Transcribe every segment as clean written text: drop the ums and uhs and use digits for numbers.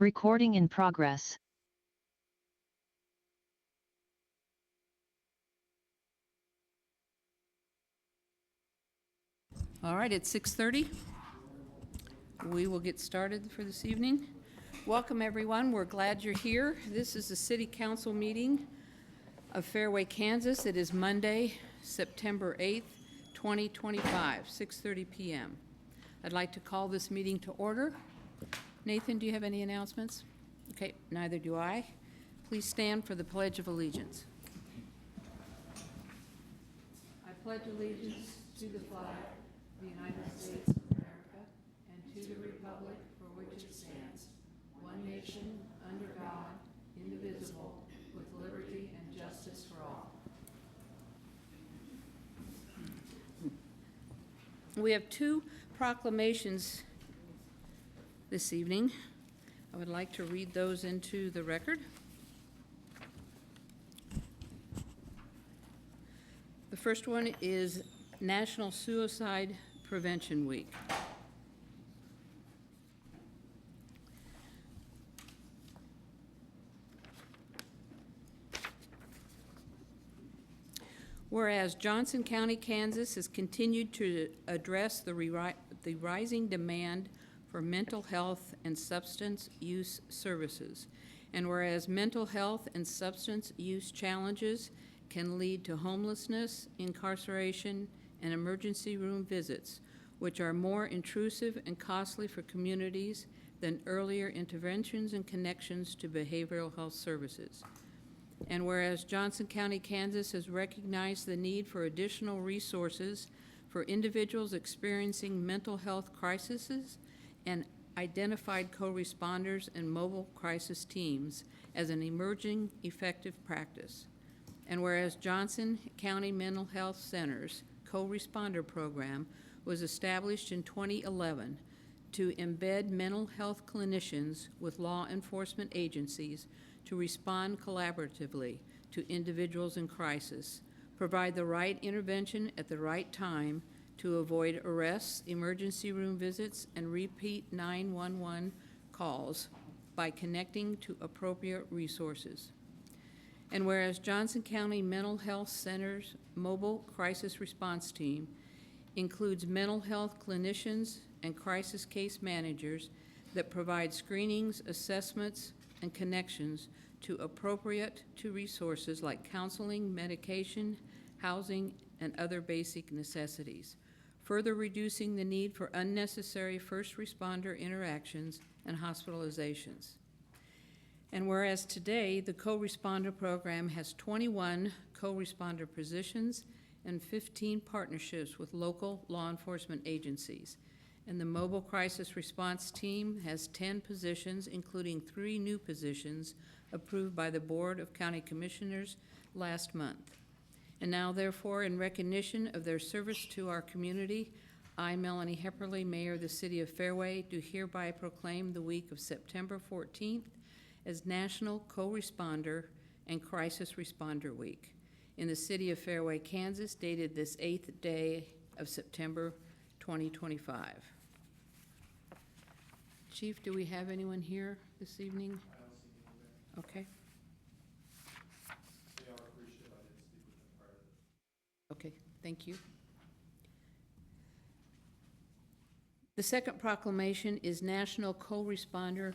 Recording in progress. All right, it's 6:30. We will get started for this evening. Welcome, everyone. We're glad you're here. This is the City Council meeting of Fairway, Kansas. It is Monday, September 8th, 2025, 6:30 p.m. I'd like to call this meeting to order. Nathan, do you have any announcements? Okay, neither do I. Please stand for the Pledge of Allegiance. I pledge allegiance to the flag of the United States of America and to the republic for which it stands, one nation, under God, indivisible, with liberty and justice for all. We have two proclamations this evening. I would like to read those into the record. The first one is National Suicide Prevention Week. Whereas Johnson County, Kansas has continued to address the rising demand for mental health and substance use services, and whereas mental health and substance use challenges can lead to homelessness, incarceration, and emergency room visits, which are more intrusive and costly for communities than earlier interventions and connections to behavioral health services. And whereas Johnson County, Kansas has recognized the need for additional resources for individuals experiencing mental health crises and identified co-responders and mobile crisis teams as an emerging effective practice. And whereas Johnson County Mental Health Center's co-responder program was established in 2011 to embed mental health clinicians with law enforcement agencies to respond collaboratively to individuals in crisis, provide the right intervention at the right time to avoid arrests, emergency room visits, and repeat 911 calls by connecting to appropriate resources. And whereas Johnson County Mental Health Center's mobile crisis response team includes mental health clinicians and crisis case managers that provide screenings, assessments, and connections to appropriate resources like counseling, medication, housing, and other basic necessities, further reducing the need for unnecessary first responder interactions and hospitalizations. And whereas today the co-responder program has 21 co-responder positions and 15 partnerships with local law enforcement agencies. And the mobile crisis response team has 10 positions, including 3 new positions approved by the Board of County Commissioners last month. And now, therefore, in recognition of their service to our community, I, Melanie Hepperly, Mayor of the City of Fairway, do hereby proclaim the week of September 14th as National Co-Responder and Crisis Responder Week in the City of Fairway, Kansas, dated this 8th day of September 2025. Chief, do we have anyone here this evening? I don't see anyone there. Okay. They are appreciative. I did speak with them prior to this. Okay, thank you. The second proclamation is National Co-Responder.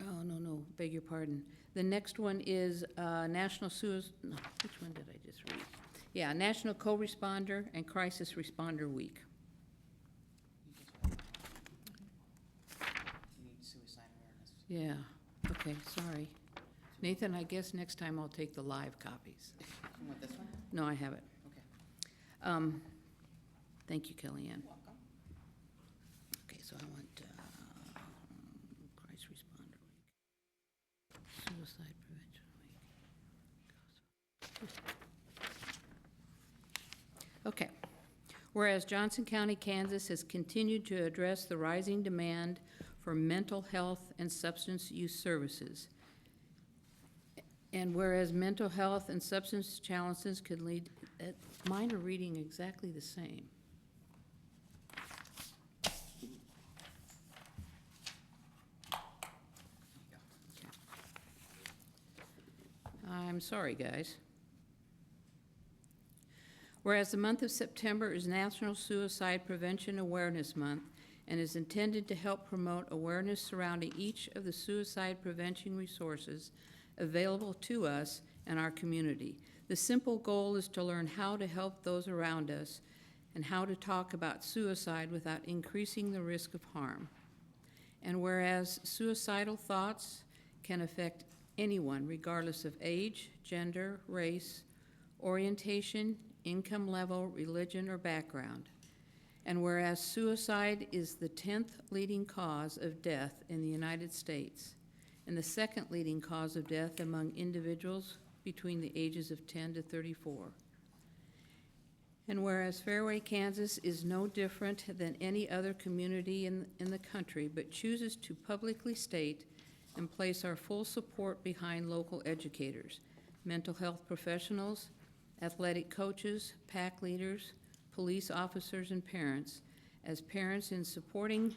Oh, no, beg your pardon. The next one is National Suicide. No, which one did I just read? Yeah, National Co-Responder and Crisis Responder Week. You need suicide awareness. Yeah, okay, sorry. Nathan, I guess next time I'll take the live copies. You want this one? No, I have it. Okay. Thank you, Kellyanne. Welcome. Okay, so I want Crisis Responder Week. Suicide Prevention Week. Okay. Whereas Johnson County, Kansas has continued to address the rising demand for mental health and substance use services. And whereas mental health and substance challenges could lead, mine are reading exactly the same. I'm sorry, guys. Whereas the month of September is National Suicide Prevention Awareness Month and is intended to help promote awareness surrounding each of the suicide prevention resources available to us and our community. The simple goal is to learn how to help those around us and how to talk about suicide without increasing the risk of harm. And whereas suicidal thoughts can affect anyone regardless of age, gender, race, orientation, income level, religion, or background. And whereas suicide is the 10th leading cause of death in the United States and the second leading cause of death among individuals between the ages of 10 to 34. And whereas Fairway, Kansas is no different than any other community in the country, but chooses to publicly state and place our full support behind local educators, mental health professionals, athletic coaches, PAC leaders, police officers, and parents, as partners in supporting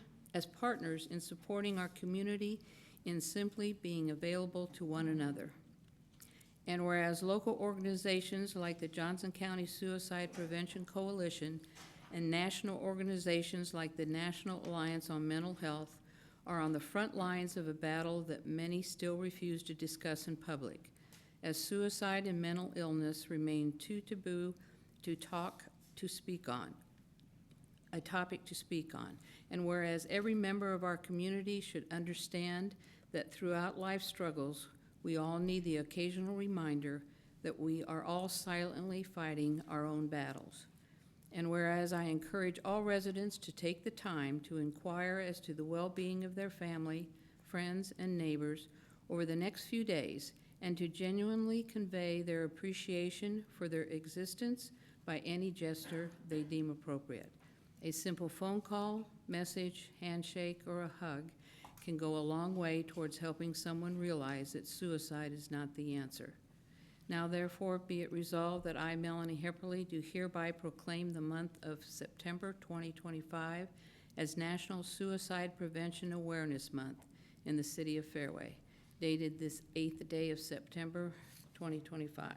our community in simply being available to one another. And whereas local organizations like the Johnson County Suicide Prevention Coalition and national organizations like the National Alliance on Mental Health are on the front lines of a battle that many still refuse to discuss in public, as suicide and mental illness remain too taboo to speak on, a topic to speak on. And whereas every member of our community should understand that throughout life's struggles, we all need the occasional reminder that we are all silently fighting our own battles. And whereas I encourage all residents to take the time to inquire as to the well-being of their family, friends, and neighbors over the next few days, and to genuinely convey their appreciation for their existence by any gesture they deem appropriate. A simple phone call, message, handshake, or a hug can go a long way towards helping someone realize that suicide is not the answer. Now therefore be it resolved that I, Melanie Hepperly, do hereby proclaim the month of September 2025 as National Suicide Prevention Awareness Month in the city of Fairway, dated this 8th day of September 2025.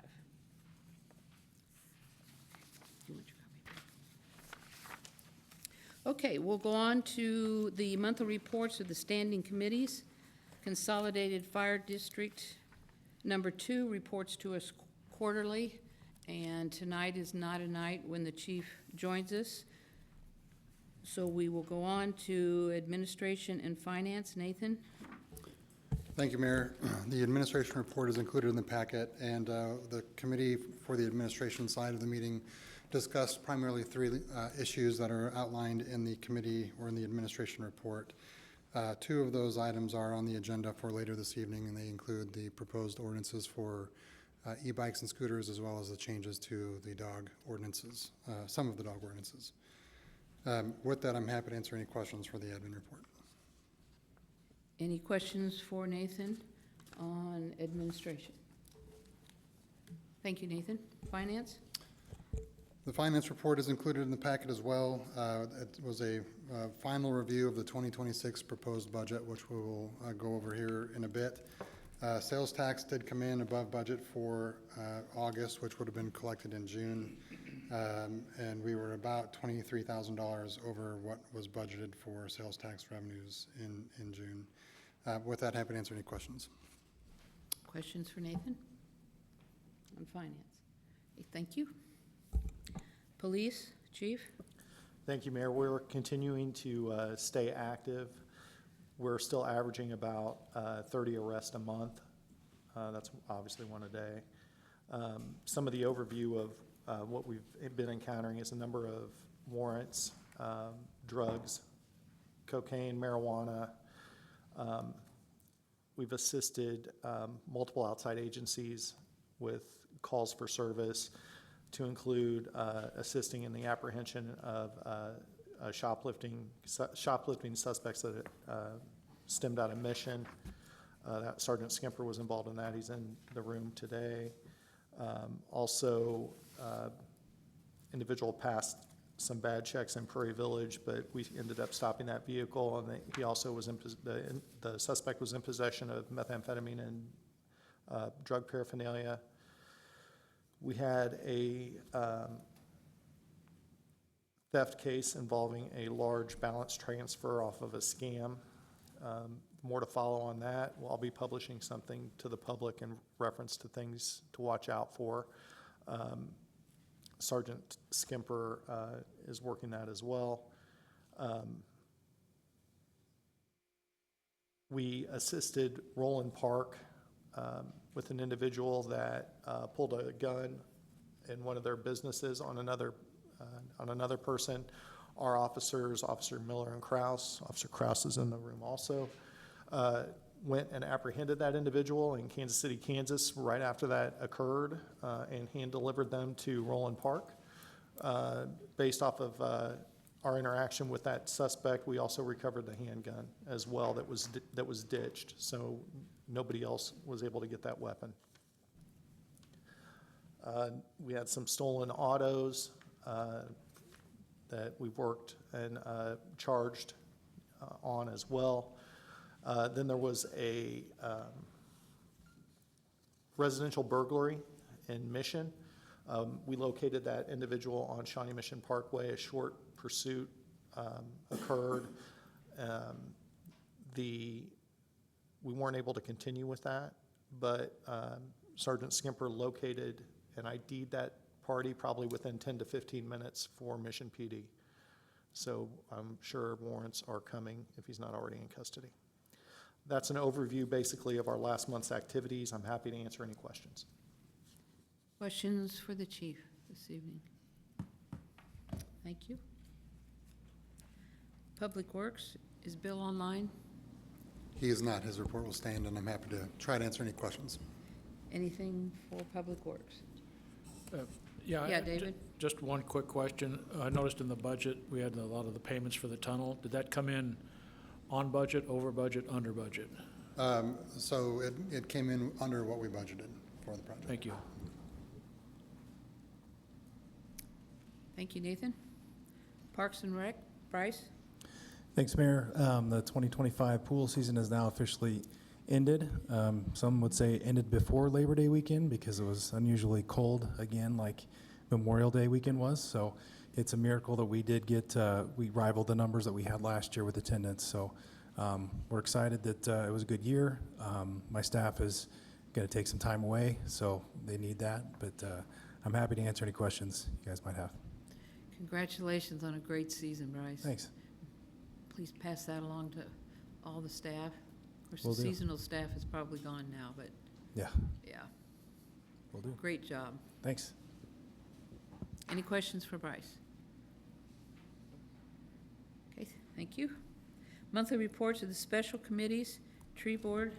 Okay, we'll go on to the monthly reports of the standing committees. Consolidated Fire District Number 2 reports to us quarterly, and tonight is not a night when the chief joins us. So we will go on to Administration and Finance. Nathan? Thank you, Mayor. The administration report is included in the packet, and the committee for the administration side of the meeting discussed primarily three issues that are outlined in the committee or in the administration report. Two of those items are on the agenda for later this evening, and they include the proposed ordinances for e-bikes and scooters, as well as the changes to the dog ordinances, some of the dog ordinances. With that, I'm happy to answer any questions for the admin report. Any questions for Nathan on administration? Thank you, Nathan. Finance? The finance report is included in the packet as well. It was a final review of the 2026 proposed budget, which we will go over here in a bit. Sales tax did come in above budget for August, which would have been collected in June. And we were about $23,000 over what was budgeted for sales tax revenues in June. With that, happy to answer any questions. Questions for Nathan on finance? Okay, thank you. Police, Chief? Thank you, Mayor. We're continuing to stay active. We're still averaging about 30 arrests a month. That's obviously one a day. Some of the overview of what we've been encountering is a number of warrants, drugs, cocaine, marijuana. We've assisted multiple outside agencies with calls for service, to include assisting in the apprehension of shoplifting suspects that stemmed out of Mission. That Sergeant Skimper was involved in that. He's in the room today. Also, individual passed some bad checks in Prairie Village, but we ended up stopping that vehicle, and he also was the suspect was in possession of methamphetamine and drug paraphernalia. We had a theft case involving a large balance transfer off of a scam. More to follow on that. Well, I'll be publishing something to the public in reference to things to watch out for. Sergeant Skimper is working that as well. We assisted Roland Park with an individual that pulled a gun in one of their businesses on another person. Our officers, Officer Miller and Kraus, Officer Kraus is in the room also, went and apprehended that individual in Kansas City, Kansas, right after that occurred, and hand-delivered them to Roland Park. Based off of our interaction with that suspect, we also recovered the handgun as well that was ditched, so nobody else was able to get that weapon. We had some stolen autos that we worked and charged on as well. Then there was a residential burglary in Mission. We located that individual on Shawnee Mission Parkway. A short pursuit occurred. We weren't able to continue with that, but Sergeant Skimper located and ID'd that party probably within 10 to 15 minutes for Mission PD. So I'm sure warrants are coming if he's not already in custody. That's an overview basically of our last month's activities. I'm happy to answer any questions. Questions for the chief this evening? Thank you. Public Works, is Bill online? He is not. His report will stand, and I'm happy to try to answer any questions. Anything for Public Works? Yeah. Yeah, David? Just one quick question. I noticed in the budget, we had a lot of the payments for the tunnel. Did that come in on budget, over budget, under budget? So it came in under what we budgeted for the project. Thank you. Thank you, Nathan. Parks and Rec, Bryce? Thanks, Mayor. The 2025 pool season is now officially ended. Some would say ended before Labor Day weekend because it was unusually cold again, like Memorial Day weekend was. So it's a miracle that we did get, we rivaled the numbers that we had last year with attendance. So we're excited that it was a good year. My staff is going to take some time away, so they need that. But I'm happy to answer any questions you guys might have. Congratulations on a great season, Bryce. Thanks. Please pass that along to all the staff. Of course, Will the do. seasonal staff is probably gone now, but Yeah, yeah, will do. great job. Thanks. Any questions for Bryce? Okay, thank you. Monthly reports of the special committees, tree board,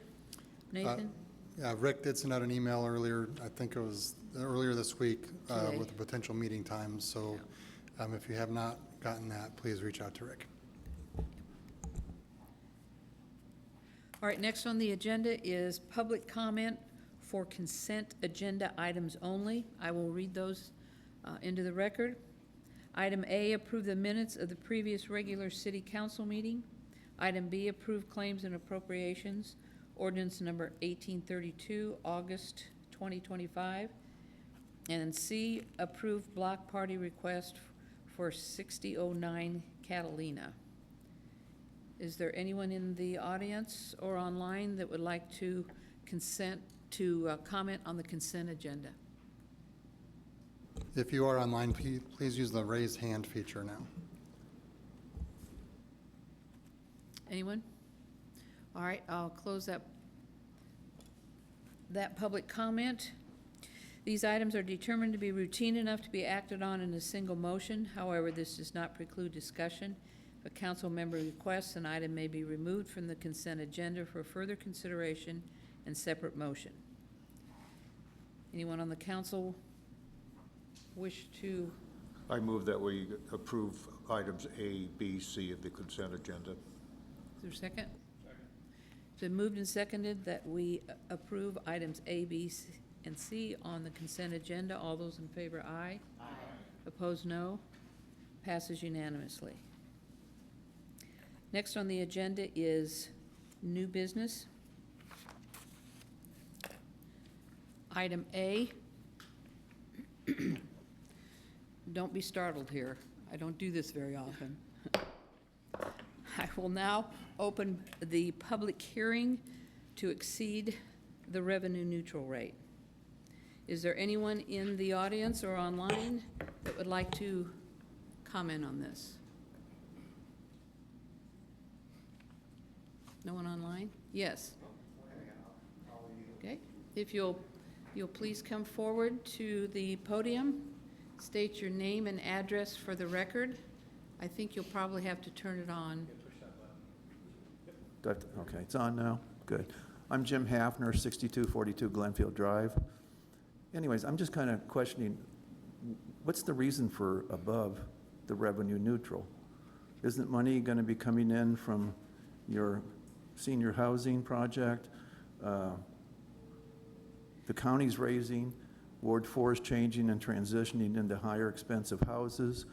Nathan? Yeah, Rick did send out an email earlier, I think it was earlier this week, Today. with the potential meeting times. So if you have not gotten that, please reach out to Rick. All right, next on the agenda is public comment for consent agenda items only. I will read those into the record. Item A, approve the minutes of the previous regular city council meeting. Item B, approve claims and appropriations. Ordinance number 1832, August 2025. And C, approve block party request for 6009 Catalina. Is there anyone in the audience or online that would like to comment on the consent agenda? If you are online, please use the raise hand feature now. Anyone? All right, I'll close that public comment. These items are determined to be routine enough to be acted on in a single motion. However, this does not preclude discussion. If a council member requests, an item may be removed from the consent agenda for further consideration and separate motion. Anyone on the council wish to? I move that we approve items A, B, C of the consent agenda. Is there a second? Second. It's been moved and seconded that we approve items A, B, and C on the consent agenda. All those in favor, aye. Aye. Opposed, no. Passes unanimously. Next on the agenda is new business. Item A, Don't be startled here. I don't do this very often. I will now open the public hearing to exceed the revenue neutral rate. Is there anyone in the audience or online that would like to comment on this? No one online? Yes. Okay, if you'll please come forward to the podium, state your name and address for the record. I think you'll probably have to turn it on. Okay, it's on now? Good. I'm Jim Hafner, 6242 Glenfield Drive. Anyways, I'm just kind of questioning, what's the reason for above the revenue neutral? Isn't money going to be coming in from your senior housing project? The county's raising, Ward 4 is changing and transitioning into higher expensive houses.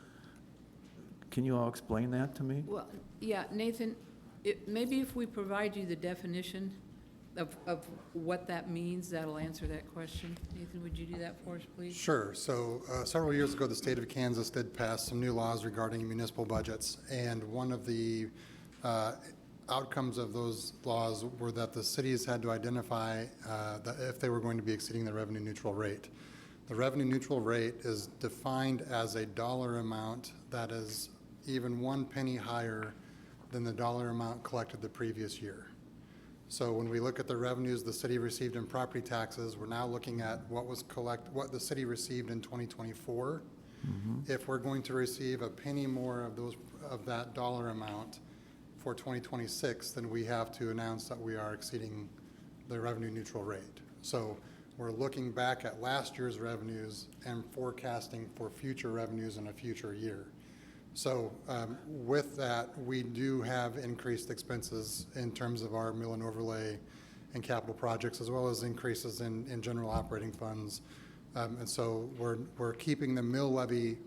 Can you all explain that to me? Well, yeah, Nathan, maybe if we provide you the definition of what that means, that'll answer that question. Nathan, would you do that for us, please? Sure. So several years ago, the state of Kansas did pass some new laws regarding municipal budgets, and one of the outcomes of those laws were that the cities had to identify if they were going to be exceeding the revenue neutral rate. The revenue neutral rate is defined as a dollar amount that is even 1 penny higher than the dollar amount collected the previous year. So when we look at the revenues the city received in property taxes, we're now looking at what the city received in 2024. If we're going to receive a penny more of that dollar amount for 2026, then we have to announce that we are exceeding the revenue neutral rate. So we're looking back at last year's revenues and forecasting for future revenues in a future year. So with that, we do have increased expenses in terms of our mill and overlay and capital projects, as well as increases in general operating funds. And so we're keeping the mill levy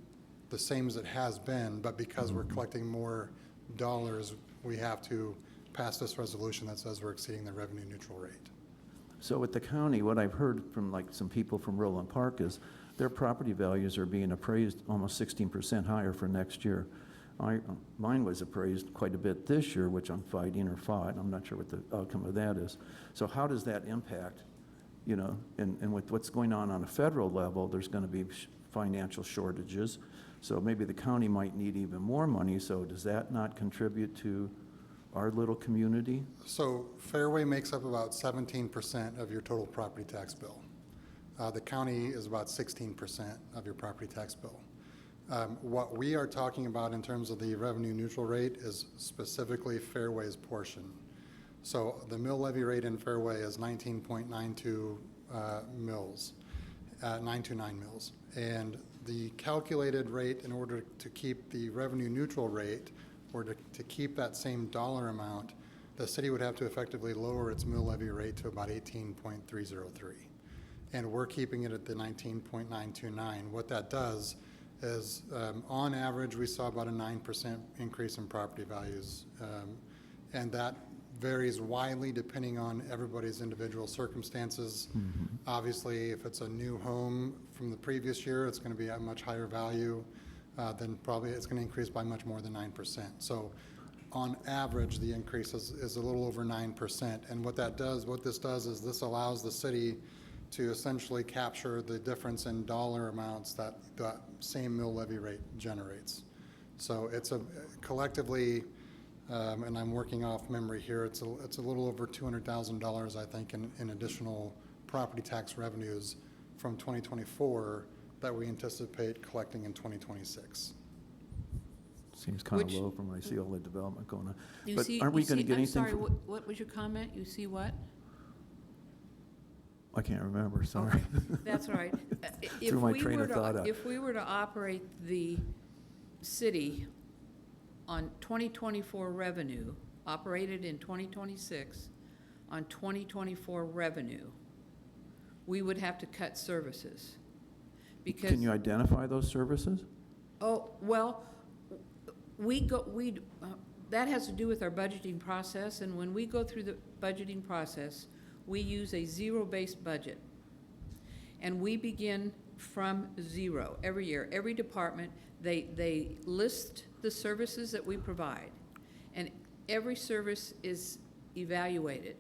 the same as it has been, but because we're collecting more dollars, we have to pass this resolution that says we're exceeding the revenue neutral rate. So with the county, what I've heard from like some people from Roland Park is their property values are being appraised almost 16% higher for next year. Mine was appraised quite a bit this year, which I'm fighting or fought. I'm not sure what the outcome of that is. So how does that impact, you know, and with what's going on a federal level, there's going to be financial shortages. So maybe the county might need even more money. So does that not contribute to our little community? So Fairway makes up about 17% of your total property tax bill. The county is about 16% of your property tax bill. What we are talking about in terms of the revenue neutral rate is specifically Fairway's portion. So the mill levy rate in Fairway is 19.92 mills, 929 mills. And the calculated rate in order to keep the revenue neutral rate, or to keep that same dollar amount, the city would have to effectively lower its mill levy rate to about 18.303. And we're keeping it at the 19.929. What that does is, on average, we saw about a 9% increase in property values. And that varies widely depending on everybody's individual circumstances. Obviously, if it's a new home from the previous year, it's going to be at a much higher value. Then probably it's going to increase by much more than 9%. So on average, the increase is a little over 9%. And what this does is this allows the city to essentially capture the difference in dollar amounts that the same mill levy rate generates. So it's collectively, and I'm working off memory here, it's a little over $200,000, I think, in additional property tax revenues from 2024 that we anticipate collecting in 2026. Seems kind of Which- low from when I see all the development going on. You But see- aren't we you going to see- get I'm anything? sorry, what was your comment? You see what? I can't remember, sorry. Okay, that's all right. If Threw my we train were of to- thought out. If we were to operate the city on 2024 revenue, operated in 2026 on 2024 revenue, we would have to cut services. Because, Can you identify those services? oh, well, that has to do with our budgeting process, and when we go through the budgeting process, we use a zero-based budget. And we begin from zero every year. Every department, they list the services that we provide, and every service is evaluated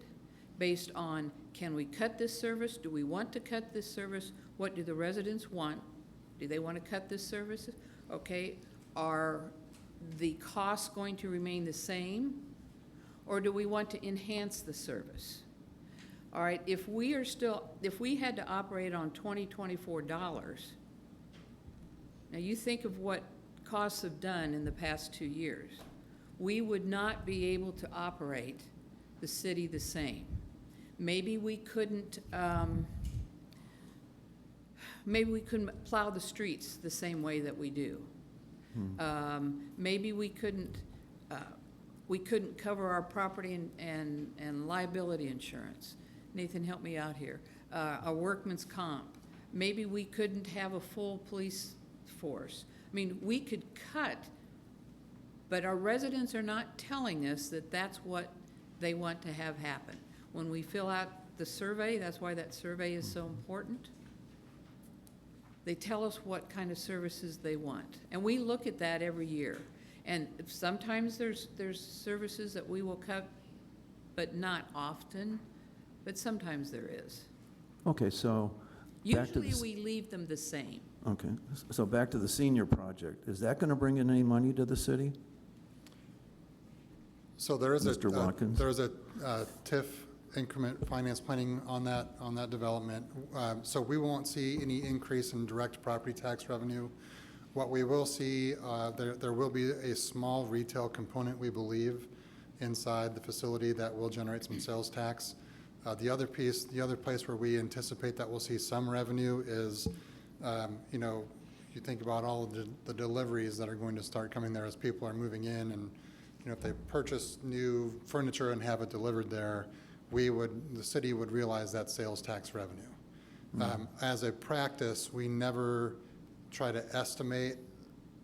based on, can we cut this service? Do we want to cut this service? What do the residents want? Do they want to cut this service? Okay, are the costs going to remain the same? Or do we want to enhance the service? All right, if we had to operate on $2024, now you think of what costs have done in the past 2 years, we would not be able to operate the city the same. Maybe we couldn't plow the streets the same way that we do. Maybe we couldn't cover our property and liability insurance. Nathan, help me out here. A workman's comp. Maybe we couldn't have a full police force. I mean, we could cut, but our residents are not telling us that that's what they want to have happen. When we fill out the survey, that's why that survey is so important. They tell us what kind of services they want. And we look at that every year. And sometimes there's services that we will cut, but not often, but sometimes there is. Okay, so back to Usually we leave them the same. Okay, so back to the senior project. Is that going to bring in any money to the city? So there is Mr. Watkins? There is a TIF increment finance planning on that development. So we won't see any increase in direct property tax revenue. What we will see, there will be a small retail component, we believe, inside the facility that will generate some sales tax. The other place where we anticipate that we'll see some revenue is, you think about all of the deliveries that are going to start coming there as people are moving in, and if they purchase new furniture and have it delivered there, the city would realize that sales tax revenue. As a practice, we never try to estimate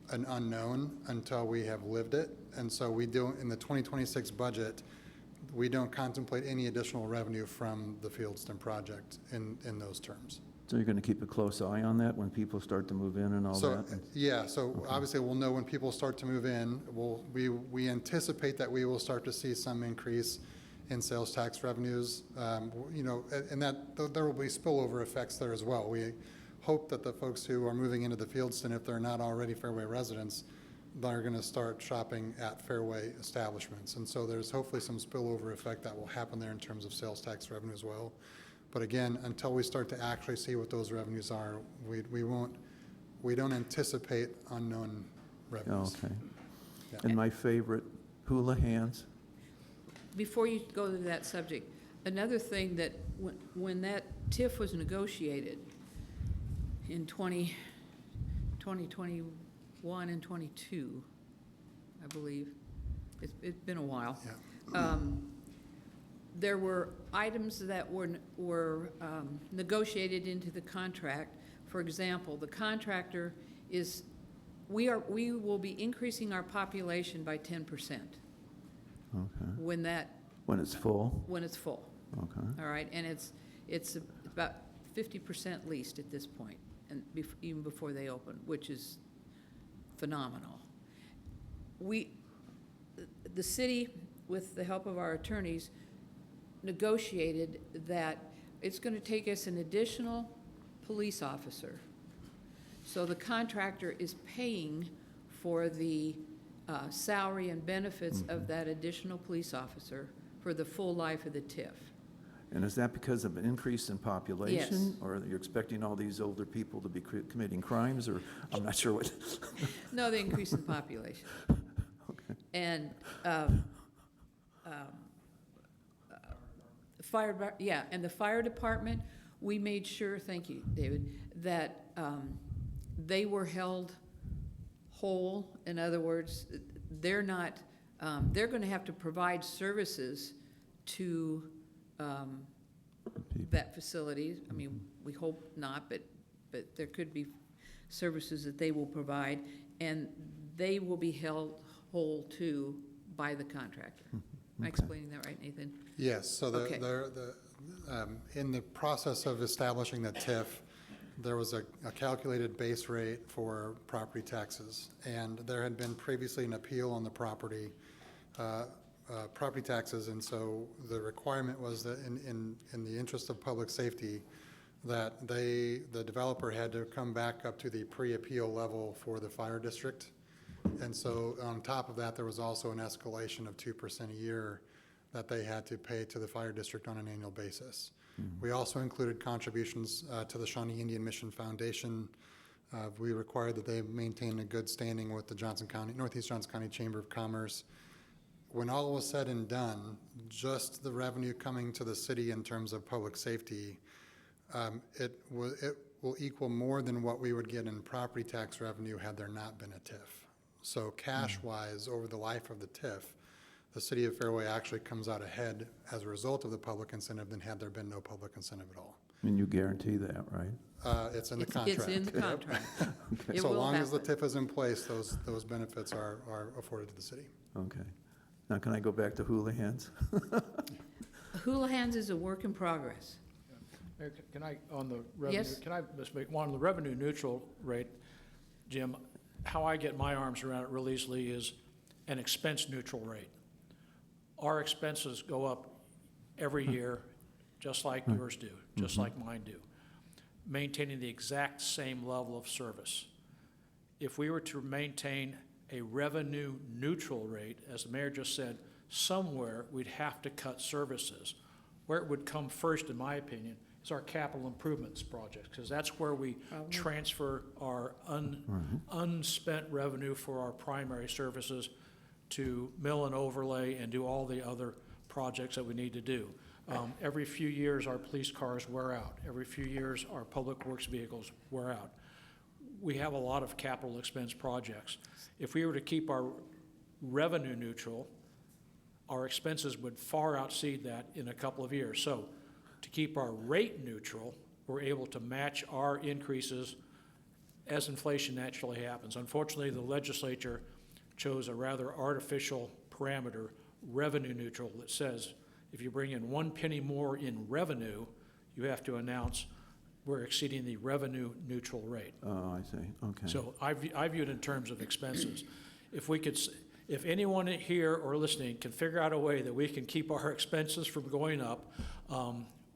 an unknown until we have lived it, and so we don't, in the 2026 budget, we don't contemplate any additional revenue from the Fieldston project in those terms. So you're going to keep a close eye on that when people start to move in and all So, that? yeah, so obviously we'll know when people start to move in. We anticipate that we will start to see some increase in sales tax revenues, and that there will be spillover effects there as well. We hope that the folks who are moving into the Fieldston, if they're not already Fairway residents, they're going to start shopping at Fairway establishments. And so there's hopefully some spillover effect that will happen there in terms of sales tax revenue as well. But again, until we start to actually see what those revenues are, we don't anticipate unknown revenues. Okay. Yeah. And my favorite, hula hands. Before you go to that subject, another thing that when that TIF was negotiated in 2021 and 22, I believe, it's been a while. Yeah. There were items that were negotiated into the contract. For example, the contractor is, we will be increasing our population by 10%. Okay. When When it's full? When it's full. Okay. All right, and it's about 50% leased at this point, and even before they open, which is phenomenal. The city, with the help of our attorneys, negotiated that it's going to take us an additional police officer. So the contractor is paying for the salary and benefits of that additional police officer for the full life of the TIF. And is that because of an increase in population? Yes. Or you're expecting all these older people to be committing crimes, or I'm not sure what? No, the increase in population. Okay. And and the fire department, we made sure, thank you, David, that they were held whole. In other words, they're not, they're going to have to provide services to that facility. I mean, we hope not, but there could be services that they will provide, and they will be held whole too by the contractor. Am I explaining that right, Nathan? Yes, so Okay. in the process of establishing the TIF, there was a calculated base rate for property taxes, and there had been previously an appeal on the property taxes, and so the requirement was that in the interest of public safety, that the developer had to come back up to the pre-appeal level for the fire district. And so on top of that, there was also an escalation of 2% a year that they had to pay to the fire district on an annual basis. We also included contributions to the Shawnee Indian Mission Foundation. We required that they maintain a good standing with the Northeast Johnson County Chamber of Commerce. When all was said and done, just the revenue coming to the city in terms of public safety, it will equal more than what we would get in property tax revenue had there not been a TIF. So cash-wise, over the life of the TIF, the city of Fairway actually comes out ahead as a result of the public incentive than had there been no public incentive at all. And you guarantee that, right? It's in the contract. It's in the contract. It So will long as the happen. TIF is in place, those benefits are afforded to the city. Okay. Now, can I go back to Houlihan's? Houlihan's is a work in progress. Mayor, can I, on the revenue, Yes. can I just make one on the revenue neutral rate, Jim? How I get my arms around it real easily is an expense neutral rate. Our expenses go up every year, just like yours do, just like mine do, maintaining the exact same level of service. If we were to maintain a revenue neutral rate, as the mayor just said, somewhere we'd have to cut services. Where it would come first, in my opinion, is our capital improvements projects, because that's where we transfer our unspent revenue for our primary services to mill and overlay and do all the other projects that we need to do. Every few years, our police cars wear out. Every few years, our public works vehicles wear out. We have a lot of capital expense projects. If we were to keep our revenue neutral, our expenses would far exceed that in a couple of years. So to keep our rate neutral, we're able to match our increases as inflation naturally happens. Unfortunately, the legislature chose a rather artificial parameter, revenue neutral, that says if you bring in 1 penny more in revenue, you have to announce we're exceeding the revenue neutral rate. Oh, I see, okay. So I view it in terms of expenses. If we could, if anyone here or listening can figure out a way that we can keep our expenses from going up,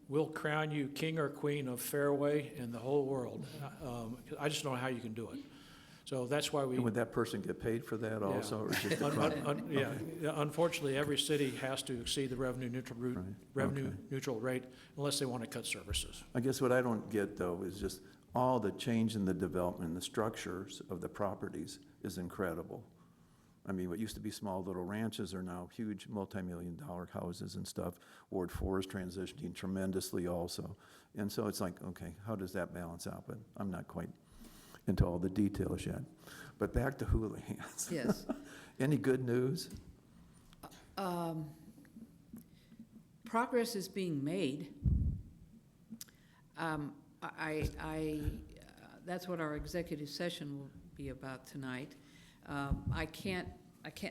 we'll crown you king or queen of Fairway and the whole world. I just don't know how you can do it. So that's why we. And would that person get paid for that Yeah. also, or just the front? Yeah, unfortunately, every city has to exceed the revenue neutral okay. neutral rate unless they want to cut services. I guess what I don't get, though, is just all the change in the development, the structures of the properties is incredible. I mean, what used to be small little ranches are now huge multi-million-dollar houses and stuff. Ward 4 is transitioning tremendously also. And so it's like, okay, how does that balance out? But I'm not quite into all the details yet. But back to Houlihan's. Yes. Any good news? Progress is being made. That's what our executive session will be about tonight. I can't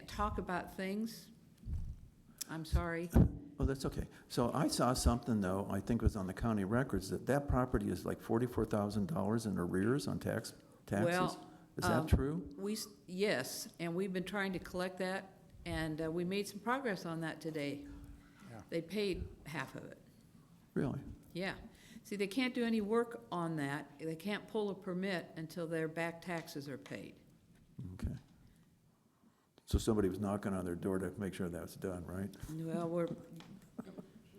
talk about things. I'm sorry. Oh, that's okay. So I saw something, though, I think it was on the county records, that property is like $44,000 in arrears on taxes? Well, Is that true? Yes, and we've been trying to collect that, and we made some progress on that today. Yeah. They paid half of it. Really? Yeah. See, they can't do any work on that. They can't pull a permit until their back taxes are paid. Okay. So somebody was knocking on their door to make sure that's done, right? Well,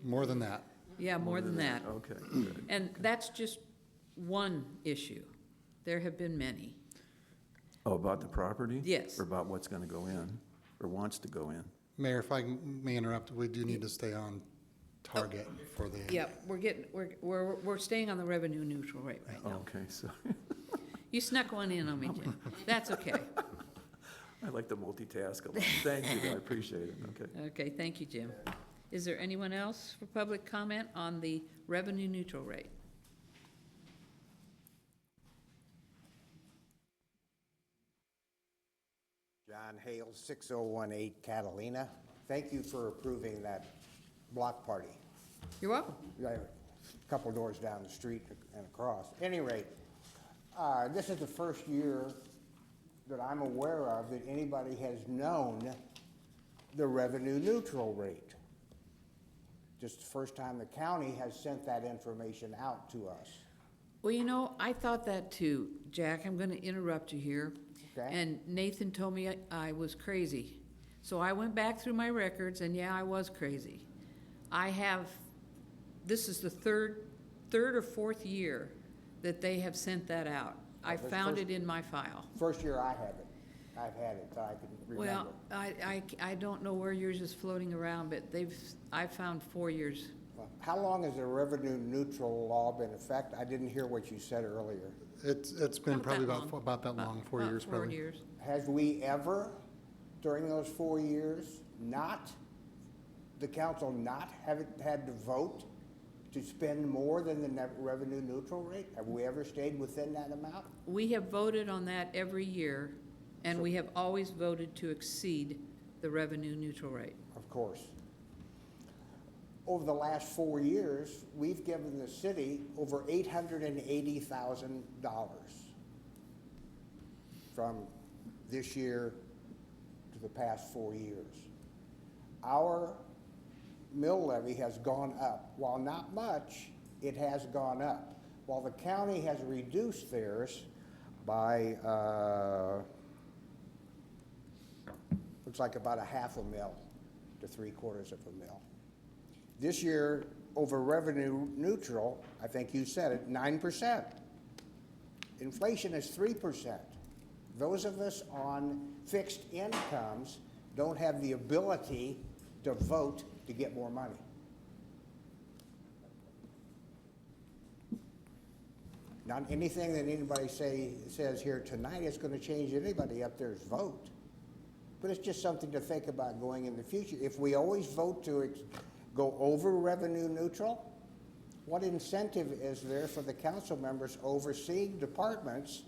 More than that. yeah, more than that. Okay, good. And that's just one issue. There have been many. Oh, about the property? Yes. Or about what's going to go in, or wants to go in? Mayor, if I may interrupt, we do need to stay on target for the. Yeah, we're staying on the revenue neutral rate right now. Okay, so You snuck one in on me, Jim. That's okay. I like to multitask a lot. Thank you, I appreciate it, okay. Okay, thank you, Jim. Is there anyone else for public comment on the revenue neutral rate? John Hale, 6018 Catalina. Thank you for approving that block party. You're welcome. A couple doors down the street and across. At any rate, This is the first year that I'm aware of that anybody has known the revenue neutral rate. Just the first time the county has sent that information out to us. Well, you know, I thought that too, Jack. I'm gonna interrupt you here. Okay. And Nathan told me I was crazy. So I went back through my records, and yeah, I was crazy. This is the third or fourth year that they have sent that out. I the found first- it in my file. First year I have it. I've had it, so I can remember. Well, I don't know where yours is floating around, but I found 4 years. How long has the revenue neutral law been in effect? I didn't hear what you said earlier. It's been Not probably that about, long. about that long, 4 years About 4 probably. years. Has we ever, during those 4 years, the council not have had to vote to spend more than the revenue neutral rate? Have we ever stayed within that amount? We have voted on that every year, and we have always voted to exceed the revenue neutral rate. Of course. Over the last 4 years, we've given the city over $880,000 from this year to the past 4 years. Our mill levy has gone up. While not much, it has gone up. While the county has reduced theirs by, looks like about a half a mil to 3/4 of a mil. This year, over revenue neutral, I think you said it, 9%. Inflation is 3%. Those of us on fixed incomes don't have the ability to vote to get more money. Not anything that anybody says here tonight is going to change anybody up there's vote. But it's just something to think about going in the future. If we always vote to go over revenue neutral, what incentive is there for the council members overseeing departments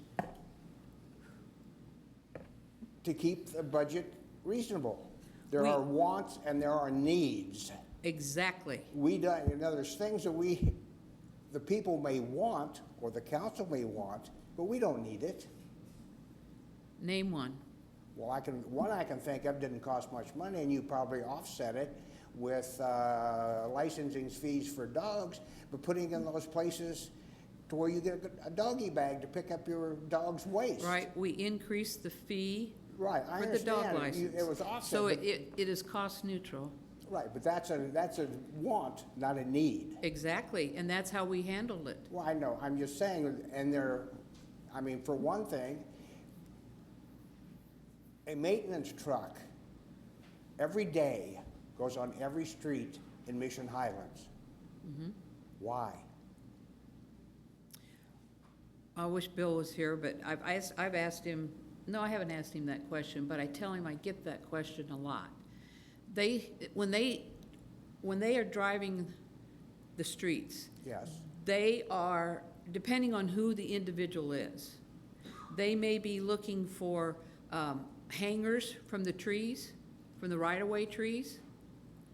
to keep the budget reasonable? There are wants and there are needs. Exactly. In other words, things that the people may want, or the council may want, but we don't need it. Name one. Well, one I can think of didn't cost much money, and you probably offset it with licensing fees for dogs, but putting in those places to where you get a doggy bag to pick up your dog's waste. Right, we increased the fee Right, I for the dog understand. license. It was offset. So but- it is cost neutral. Right, but that's a want, not a need. Exactly, and that's how we handled it. Well, I know, I'm just saying, for one thing, a maintenance truck every day goes on every street in Mission Highlands. Why? I wish Bill was here, but I've asked him, no, I haven't asked him that question, but I tell him I get that question a lot. When they are driving the streets, Yes. they are, depending on who the individual is, they may be looking for hangers from the trees, from the right-of-way trees.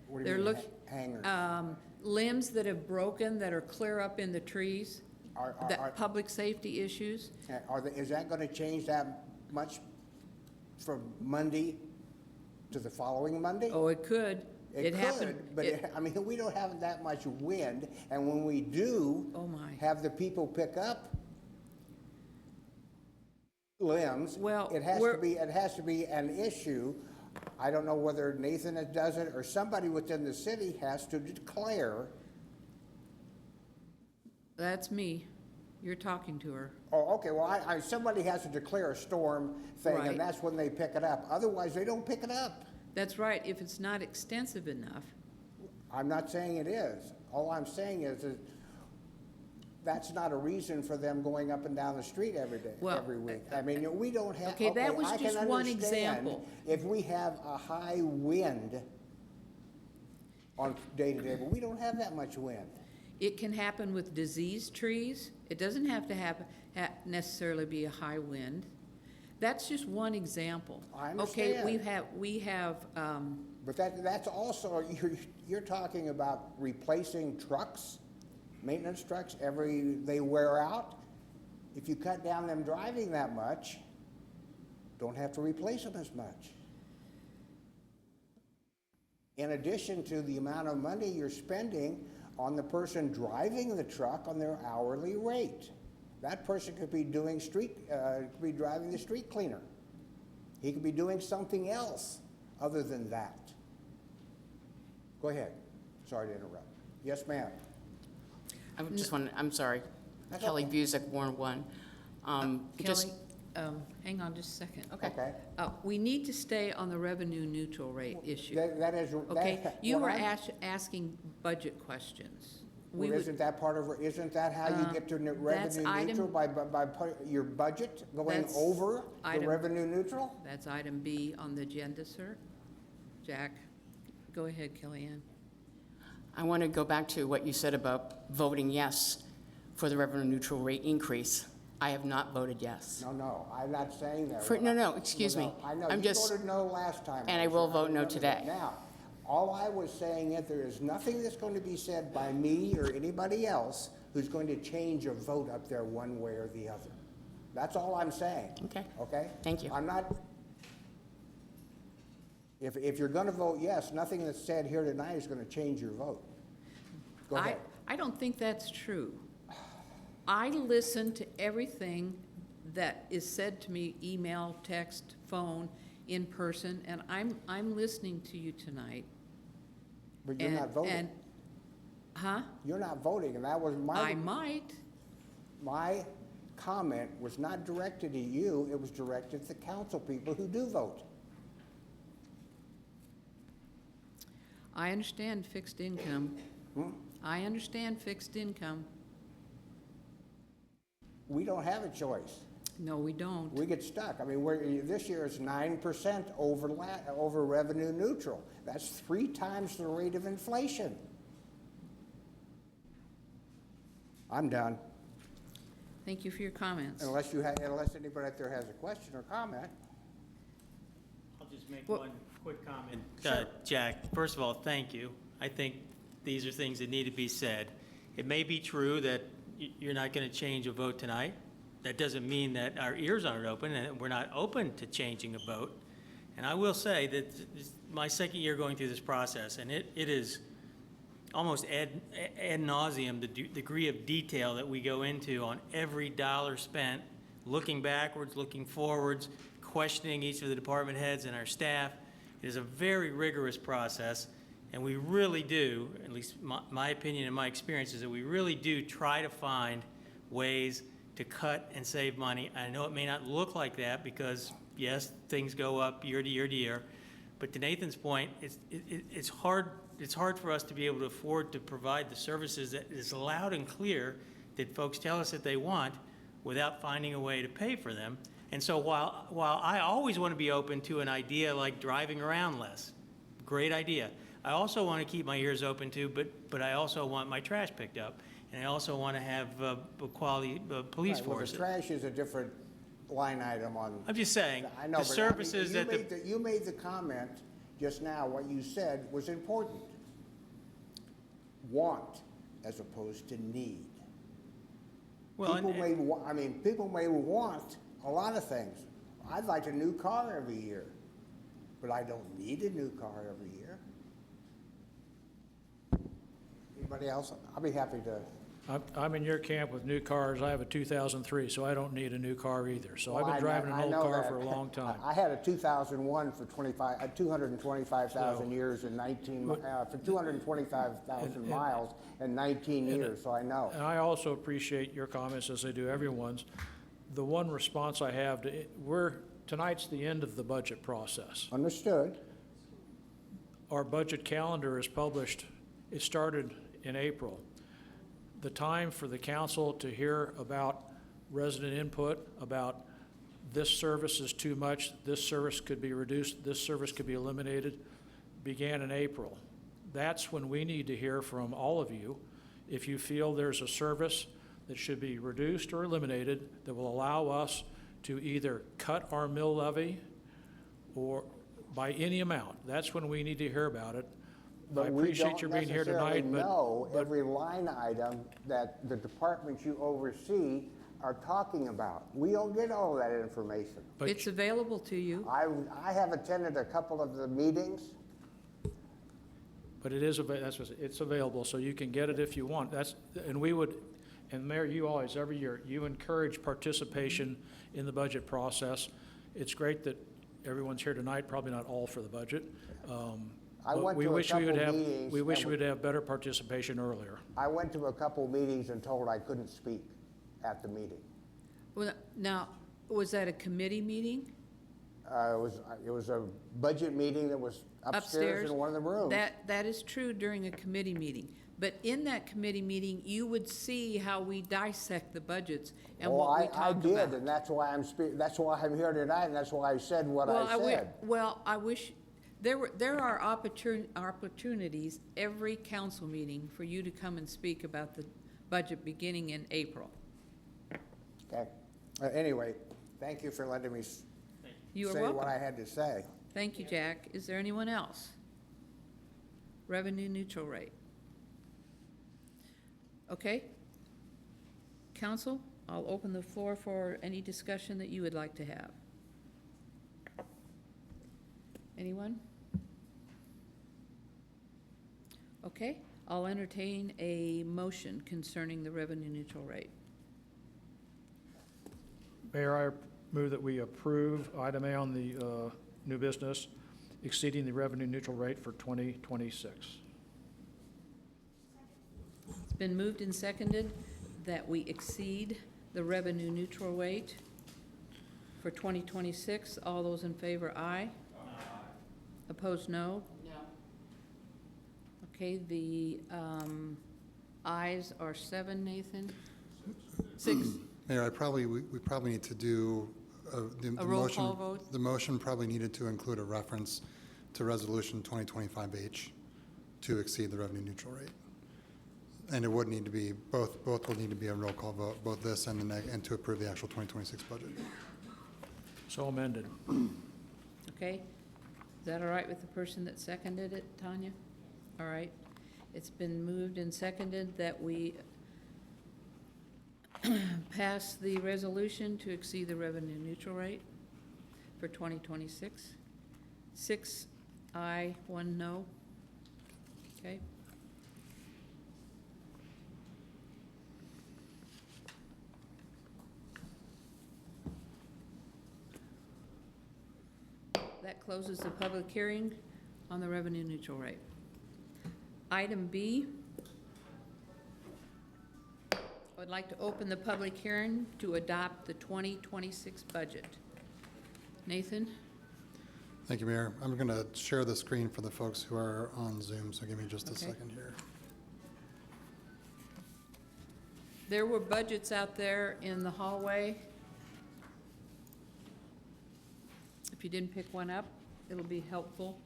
What do They're you mean, look- hangers? Limbs that have broken, that are clear up in the trees, that public safety issues. Is that gonna change that much from Monday to the following Monday? Oh, it could. It happened. could, but we don't have that much wind, and when we do Oh, my. have the people pick up limbs, Well, it has to be an issue. I don't know whether Nathan does it or somebody within the city has to declare. That's me. You're talking to her. Oh, okay, well, somebody has to declare a storm thing, Right. and that's when they pick it up. Otherwise, they don't pick it up. That's right, if it's not extensive enough. I'm not saying it is. All I'm saying is that that's not a reason for them going up and down the street every day, Well, every week. We don't have. Okay, that was I can just one understand example. If we have a high wind on day-to-day, but we don't have that much wind. It can happen with diseased trees. It doesn't have to necessarily be a high wind. That's just one example. I Okay, understand. we have, But that's also, you're talking about replacing trucks, maintenance trucks, they wear out. If you cut down them driving that much, don't have to replace them as much. In addition to the amount of money you're spending on the person driving the truck on their hourly rate. That person could be doing could be driving the street cleaner. He could be doing something else other than that. Go ahead. Sorry to interrupt. Yes, ma'am. I just want, I'm sorry. That's Kelly okay. Busick, Warren 1. Just- Kelly, hang on just a second. Okay. We need to stay on the revenue neutral rate issue. That is. Okay, that- you what were I'm- asking budget questions. Well, isn't that part of, isn't that how you get to that's revenue item- neutral by your budget going That's over the item- revenue neutral? That's item B on the agenda, sir. Jack, go ahead, Kellyanne. I want to go back to what you said about voting yes for the revenue neutral rate increase. I have not voted yes. No, I'm not saying that. No, excuse me. I know, I'm you just- voted no last time. and I will Lisa. vote no remember that. today. Now, all I was saying is there is nothing that's going to be said by me or anybody else who's going to change a vote up there one way or the other. That's all I'm saying. Okay. Okay? Thank you. I'm not, if you're going to vote yes, nothing that's said here tonight is going to change your vote. Go ahead. I don't think that's true. I listen to everything that is said to me, email, text, phone, in person, and I'm listening to you tonight. But you're not And- voting. and- Huh? You're not voting, and that was I might. my comment was not directed at you, it was directed at the council people who do vote. I understand fixed income. Hmm? I understand fixed income. We don't have a choice. No, we don't. We get stuck. I mean, this year is 9% over revenue neutral. That's 3 times the rate of inflation. I'm done, Thank you for your comments. unless anybody out there has a question or comment. I'll just make Well- one quick comment. Sure. Jack, first of all, thank you. I think these are things that need to be said. It may be true that you're not going to change a vote tonight. That doesn't mean that our ears aren't open and we're not open to changing a vote. And I will say that this is my second year going through this process, and it is almost ad nauseum, the degree of detail that we go into on every dollar spent, looking backwards, looking forwards, questioning each of the department heads and our staff. It is a very rigorous process, and we really do, at least my opinion and my experience is that we really do try to find ways to cut and save money. I know it may not look like that because, yes, things go up year to year to year, but to Nathan's point, it's hard for us to be able to afford to provide the services that is loud and clear that folks tell us that they want without finding a way to pay for them. And so while I always want to be open to an idea like driving around less, great idea, I also want to keep my ears open to, but I also want my trash picked up. And I also want to have a quality police Right, well, force. the trash is a different line item on. I'm just saying, I know, the but I mean, services you that the, you made the comment just now, what you said was important. Want as opposed to need. well, People and- may, people may want a lot of things. I'd like a new car every year, but I don't need a new car every year. Anybody else? I'll be happy to. I'm in your camp with new cars. I have a 2003, so I don't need a new car either. So I've Well, been driving I an old know car that. for a long time. I had a 2001 for 225,000 So- years and 19, for 225,000 And- miles and 19 years, so I know. And I also appreciate your comments, as I do everyone's. The one response I have, tonight's the end of the budget process. Understood. Our budget calendar is published, it started in April. The time for the council to hear about resident input, about this service is too much, this service could be reduced, this service could be eliminated, began in April. That's when we need to hear from all of you. If you feel there's a service that should be reduced or eliminated that will allow us to either cut our mill levy or by any amount, that's when we need to hear about it. I But we appreciate don't your being here necessarily tonight, know but every line item that the departments you oversee are talking about. We don't get all that information. But It's available to you. I have attended a couple of the meetings. But it is, it's available, so you can get it if you want. And we would, and Mayor, you always, every year, you encourage participation in the budget process. It's great that everyone's here tonight, probably not all for the budget. I but went we to a wish we would couple have- meetings We wish and we'd have better participation earlier. I went to a couple meetings and told I couldn't speak at the meeting. Well, now, was that a committee meeting? It was a budget meeting that was upstairs in one of the rooms. That is true during a committee meeting. But in that committee meeting, you would see how we dissect the budgets and what we talk about. I did, and that's why that's why I'm here tonight, and that's why I said what Well, I said. Well, I wish, there are opportunities every council meeting for you to come and speak about the budget beginning in April. Okay. Anyway, thank you for letting me You are say what welcome. I had to say. Thank you, Jack. Is there anyone else? Revenue neutral rate. Okay. Council, I'll open the floor for any discussion that you would like to have. Anyone? Okay, I'll entertain a motion concerning the revenue neutral rate. Mayor, I move that we approve item A on the new business exceeding the revenue neutral rate for 2026. It's been moved and seconded that we exceed the revenue neutral rate for 2026. All those in favor, aye. Opposed, no. No. Okay, the ayes are 7, Nathan? 6. Mayor, we probably need to do the A roll motion. call vote? The motion probably needed to include a reference to Resolution 2025H to exceed the revenue neutral rate. And it would need to be, both will need to be a roll call vote, both this and and to approve the actual 2026 budget. So amended. Okay, is that all right with the person that seconded it, Tanya? All right, it's been moved and seconded that we pass the resolution to exceed the revenue neutral rate for 2026. 6 aye, 1 no. Okay. That closes the public hearing on the revenue neutral rate. Item B, I would like to open the public hearing to adopt the 2026 budget. Nathan? Thank you, Mayor. I'm going to share the screen for the folks who are on Zoom, so give me just a Okay. second here. There were budgets out there in the hallway. If you didn't pick one up, it'll be helpful.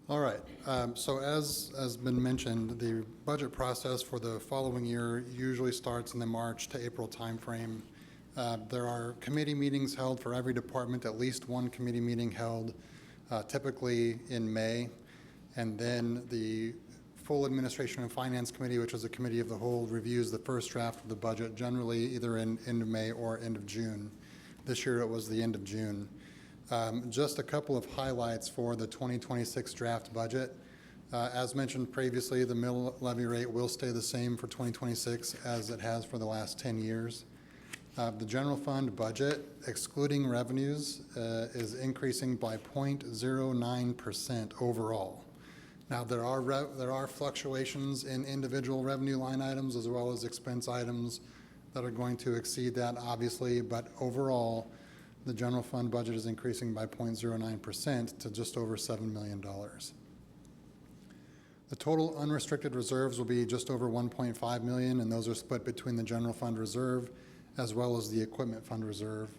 All right, so as been mentioned, the budget process for the following year usually starts in the March to April timeframe. There are committee meetings held for every department, at least one committee meeting held, typically in May. And then the full Administration and Finance Committee, which is a committee of the whole, reviews the first draft of the budget, generally either in end of May or end of June. This year it was the end of June. Just a couple of highlights for the 2026 draft budget. As mentioned previously, the mill levy rate will stay the same for 2026 as it has for the last 10 years. The general fund budget, excluding revenues, is increasing by 0.09% overall. Now, there are fluctuations in individual revenue line items as well as expense items that are going to exceed that, obviously, but overall, the general fund budget is increasing by 0.09% to just over $7 million. The total unrestricted reserves will be just over 1.5 million, and those are split between the general fund reserve as well as the equipment fund reserve.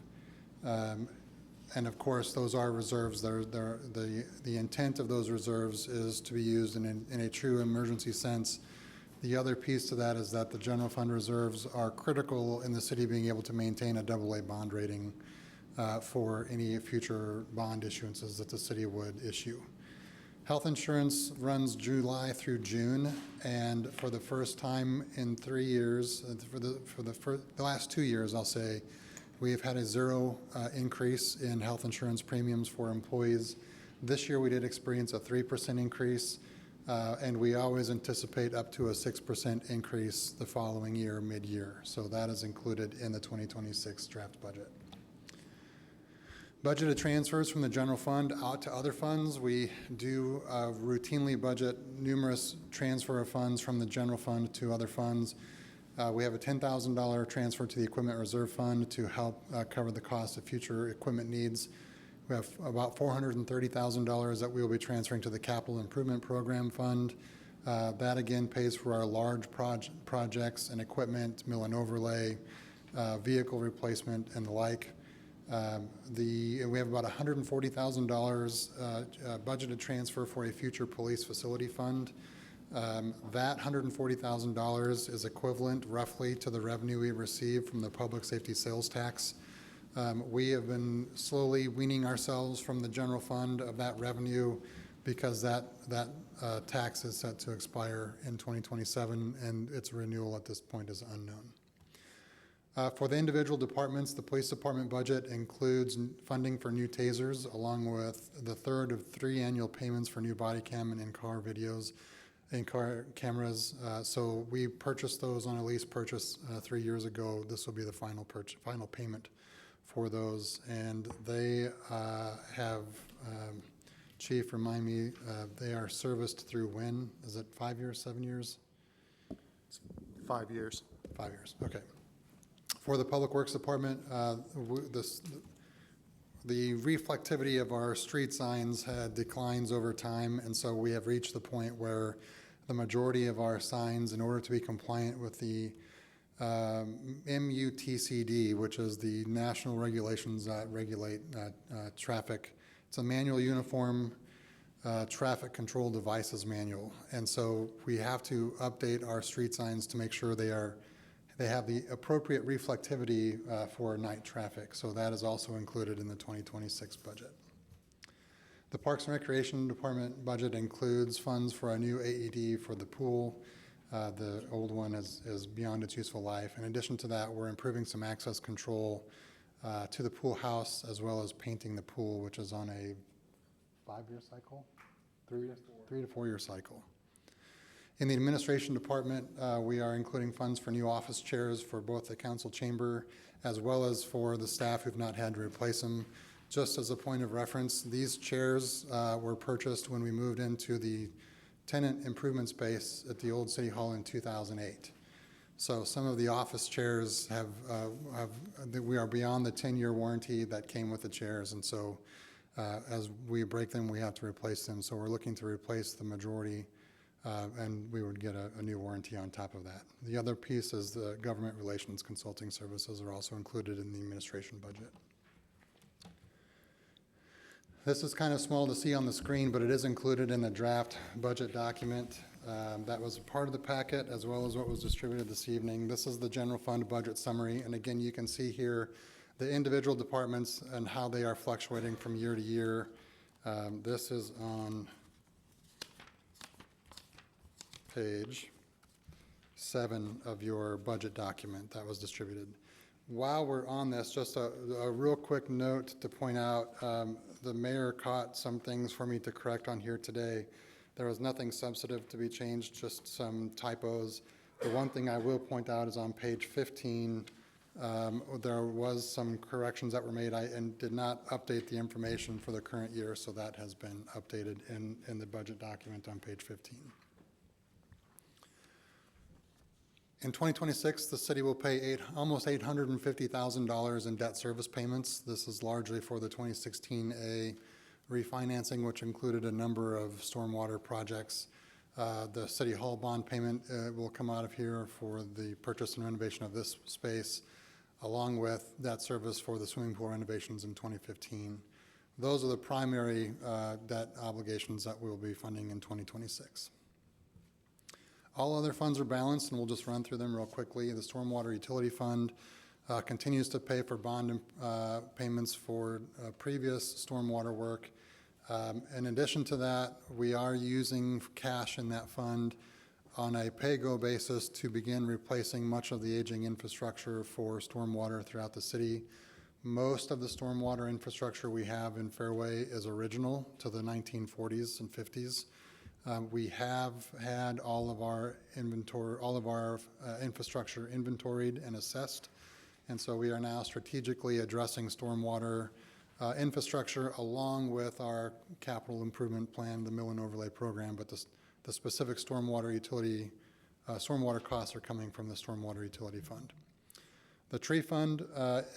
And of course, those are reserves. The intent of those reserves is to be used in a true emergency sense. The other piece to that is that the general fund reserves are critical in the city being able to maintain a AA bond rating. for any future bond issuances that the city would issue. Health insurance runs July through June, and for the first time in 3 years, for the last 2 years, I'll say, we've had a zero increase in health insurance premiums for employees. This year, we did experience a 3% increase, and we always anticipate up to a 6% increase the following year, mid-year. So that is included in the 2026 draft budget. Budgeted transfers from the general fund out to other funds. We do routinely budget numerous transfer of funds from the general fund to other funds. We have a $10,000 transfer to the equipment reserve fund to help cover the cost of future equipment needs. We have about $430,000 that we will be transferring to the capital improvement program fund. That again pays for our large projects and equipment, mill and overlay, vehicle replacement, and the like. We have about $140,000 budgeted transfer for a future police facility fund. That $140,000 is equivalent roughly to the revenue we receive from the public safety sales tax. We have been slowly weaning ourselves from the general fund of that revenue because that tax is set to expire in 2027, and its renewal at this point is unknown. For the individual departments, the police department budget includes funding for new tasers, along with the third of 3 annual payments for new body cam and in-car videos, in-car cameras. So we purchased those on a lease purchase 3 years ago. This will be the final payment for those. And they have, Chief, remind me, they are serviced through when? Is it 5 years, 7 years? 5 years. 5 years, okay. For the Public Works Department, the reflectivity of our street signs declines over time, and so we have reached the point where the majority of our signs, in order to be compliant with the MUTCD, which is the national regulations that regulate traffic, it's a manual uniform traffic control devices manual, and so we have to update our street signs to make sure they have the appropriate reflectivity for night traffic. So that is also included in the 2026 budget. The Parks and Recreation Department budget includes funds for a new AED for the pool. The old one is beyond its useful life. In addition to that, we're improving some access control to the pool house, as well as painting the pool, which is on a 5-year cycle? 3 to 4 year cycle. In the administration department, we are including funds for new office chairs for both the council chamber as well as for the staff who've not had to replace them. Just as a point of reference, these chairs were purchased when we moved into the tenant improvement space at the old City Hall in 2008. So some of the office chairs we are beyond the 10-year warranty that came with the chairs, and so as we break them, we have to replace them. So we're looking to replace the majority, and we would get a new warranty on top of that. The other piece is the government relations consulting services are also included in the administration budget. This is kind of small to see on the screen, but it is included in the draft budget document. That was part of the packet, as well as what was distributed this evening. This is the general fund budget summary, and again, you can see here the individual departments and how they are fluctuating from year to year. This is on page 7 of your budget document that was distributed. While we're on this, just a real quick note to point out, the mayor caught some things for me to correct on here today. There was nothing substantive to be changed, just some typos. The one thing I will point out is on page 15, there was some corrections that were made. I did not update the information for the current year, so that has been updated in the budget document on page 15. In 2026, the city will pay almost $850,000 in debt service payments. This is largely for the 2016A refinancing, which included a number of stormwater projects. The City Hall bond payment will come out of here for the purchase and renovation of this space, along with debt service for the swimming pool renovations in 2015. Those are the primary debt obligations that we will be funding in 2026. All other funds are balanced, and we'll just run through them real quickly. The Stormwater Utility Fund, continues to pay for bond payments for previous stormwater work. In addition to that, we are using cash in that fund on a pay-go basis to begin replacing much of the aging infrastructure for stormwater throughout the city. Most of the stormwater infrastructure we have in Fairway is original to the 1940s and 50s. We have had all of our infrastructure inventoried and assessed, and so we are now strategically addressing stormwater infrastructure along with our capital improvement plan, the mill and overlay program, but the specific stormwater costs are coming from the stormwater utility fund. The tree fund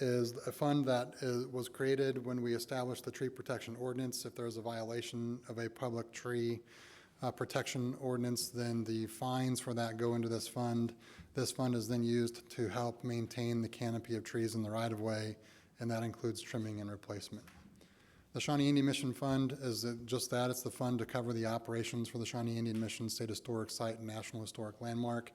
is a fund that was created when we established the tree protection ordinance. If there's a violation of a public tree protection ordinance, then the fines for that go into this fund. This fund is then used to help maintain the canopy of trees in the right-of-way, and that includes trimming and replacement. The Shawnee Indian Mission Fund is just that. It's the fund to cover the operations for the Shawnee Indian Mission State Historic Site and National Historic Landmark.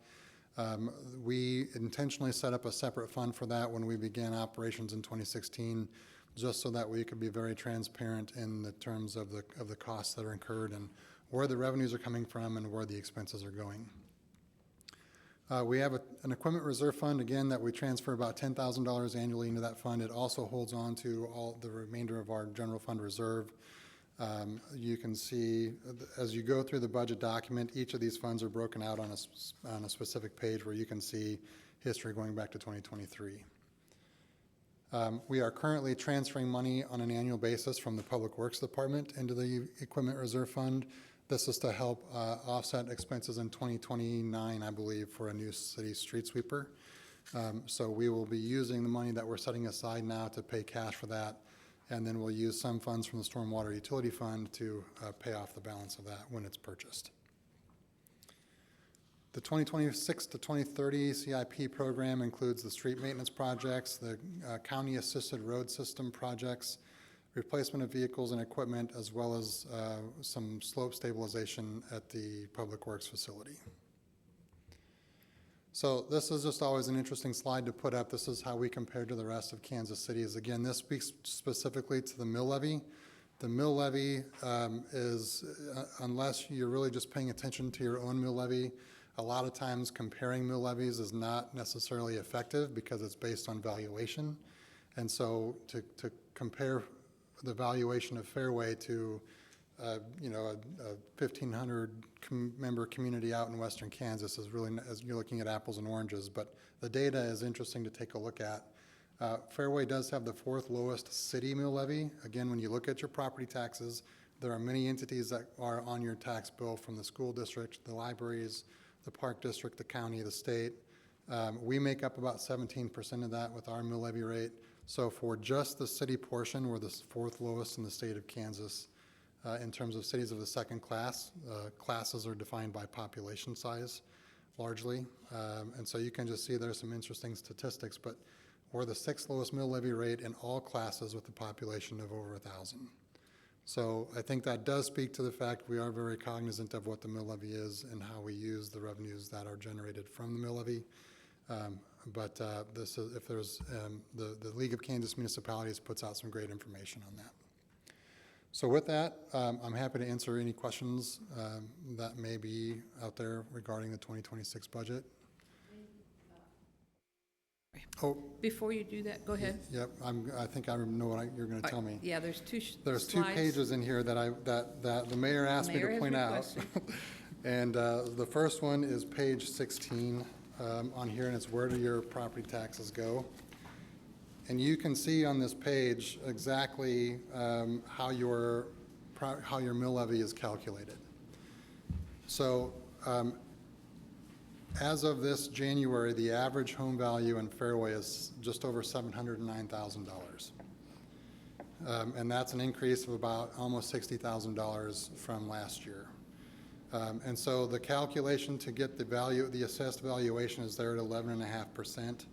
We intentionally set up a separate fund for that when we began operations in 2016, just so that we could be very transparent in the terms of the costs that are incurred and where the revenues are coming from and where the expenses are going. We have an equipment reserve fund, again, that we transfer about $10,000 annually into that fund. It also holds on to all the remainder of our general fund reserve. You can see, as you go through the budget document, each of these funds are broken out on a specific page where you can see history going back to 2023. We are currently transferring money on an annual basis from the Public Works Department into the Equipment Reserve Fund. This is to help offset expenses in 2029, I believe, for a new city street sweeper. So we will be using the money that we're setting aside now to pay cash for that, and then we'll use some funds from the Stormwater Utility Fund to pay off the balance of that when it's purchased. The 2026 to 2030 CIP program includes the street maintenance projects, the county-assisted road system projects, replacement of vehicles and equipment, as well as some slope stabilization at the Public Works facility. So this is just always an interesting slide to put up. This is how we compare to the rest of Kansas City. Again, this speaks specifically to the mill levy. The mill levy is, unless you're really just paying attention to your own mill levy, a lot of times comparing mill levies is not necessarily effective because it's based on valuation. And so to compare the valuation of Fairway to a 1,500 member community out in western Kansas is really, as you're looking at apples and oranges, but the data is interesting to take a look at. Fairway does have the 4th lowest city mill levy. Again, when you look at your property taxes, there are many entities that are on your tax bill, from the school district, the libraries, the park district, the county, the state. We make up about 17% of that with our mill levy rate. So for just the city portion, we're the 4th lowest in the state of Kansas. In terms of cities of the second class, classes are defined by population size, largely. And so you can just see there's some interesting statistics, but we're the 6th lowest mill levy rate in all classes with a population of over 1,000. So I think that does speak to the fact we are very cognizant of what the mill levy is and how we use the revenues that are generated from the mill levy. But this is, if there's, the League of Kansas Municipalities puts out some great information on that. So with that, I'm happy to answer any questions that may be out there regarding the 2026 budget. Oh, Before you do that, go ahead. yep, I think I know what you're going to tell me. Yeah, there's two There's slides. 2 pages in here that the mayor asked me Mayor to has point out. requested. And the first one is page 16 on here, and it's where do your property taxes go? And you can see on this page exactly how your mill levy is calculated. So as of this January, the average home value in Fairway is just over $709,000. And that's an increase of about almost $60,000 from last year. And so the calculation to get the assessed valuation is there at 11.5%.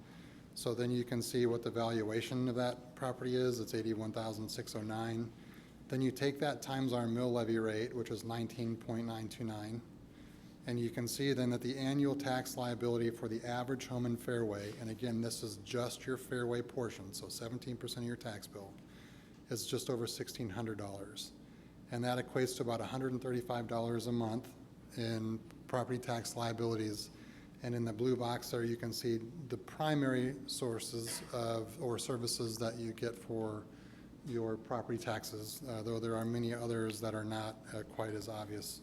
So then you can see what the valuation of that property is. It's $81,609. Then you take that times our mill levy rate, which is 19.929, And you can see then that the annual tax liability for the average home in Fairway, and again, this is just your Fairway portion, so 17% of your tax bill, is just over $1,600. And that equates to about $135 a month in property tax liabilities. And in the blue box there, you can see the primary sources of, or services that you get for your property taxes, though there are many others that are not quite as obvious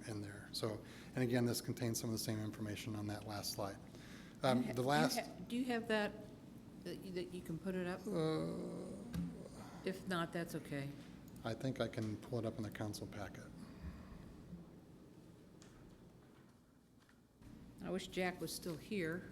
in there. So, and again, this contains some of the same information on that last slide. The last. Do you have that you can put it up? If not, that's okay. I think I can pull it up in the council packet. I wish Jack was still here.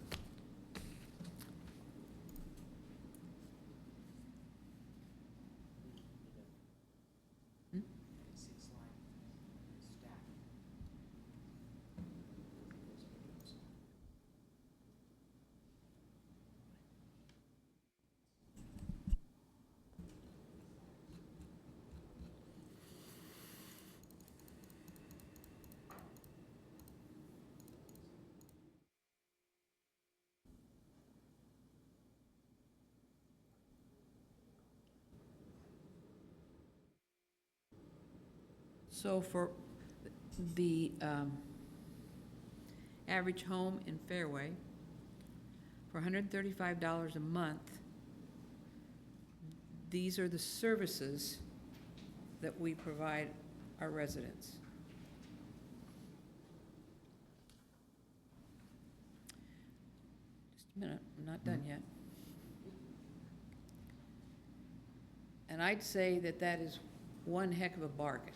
So for the average home in Fairway, for $135 a month, these are the services that we provide our residents. Just a minute, I'm not done yet. And I'd say that that is one heck of a bargain.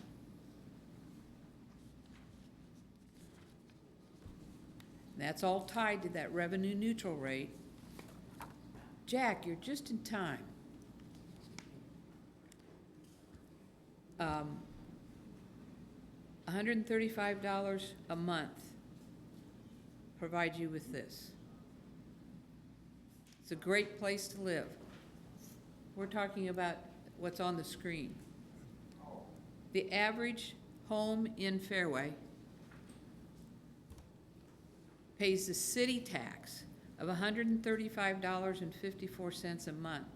That's all tied to that revenue neutral rate. Jack, you're just in time. $135 a month provides you with this. It's a great place to live. We're talking about what's on the screen. The average home in Fairway pays the city tax of $135.54 a month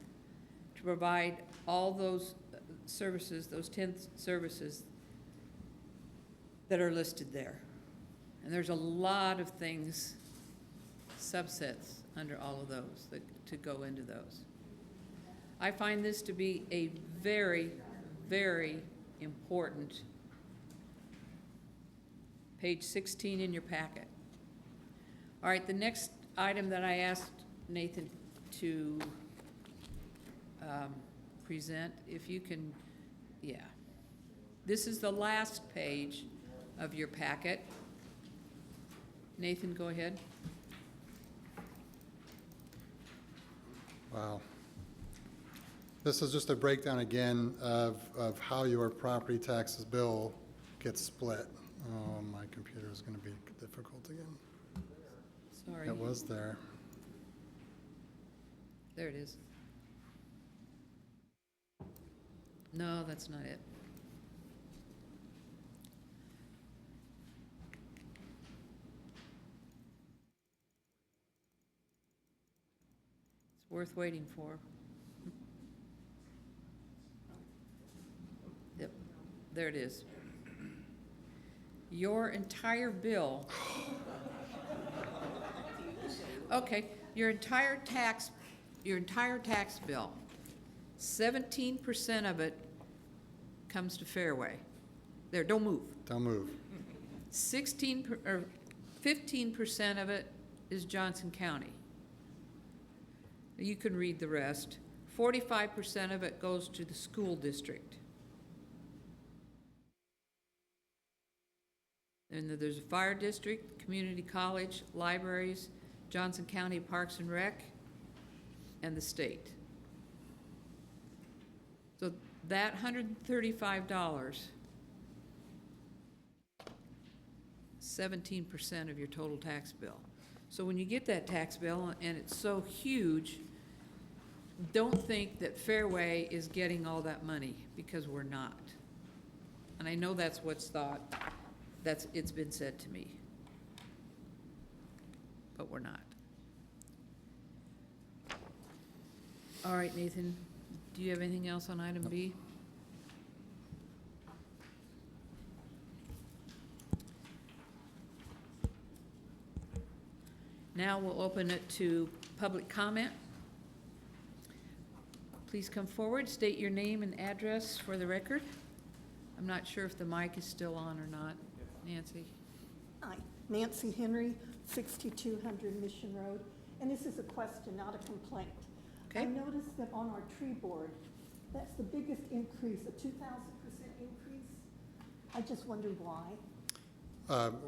to provide all those services, those 10 services that are listed there. And there's a lot of things, subsets under all of those that to go into those. I find this to be a very, very important page 16 in your packet. All right, the next item that I asked Nathan to present, if you can, yeah. This is the last page of your packet. Nathan, go ahead. Wow. This is just a breakdown again of how your property taxes bill gets split. Oh, my computer is going to be difficult again. Sorry. It was there. There it is. No, that's not it. It's worth waiting for. Yep, there it is. Your entire bill. Okay, your entire tax bill, 17% of it comes to Fairway. There, don't move. Don't move. 15% of it is Johnson County. You can read the rest. 45% of it goes to the school district. And there's a fire district, community college, libraries, Johnson County Parks and Rec, and the state. So that $135, 17% of your total tax bill. So when you get that tax bill and it's so huge, don't think that Fairway is getting all that money, because we're not. And I know that's what's thought. It's been said to me. but we're not. All right, Nathan, do you have anything else on item B? Now we'll open it to public comment. Please come forward, state your name and address for the record. I'm not sure if the mic is still on or not. Nancy? Hi, Nancy Henry, 6200 Mission Road, and this is a question, not a complaint. Okay. I noticed that on our tree board, that's the biggest increase, a 2,000% increase. I just wondered why.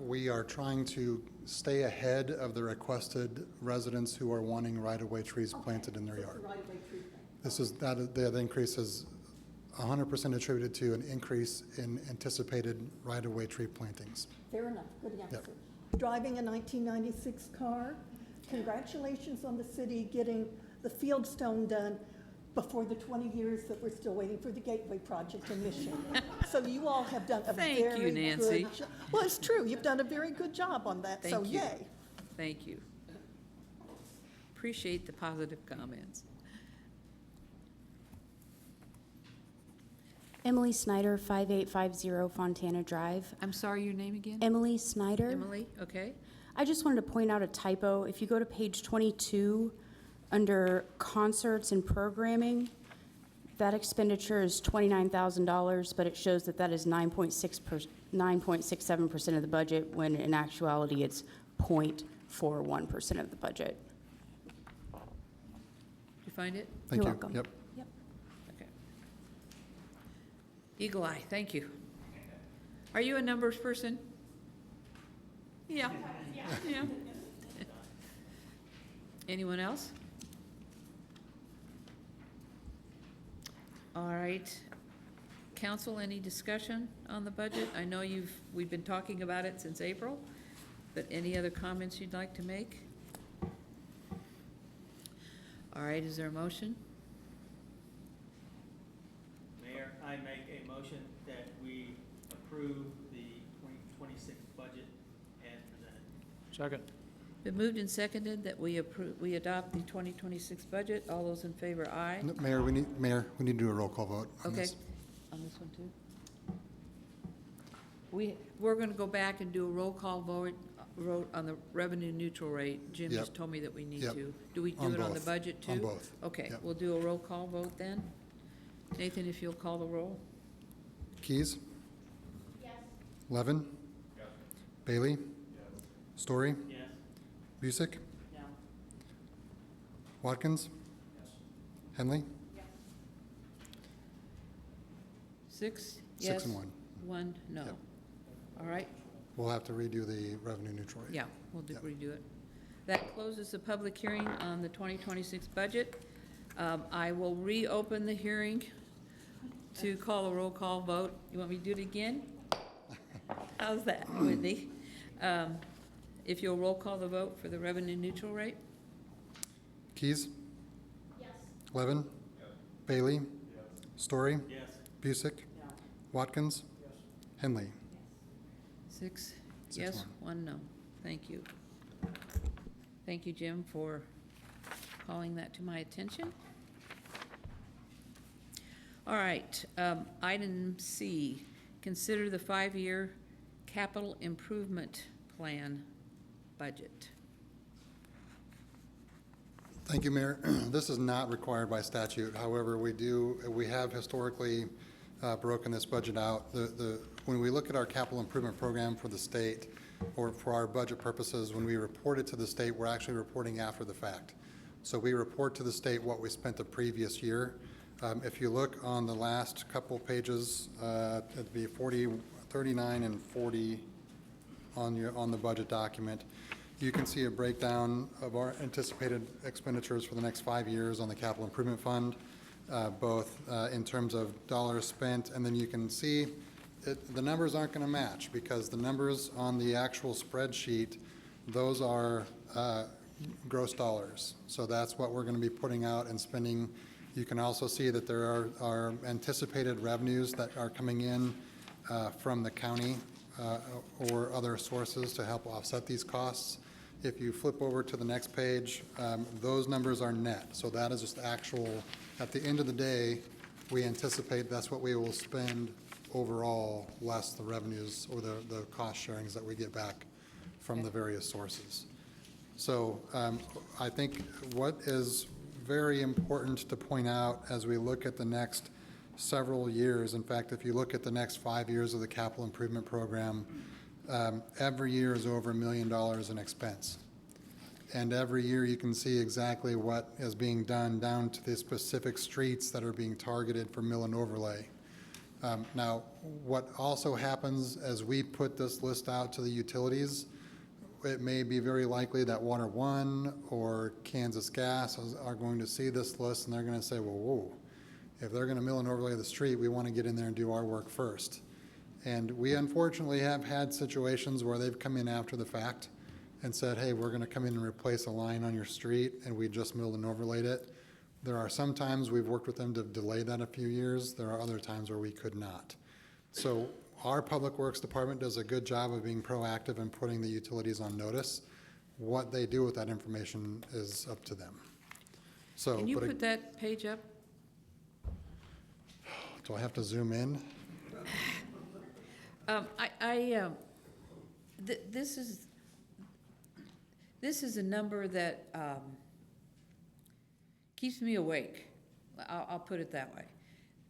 We are trying to stay ahead of the requested residents who are wanting right-of-way trees planted in their So it's yard. a right-of-way tree thing. This is, the increase is 100% attributed to an increase in anticipated right-of-way tree plantings. Fair enough, good answer. Driving a 1996 car, congratulations on the city getting the Fieldstone done before the 20 years that we're still waiting for the Gateway project in Mission. So you all have done a Thank very you, good Nancy. job. Well, it's true, you've done a very good job on that, so Thank you. yay. Thank you. Appreciate the positive comments. Emily Snyder, 5850 Fontana Drive. I'm sorry, your name again? Emily Snyder. Emily, okay. I just wanted to point out a typo. If you go to page 22, under concerts and programming, that expenditure is $29,000, but it shows that that is 9.67% of the budget, when in actuality it's 0.41% of the budget. Did you find it? Thank You're you. welcome. Yep. Yep. Okay. Eagle eye, thank you. Are you a numbers person? Yeah. Yeah. Anyone else? All right. Council, any discussion on the budget? I know we've been talking about it since April, but any other comments you'd like to make? All right, is there a motion? Mayor, I make a motion that we approve the 2026 budget as presented. Second. Been moved and seconded that we adopt the 2026 budget. All those in favor, aye. Mayor, we need to do a roll call vote on Okay, this. on this one too? We're going to go back and do a roll call vote on the revenue neutral rate. Jim Yep. just told me that we need Yep. to. Do we do On it on the both. budget too? On both. Okay, Yep. we'll do a roll call vote then. Nathan, if you'll call the roll. Keys? Yes. Levin? Yes. Bailey? Yes. Story? Yes. Busick? No. Watkins? Yes. Henley? Six, yes. 6 and 1. One, no. Yep. All right, We'll have to redo the revenue neutral rate. yeah, we'll Yep. redo it. That closes the public hearing on the 2026 budget. I will reopen the hearing to call a roll call vote. You want me to do it again? How's that, Whitney? If you'll roll call the vote for the revenue neutral rate? Keys? Yes. Levin? Yes. Bailey? Yes. Story? Yes. Busick? Watkins? Yes. Henley? Six 6-1. yes, one no. Thank you. Thank you, Jim, for calling that to my attention. All right, item C, consider the 5-year capital improvement plan budget. Thank you, Mayor. This is not required by statute. However, we have historically broken this budget out. When we look at our capital improvement program for the state, or for our budget purposes, when we report it to the state, we're actually reporting after the fact. So we report to the state what we spent the previous year. If you look on the last couple pages, it'd be 39 and 40 on the budget document. You can see a breakdown of our anticipated expenditures for the next 5 years on the capital improvement fund, both in terms of dollars spent, and then you can see the numbers aren't going to match, because the numbers on the actual spreadsheet, those are gross dollars. So that's what we're going to be putting out and spending. You can also see that there are anticipated revenues that are coming in from the county or other sources to help offset these costs. If you flip over to the next page, those numbers are net. So that is just actual, at the end of the day, we anticipate that's what we will spend overall, less the revenues or the cost sharings that we get back from the various sources. So I think what is very important to point out as we look at the next several years, in fact, if you look at the next 5 years of the capital improvement program, every year is over $1 million in expense. And every year you can see exactly what is being done down to the specific streets that are being targeted for mill and overlay. Now, what also happens as we put this list out to the utilities, it may be very likely that Water One or Kansas Gas are going to see this list and they're going to say, well, whoa, if they're going to mill and overlay the street, we want to get in there and do our work first. And we unfortunately have had situations where they've come in after the fact and said, hey, we're going to come in and replace a line on your street, and we just milled and overlaid it. There are some times we've worked with them to delay that a few years. There are other times where we could not. So our Public Works Department does a good job of being proactive and putting the utilities on notice. What they do with that information is up to them. So, Can you put that page up? Do I have to zoom in? This is a number that keeps me awake. I'll put it that way.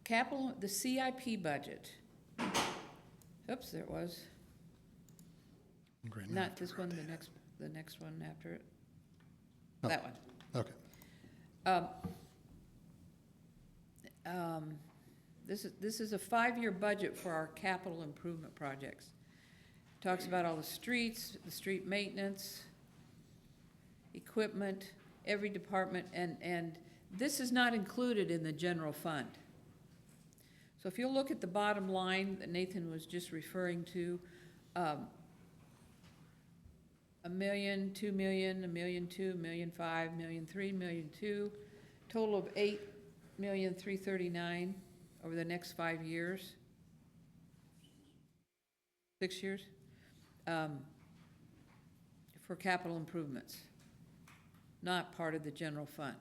Capital, the CIP budget. Oops, there it was. Great. Not this one, the next one after it. No. That one. Okay. This is a 5-year budget for our capital improvement projects. Talks about all the streets, the street maintenance, equipment, every department, and this is not included in the general fund. So if you'll look at the bottom line that Nathan was just referring to, $1 million, $2 million, $1 million, $2 million, $5 million, $3 million, $2, total of $8,339,000 over the next 5 years, 6 years, for capital improvements. Not part of the general fund,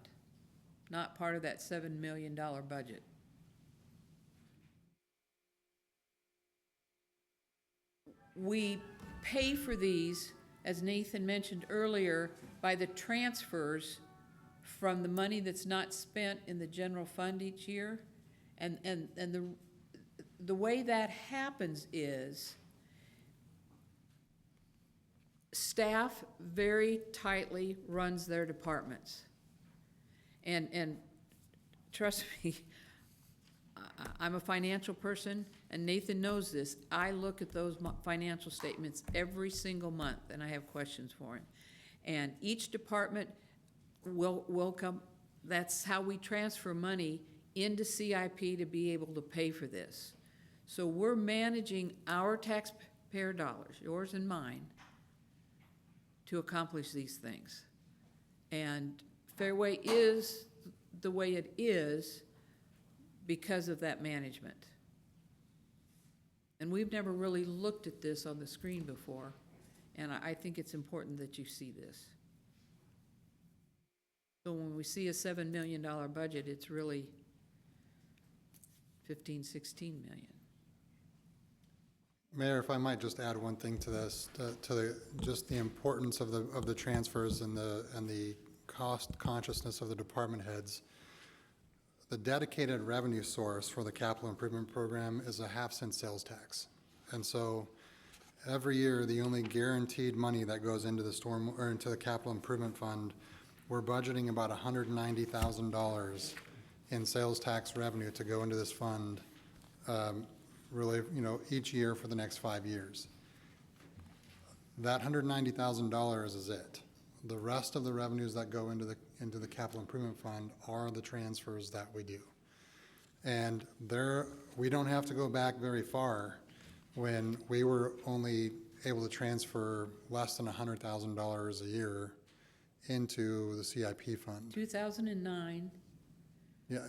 not part of that $7 million budget. We pay for these, as Nathan mentioned earlier, by the transfers from the money that's not spent in the general fund each year. And the way that happens is staff very tightly runs their departments. And trust me, I'm a financial person, and Nathan knows this. I look at those financial statements every single month, and I have questions for him. And each department will come, that's how we transfer money into CIP to be able to pay for this. So we're managing our taxpayer dollars, yours and mine, to accomplish these things. And Fairway is the way it is because of that management. And we've never really looked at this on the screen before, and I think it's important that you see this. So when we see a $7 million budget, it's really 15, 16 million. Mayor, if I might just add one thing to this, just the importance of the transfers and the cost consciousness of the department heads. The dedicated revenue source for the capital improvement program is a 1/2-cent sales tax. And so every year, the only guaranteed money that goes into into the capital improvement fund, we're budgeting about $190,000 in sales tax revenue to go into this fund, really, each year for the next 5 years. That $190,000 is it. The rest of the revenues that go into the capital improvement fund are the transfers that we do. And we don't have to go back very far when we were only able to transfer less than $100,000 a year into the CIP fund. 2009. Yeah,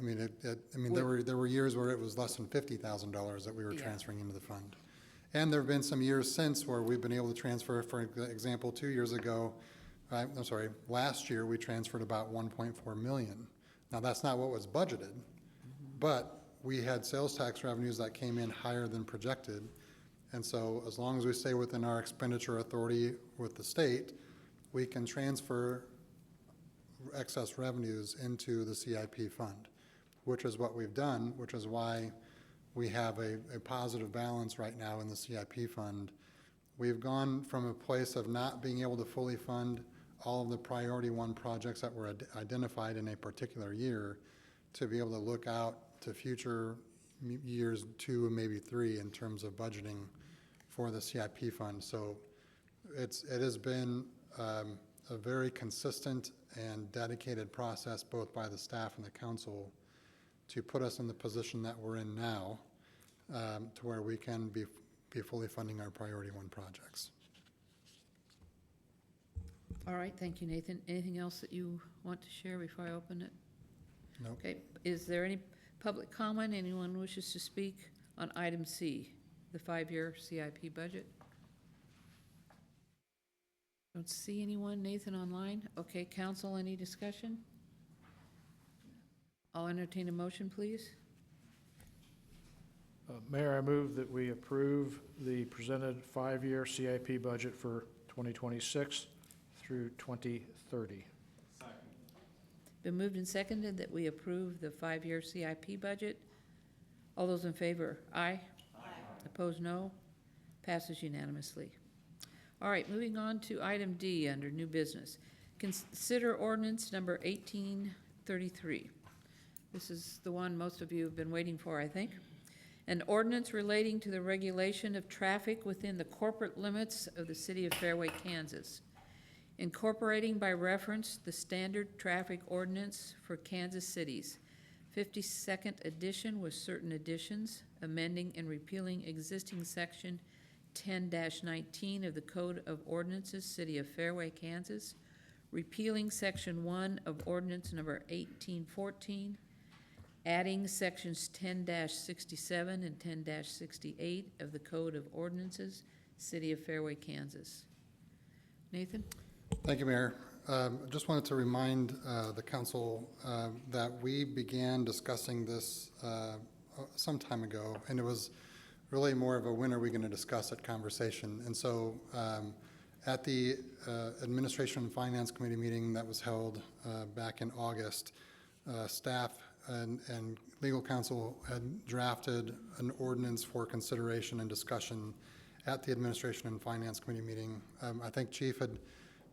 there were years where it was less than $50,000 that we were transferring into the fund. And there have been some years since where we've been able to transfer, for example, 2 years ago, I'm sorry, last year, we transferred about 1.4 million. Now, that's not what was budgeted, but we had sales tax revenues that came in higher than projected. And so as long as we stay within our expenditure authority with the state, we can transfer excess revenues into the CIP fund, which is what we've done, which is why we have a positive balance right now in the CIP fund. We've gone from a place of not being able to fully fund all of the priority one projects that were identified in a particular year to be able to look out to future years 2 and maybe 3 in terms of budgeting for the CIP fund. So it has been a very consistent and dedicated process both by the staff and the council to put us in the position that we're in now, to where we can be fully funding our priority one projects. All right, thank you, Nathan. Anything else that you want to share before I open it? No. Okay, is there any public comment? Anyone wishes to speak on item C, the 5-year CIP budget? Don't see anyone. Nathan, online? Okay, council, any discussion? I'll entertain a motion, please. Mayor, I move that we approve the presented 5-year CIP budget for 2026 through 2030. Been moved and seconded that we approve the 5-year CIP budget. All those in favor, aye? Aye. Opposed, no? Passes unanimously. All right, moving on to item D under new business. Consider ordinance number 1833. This is the one most of you have been waiting for, I think. An ordinance relating to the regulation of traffic within the corporate limits of the city of Fairway, Kansas, incorporating by reference the standard traffic ordinance for Kansas cities, 52nd edition with certain additions, amending and repealing existing section 10-19 of the Code of Ordinances, City of Fairway, Kansas, repealing section 1 of ordinance number 1814, adding sections 10-67 and 10-68 of the Code of Ordinances, City of Fairway, Kansas. Nathan? Thank you, Mayor. Just wanted to remind the council that we began discussing this some time ago, and it was really more of a when are we going to discuss it conversation. And so at the Administration and Finance Committee meeting that was held back in August, staff and legal counsel had drafted an ordinance for consideration and discussion at the Administration and Finance Committee meeting. I think Chief had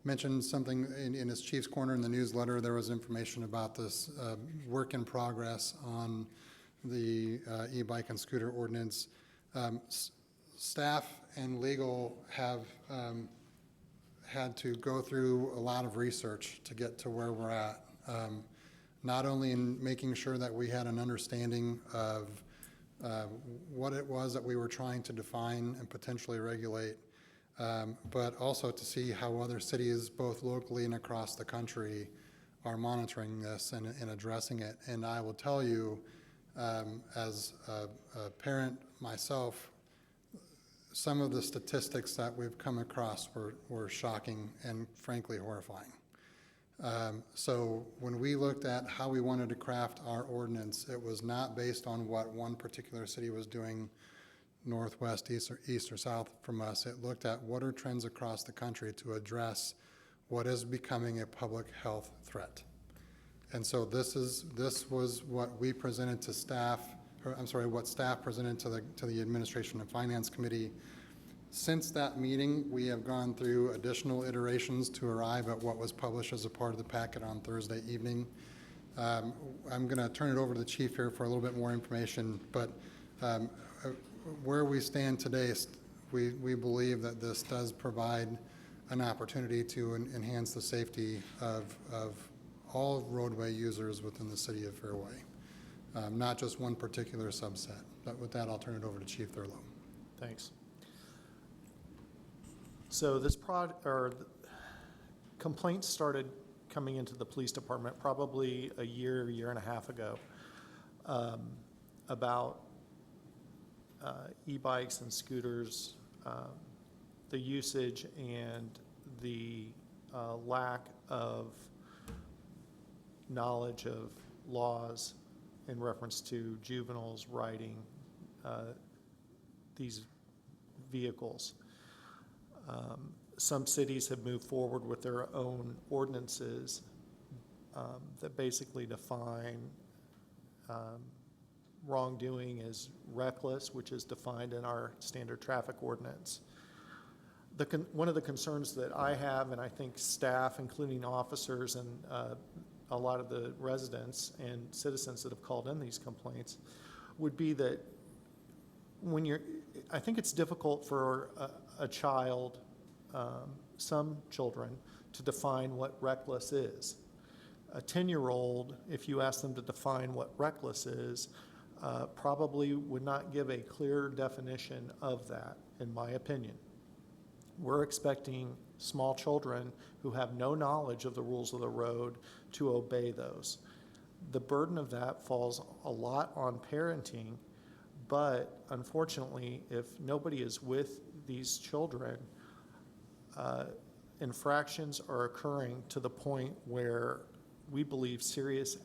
mentioned something in his Chief's Corner in the newsletter. There was information about this work in progress on the e-bike and scooter ordinance. Staff and legal have had to go through a lot of research to get to where we're at. Not only in making sure that we had an understanding of what it was that we were trying to define and potentially regulate, but also to see how other cities, both locally and across the country, are monitoring this and addressing it. And I will tell you, as a parent myself, some of the statistics that we've come across were shocking and frankly horrifying. So when we looked at how we wanted to craft our ordinance, it was not based on what one particular city was doing northwest, east, or south from us. It looked at what are trends across the country to address what is becoming a public health threat. And so this was what we presented to staff, or I'm sorry, what staff presented to the Administration and Finance Committee. Since that meeting, we have gone through additional iterations to arrive at what was published as a part of the packet on Thursday evening. I'm going to turn it over to the chief here for a little bit more information, but where we stand today, we believe that this does provide an opportunity to enhance the safety of all roadway users within the city of Fairway, not just one particular subset. But with that, I'll turn it over to Chief Thurlow. Thanks. So this complaints started coming into the police department probably a year and a half ago about e-bikes and scooters, the usage and the lack of knowledge of laws in reference to juveniles riding these vehicles. Some cities have moved forward with their own ordinances that basically define wrongdoing as reckless, which is defined in our standard traffic ordinance. One of the concerns that I have, and I think staff, including officers and a lot of the residents and citizens that have called in these complaints, would be that I think it's difficult for a child, some children, to define what reckless is. A 10-year-old, if you ask them to define what reckless is, probably would not give a clear definition of that, in my opinion. We're expecting small children who have no knowledge of the rules of the road to obey those. The burden of that falls a lot on parenting, but unfortunately, if nobody is with these children, infractions are occurring to the point where we believe serious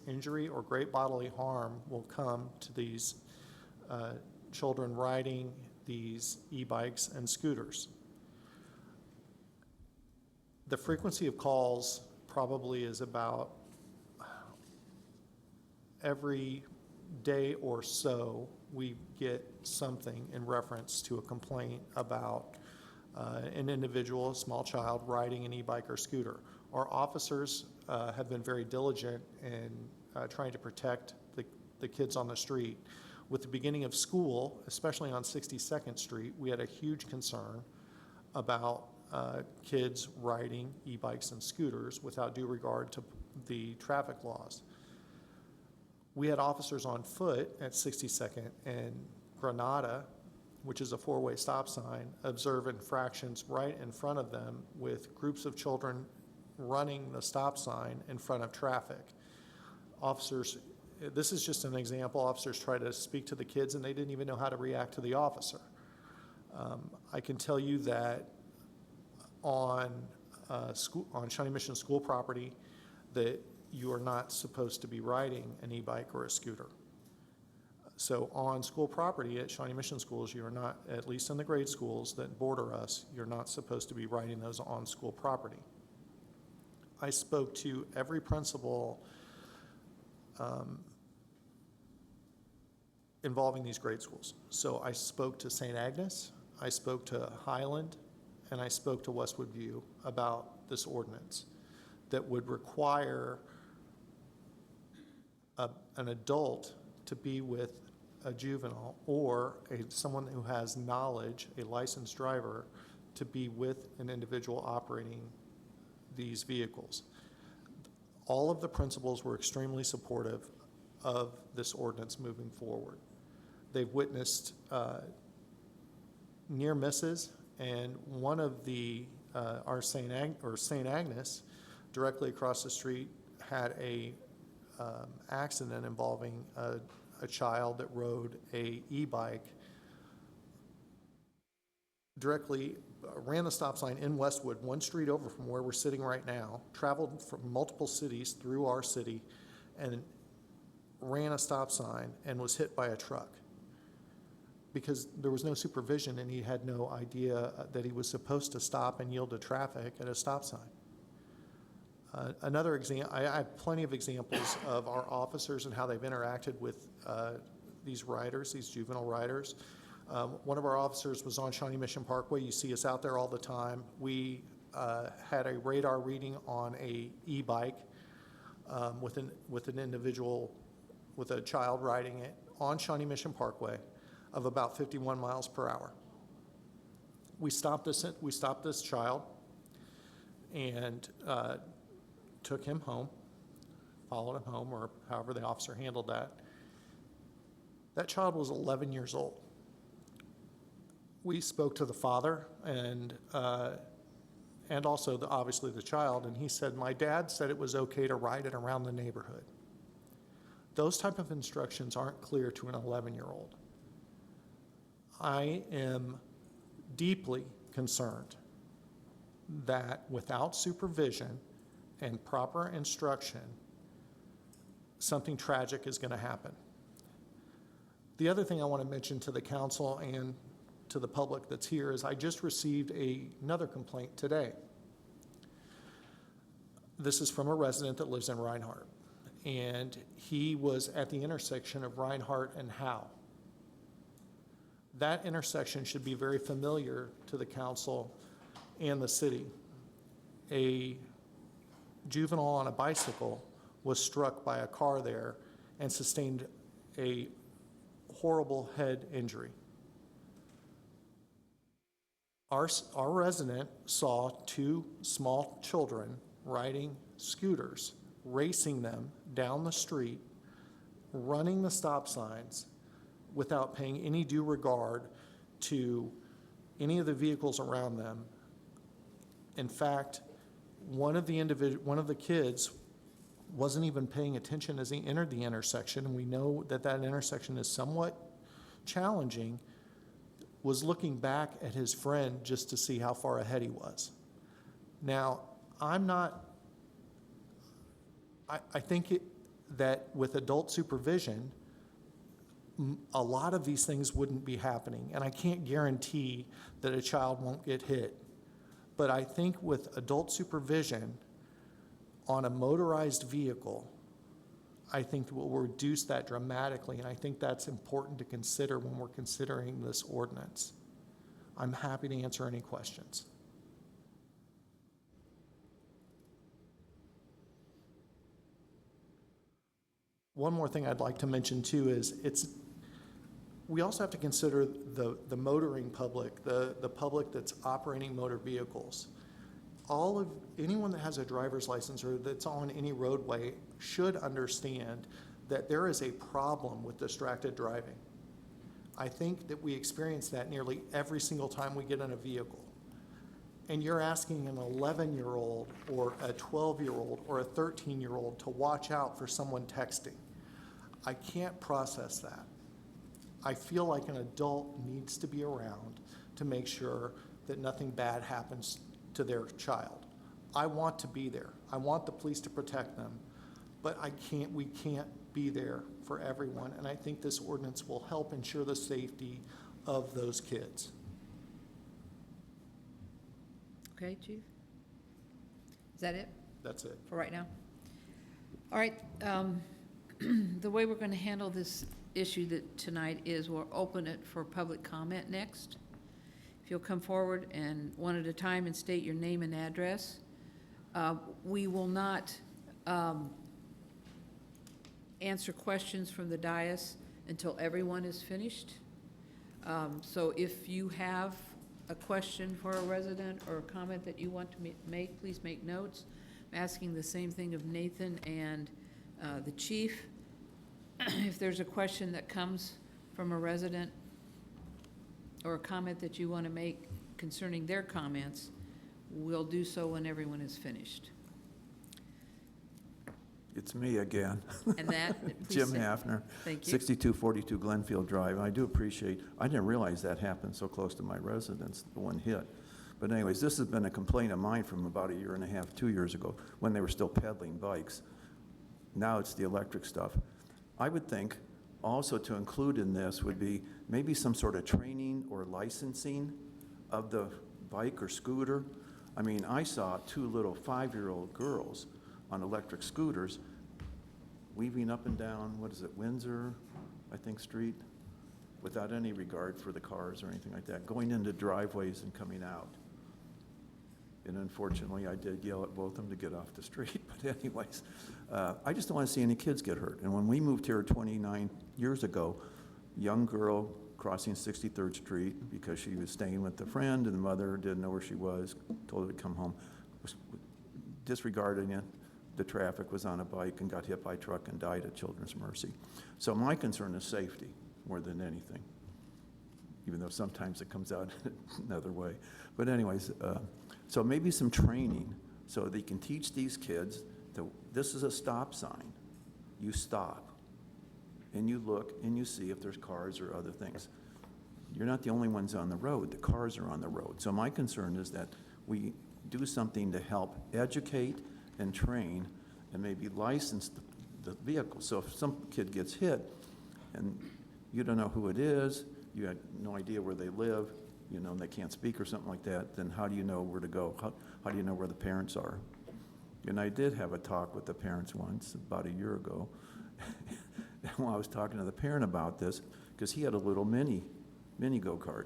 injury or great bodily harm will come to these children riding these e-bikes and scooters. The frequency of calls probably is about every day or so we get something in reference to a complaint about an individual, a small child, riding an e-bike or scooter. Our officers have been very diligent in trying to protect the kids on the street. With the beginning of school, especially on 62nd Street, we had a huge concern about kids riding e-bikes and scooters without due regard to the traffic laws. We had officers on foot at 62nd and Granada, which is a four-way stop sign, observe infractions right in front of them with groups of children running the stop sign in front of traffic. Officers, this is just an example, officers try to speak to the kids and they didn't even know how to react to the officer. I can tell you that on Shawnee Mission school property that you are not supposed to be riding an e-bike or a scooter. So on school property at Shawnee Mission schools, you are not, at least in the grade schools that border us, you're not supposed to be riding those on school property. I spoke to every principal involving these grade schools. So I spoke to St. Agnes, I spoke to Highland, and I spoke to Westwood View about this ordinance that would require an adult to be with a juvenile or someone who has knowledge, a licensed driver, to be with an individual operating these vehicles. All of the principals were extremely supportive of this ordinance moving forward. They've witnessed near misses, and one of the our St. Agnes, directly across the street, had a accident involving a child that rode a e-bike directly, ran the stop sign in Westwood, one street over from where we're sitting right now, traveled from multiple cities through our city, and ran a stop sign and was hit by a truck because there was no supervision and he had no idea that he was supposed to stop and yield to traffic at a stop sign. Another example, I have plenty of examples of our officers and how they've interacted with these riders, these juvenile riders. One of our officers was on Shawnee Mission Parkway. You see us out there all the time. We had a radar reading on a e-bike with an individual, with a child riding it on Shawnee Mission Parkway of about 51 miles per hour. We stopped this child and took him home, followed him home, or however the officer handled that. That child was 11 years old. We spoke to the father and also obviously the child, and he said, "My dad said it was okay to ride it around the neighborhood." Those type of instructions aren't clear to an 11-year-old. I am deeply concerned that without supervision and proper instruction, something tragic is going to happen. The other thing I want to mention to the council and to the public that's here is I just received another complaint today. This is from a resident that lives in Reinhardt, and he was at the intersection of Reinhardt and Howe. That intersection should be very familiar to the council and the city. A juvenile on a bicycle was struck by a car there and sustained a horrible head injury. Our resident saw two small children riding scooters, racing them down the street, running the stop signs without paying any due regard to any of the vehicles around them. In fact, one of the kids wasn't even paying attention as he entered the intersection, and we know that that intersection is somewhat challenging, was looking back at his friend just to see how far ahead he was. Now, I think that with adult supervision, a lot of these things wouldn't be happening, and I can't guarantee that a child won't get hit. But I think with adult supervision on a motorized vehicle, I think we'll reduce that dramatically, and I think that's important to consider when we're considering this ordinance. I'm happy to answer any questions. One more thing I'd like to mention too is we also have to consider the motoring public, the public that's operating motor vehicles. Anyone that has a driver's license or that's on any roadway should understand that there is a problem with distracted driving. I think that we experience that nearly every single time we get in a vehicle. And you're asking an 11-year-old or a 12-year-old or a 13-year-old to watch out for someone texting. I can't process that. I feel like an adult needs to be around to make sure that nothing bad happens to their child. I want to be there. I want the police to protect them, but we can't be there for everyone, and I think this ordinance will help ensure the safety of those kids. Okay, Chief? Is that it That's it. for right now? All right, the way we're going to handle this issue tonight is we'll open it for public comment next. If you'll come forward and one at a time and state your name and address. We will not answer questions from the dais until everyone is finished. So if you have a question for a resident or a comment that you want to make, please make notes. I'm asking the same thing of Nathan and the chief. If there's a question that comes from a resident or a comment that you want to make concerning their comments, we'll do so when everyone is finished. It's me again. And that, please Jim say- Hafner. Thank you. 6242 Glenfield Drive. I do appreciate, I didn't realize that happened so close to my residence, the one hit. But anyways, this has been a complaint of mine from about a year and a half, 2 years ago, when they were still peddling bikes. Now it's the electric stuff. I would think also to include in this would be maybe some sort of training or licensing of the bike or scooter. I mean, I saw two little 5-year-old girls on electric scooters weaving up and down, what is it, Windsor, I think, Street, without any regard for the cars or anything like that, going into driveways and coming out. And unfortunately, I did yell at both of them to get off the street. But anyways, I just don't want to see any kids get hurt. And when we moved here 29 years ago, young girl crossing 63rd Street because she was staying with a friend and the mother didn't know where she was, told her to come home, was disregarding it. The traffic, was on a bike and got hit by a truck and died at Children's Mercy. So my concern is safety more than anything, even though sometimes it comes out another way. But anyways, so maybe some training so they can teach these kids that this is a stop sign. You stop and you look and you see if there's cars or other things. You're not the only ones on the road. The cars are on the road. So my concern is that we do something to help educate and train and maybe license the vehicle. So if some kid gets hit and you don't know who it is, you have no idea where they live, you know, and they can't speak or something like that, then how do you know where to go? How do you know where the parents are? And I did have a talk with the parents once, about a year ago. And while I was talking to the parent about this, because he had a little mini go-kart,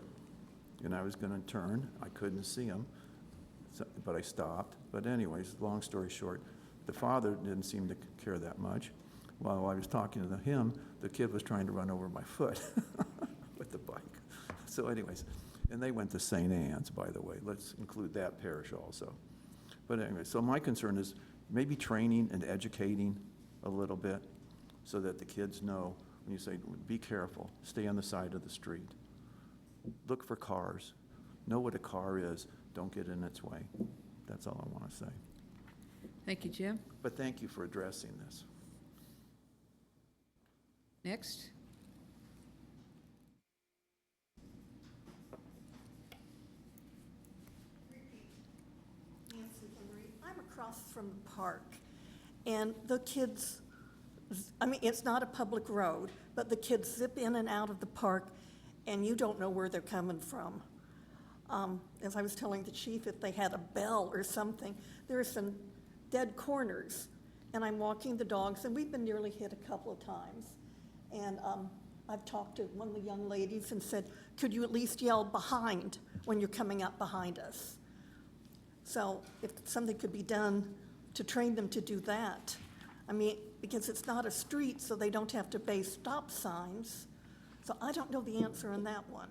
and I was gonna turn, I couldn't see him, but I stopped. But anyways, long story short, the father didn't seem to care that much. While I was talking to him, the kid was trying to run over my foot with the bike. So anyways, and they went to St. Anne's, by the way. Let's include that parish also. But anyway, so my concern is maybe training and educating a little bit so that the kids know, when you say, be careful, stay on the side of the street. Look for cars. Know what a car is. Don't get in its way. That's all I want to say. Thank you, Jim. But thank you for addressing this. Next. Nancy Henry. I'm across from the park, and the kids, I mean, it's not a public road, but the kids zip in and out of the park, and you don't know where they're coming from. As I was telling the chief, if they had a bell or something, there are some dead corners, and I'm walking the dogs, and we've been nearly hit a couple of times. And I've talked to one of the young ladies and said, could you at least yell behind when you're coming up behind us? So if something could be done to train them to do that. I mean, because it's not a street, so they don't have to base stop signs. So I don't know the answer on that one.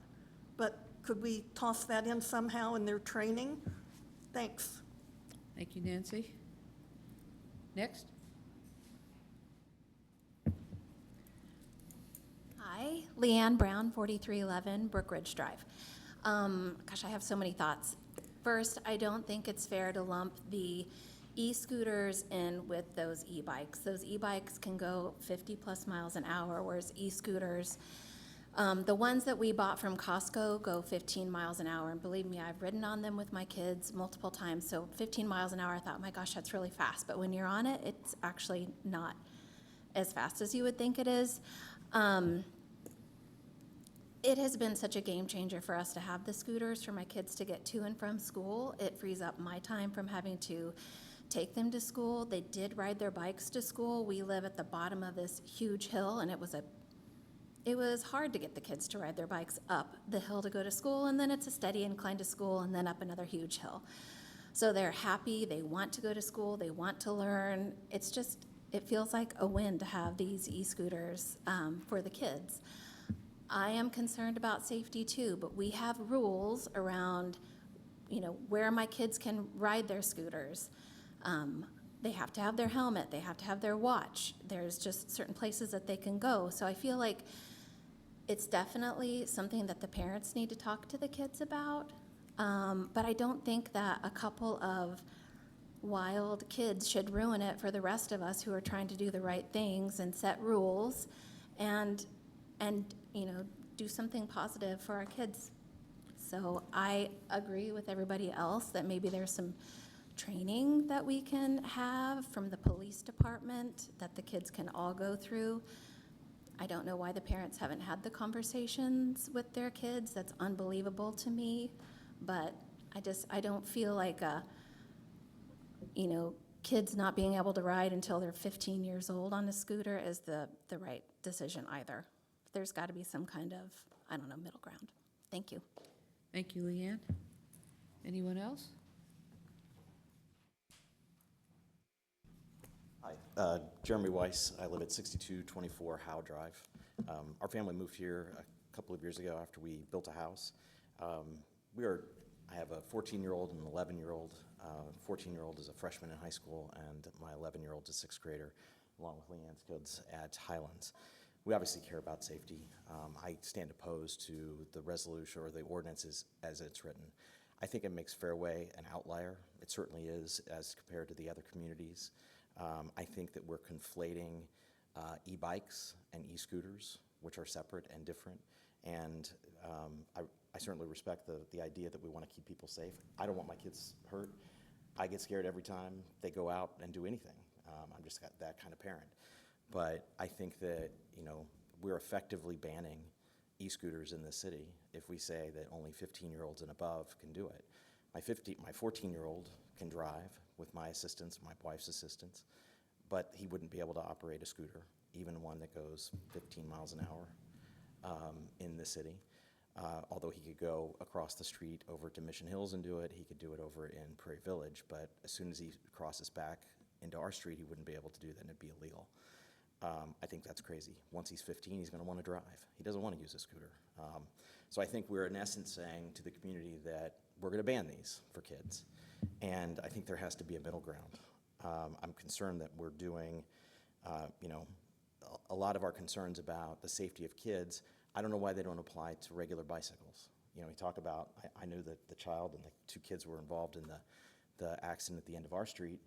But could we toss that in somehow in their training? Thanks. Thank you, Nancy. Next. Hi, Leanne Brown, 4311 Brookridge Drive. Gosh, I have so many thoughts. First, I don't think it's fair to lump the e-scooters in with those e-bikes. Those e-bikes can go 50+ miles an hour, whereas e-scooters, the ones that we bought from Costco go 15 miles an hour. And believe me, I've ridden on them with my kids multiple times. So 15 miles an hour, I thought, my gosh, that's really fast. But when you're on it, it's actually not as fast as you would think it is. It has been such a game changer for us to have the scooters for my kids to get to and from school. It frees up my time from having to take them to school. They did ride their bikes to school. We live at the bottom of this huge hill, and it was hard to get the kids to ride their bikes up the hill to go to school, and then it's a steady incline to school, and then up another huge hill. So they're happy, they want to go to school, they want to learn. It feels like a win to have these e-scooters for the kids. I am concerned about safety too, but we have rules around, where my kids can ride their scooters. They have to have their helmet, they have to have their watch. There's just certain places that they can go. So I feel like it's definitely something that the parents need to talk to the kids about. But I don't think that a couple of wild kids should ruin it for the rest of us who are trying to do the right things and set rules and do something positive for our kids. So I agree with everybody else that maybe there's some training that we can have from the police department that the kids can all go through. I don't know why the parents haven't had the conversations with their kids. That's unbelievable to me. But I don't feel like kids not being able to ride until they're 15 years old on a scooter is the right decision either. There's got to be some kind of, middle ground. Thank you. Thank you, Leanne. Anyone else? Hi, Jeremy Weiss. I live at 6224 Howe Drive. Our family moved here a couple of years ago after we built a house. I have a 14-year-old and an 11-year-old. 14-year-old is a freshman in high school, and my 11-year-old is a sixth grader, along with Leanne's kids at Highlands. We obviously care about safety. I stand opposed to the resolution or the ordinances as it's written. I think it makes Fairway an outlier. It certainly is as compared to the other communities. I think that we're conflating e-bikes and e-scooters, which are separate and different. And I certainly respect the idea that we want to keep people safe. I don't want my kids hurt. I get scared every time they go out and do anything. I'm just that kind of parent. But I think that, we're effectively banning e-scooters in this city if we say that only 15-year-olds and above can do it. My 14-year-old can drive with my assistance, my wife's assistance, but he wouldn't be able to operate a scooter, even one that goes 15 miles an hour in the city. Although he could go across the street over to Mission Hills and do it, he could do it over in Prairie Village, but as soon as he crosses back into our street, he wouldn't be able to do that, and it'd be illegal. I think that's crazy. Once he's 15, he's going to want to drive. He doesn't want to use a scooter. So I think we're in essence saying to the community that we're going to ban these for kids, and I think there has to be a middle ground. I'm concerned that we're doing, a lot of our concerns about the safety of kids. I don't know why they don't apply to regular bicycles. We talk about, I knew that the child and the two kids were involved in the accident at the end of our street.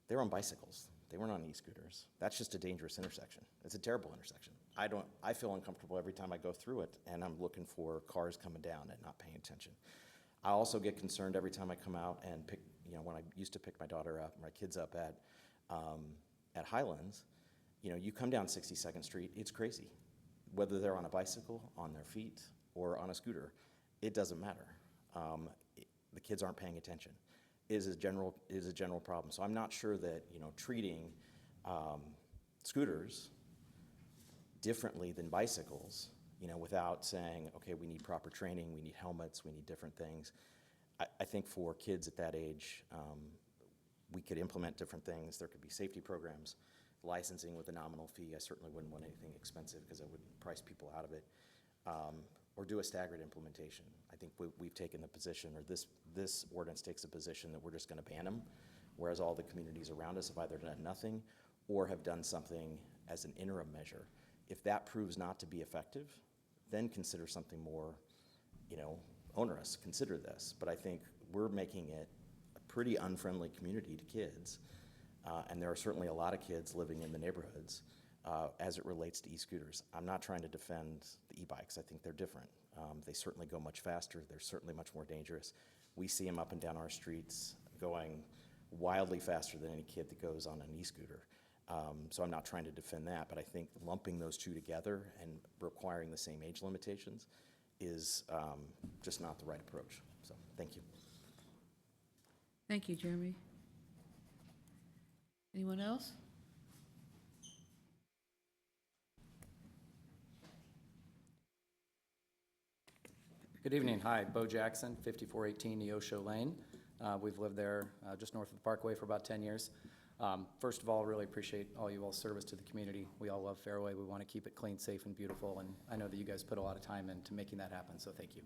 They were on bicycles. They weren't on e-scooters. That's just a dangerous intersection. It's a terrible intersection. I feel uncomfortable every time I go through it, and I'm looking for cars coming down and not paying attention. I also get concerned every time I come out and pick, when I used to pick my daughter up, my kids up at Highlands, you come down 62nd Street, it's crazy. Whether they're on a bicycle, on their feet, or on a scooter, it doesn't matter. The kids aren't paying attention. It is a general problem. So I'm not sure that treating scooters differently than bicycles, without saying, okay, we need proper training, we need helmets, we need different things. I think for kids at that age, we could implement different things. There could be safety programs, licensing with a nominal fee. I certainly wouldn't want anything expensive because it would price people out of it. Or do a staggered implementation. I think we've taken the position, or this ordinance takes a position that we're just going to ban them, whereas all the communities around us have either done nothing or have done something as an interim measure. If that proves not to be effective, then consider something more, onerous. Consider this. But I think we're making it a pretty unfriendly community to kids, and there are certainly a lot of kids living in the neighborhoods as it relates to e-scooters. I'm not trying to defend the e-bikes. I think they're different. They certainly go much faster. They're certainly much more dangerous. We see them up and down our streets going wildly faster than any kid that goes on an e-scooter. So I'm not trying to defend that, but I think lumping those two together and requiring the same age limitations is just not the right approach. So thank you. Thank you, Jeremy. Anyone else? Good evening. Hi, Bo Jackson, 5418 Neosho Lane. We've lived there just north of the Parkway for about 10 years. First of all, really appreciate all you all's service to the community. We all love Fairway. We want to keep it clean, safe, and beautiful, and I know that you guys put a lot of time into making that happen, so thank you.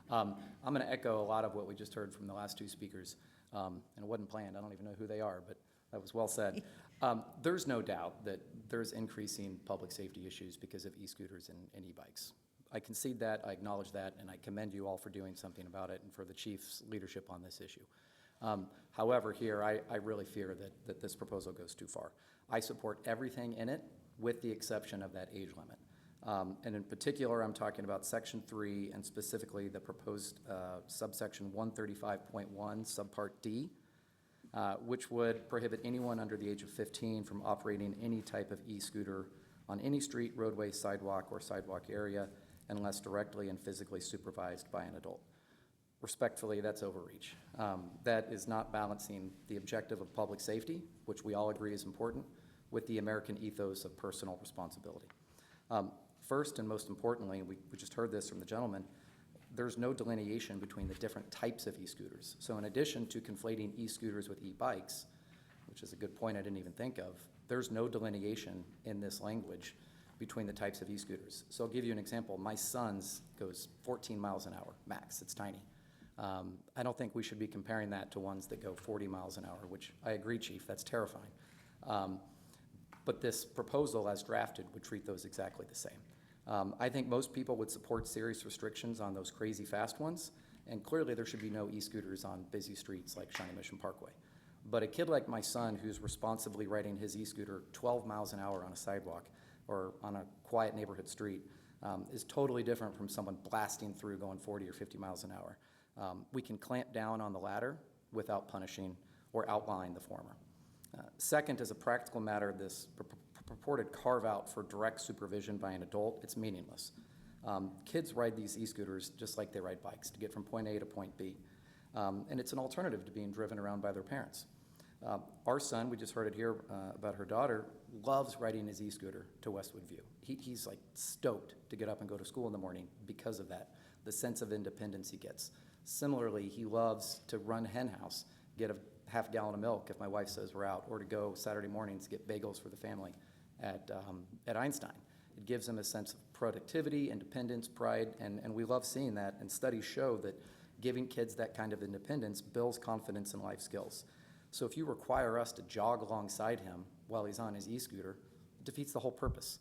I'm going to echo a lot of what we just heard from the last two speakers, and it wasn't planned. I don't even know who they are, but that was well said. There's no doubt that there's increasing public safety issues because of e-scooters and e-bikes. I concede that, I acknowledge that, and I commend you all for doing something about it and for the chief's leadership on this issue. However, here, I really fear that this proposal goes too far. I support everything in it with the exception of that age limit. And in particular, I'm talking about Section 3 and specifically the proposed subsection 135.1, subpart D, which would prohibit anyone under the age of 15 from operating any type of e-scooter on any street, roadway, sidewalk, or sidewalk area unless directly and physically supervised by an adult. Respectfully, that's overreach. That is not balancing the objective of public safety, which we all agree is important, with the American ethos of personal responsibility. First and most importantly, we just heard this from the gentleman, there's no delineation between the different types of e-scooters. So in addition to conflating e-scooters with e-bikes, which is a good point I didn't even think of, there's no delineation in this language between the types of e-scooters. So I'll give you an example. My son's goes 14 miles an hour, max. It's tiny. I don't think we should be comparing that to ones that go 40 miles an hour, which I agree, Chief, that's terrifying. But this proposal as drafted would treat those exactly the same. I think most people would support serious restrictions on those crazy fast ones, and clearly there should be no e-scooters on busy streets like Shawnee Mission Parkway. But a kid like my son who's responsibly riding his e-scooter 12 miles an hour on a sidewalk or on a quiet neighborhood street is totally different from someone blasting through going 40 or 50 miles an hour. We can clamp down on the latter without punishing or outline the former. Second, as a practical matter, this purported carve-out for direct supervision by an adult, it's meaningless. Kids ride these e-scooters just like they ride bikes to get from point A to point B. And it's an alternative to being driven around by their parents. Our son, we just heard it here about her daughter, loves riding his e-scooter to Westwood View. He's like stoked to get up and go to school in the morning because of that, the sense of independence he gets. Similarly, he loves to run hen house, get a half gallon of milk if my wife says we're out, or to go Saturday mornings to get bagels for the family at Einstein. It gives him a sense of productivity, independence, pride, and we love seeing that, and studies show that giving kids that kind of independence builds confidence in life skills. So if you require us to jog alongside him while he's on his e-scooter, it defeats the whole purpose.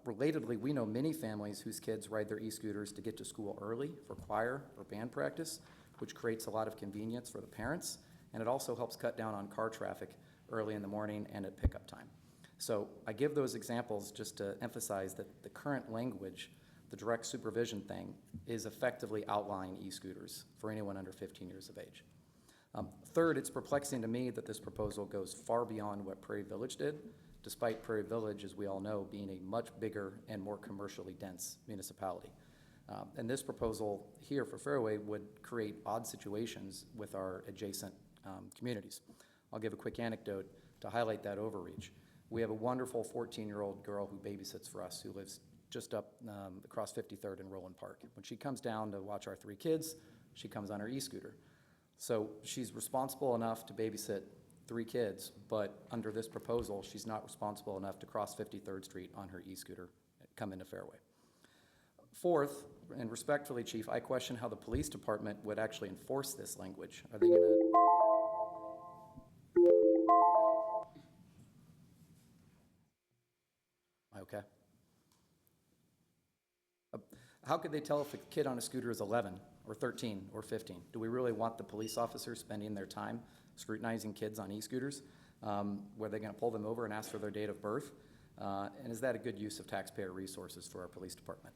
Relatedly, we know many families whose kids ride their e-scooters to get to school early for choir or band practice, which creates a lot of convenience for the parents, and it also helps cut down on car traffic early in the morning and at pickup time. So I give those examples just to emphasize that the current language, the direct supervision thing, is effectively outlying e-scooters for anyone under 15 years of age. Third, it's perplexing to me that this proposal goes far beyond what Prairie Village did, despite Prairie Village, as we all know, being a much bigger and more commercially dense municipality. And this proposal here for Fairway would create odd situations with our adjacent communities. I'll give a quick anecdote to highlight that overreach. We have a wonderful 14-year-old girl who babysits for us, who lives just up across 53rd in Roland Park. When she comes down to watch our 3 kids, she comes on her e-scooter. So she's responsible enough to babysit 3 kids, but under this proposal, she's not responsible enough to cross 53rd Street on her e-scooter and come into Fairway. Fourth, and respectfully, Chief, I question how the police department would actually enforce this language. Are they gonna... Okay. How could they tell if a kid on a scooter is 11 or 13 or 15? Do we really want the police officers spending their time scrutinizing kids on e-scooters? Were they going to pull them over and ask for their date of birth? And is that a good use of taxpayer resources for our police department?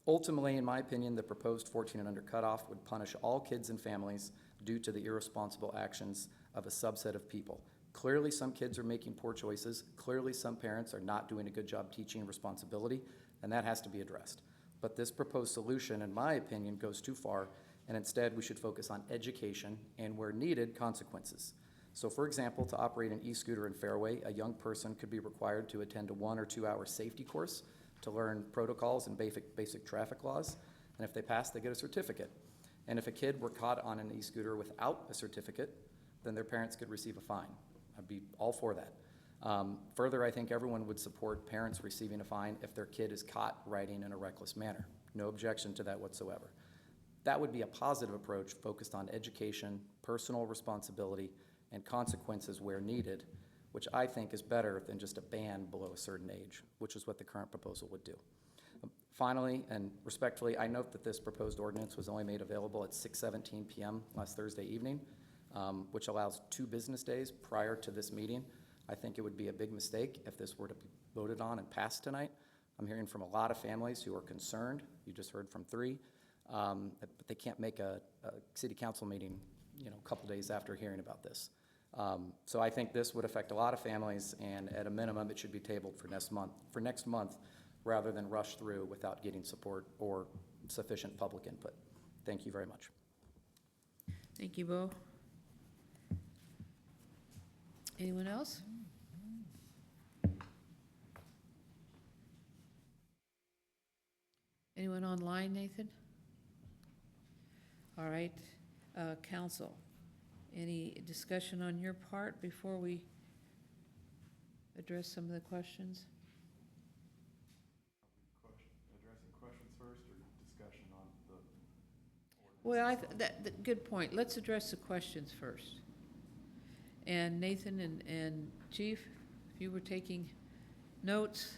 Ultimately, in my opinion, the proposed 14 and under cutoff would punish all kids and families due to the irresponsible actions of a subset of people. Clearly, some kids are making poor choices. Clearly, some parents are not doing a good job teaching responsibility, and that has to be addressed. But this proposed solution, in my opinion, goes too far, and instead we should focus on education and, where needed, consequences. So, for example, to operate an e-scooter in Fairway, a young person could be required to attend a 1 or 2 hour safety course to learn protocols and basic traffic laws, and if they pass, they get a certificate. And if a kid were caught on an e-scooter without a certificate, then their parents could receive a fine. I'd be all for that. Further, I think everyone would support parents receiving a fine if their kid is caught riding in a reckless manner. No objection to that whatsoever. That would be a positive approach focused on education, personal responsibility, and consequences where needed, which I think is better than just a ban below a certain age, which is what the current proposal would do. Finally, and respectfully, I note that this proposed ordinance was only made available at 6:17 p.m. last Thursday evening, which allows 2 business days prior to this meeting. I think it would be a big mistake if this were to be voted on and passed tonight. I'm hearing from a lot of families who are concerned. You just heard from 3, but they can't make a city council meeting, a couple days after hearing about this. So I think this would affect a lot of families, and at a minimum, it should be tabled for next month, rather than rush through without getting support or sufficient public input. Thank you very much. Thank you, Bo. Anyone else? Anyone online, Nathan? All right, council, any discussion on your part before we address some of the questions? Addressing questions first or discussion on the... Well, good point. Let's address the questions first. And Nathan and Chief, if you were taking notes,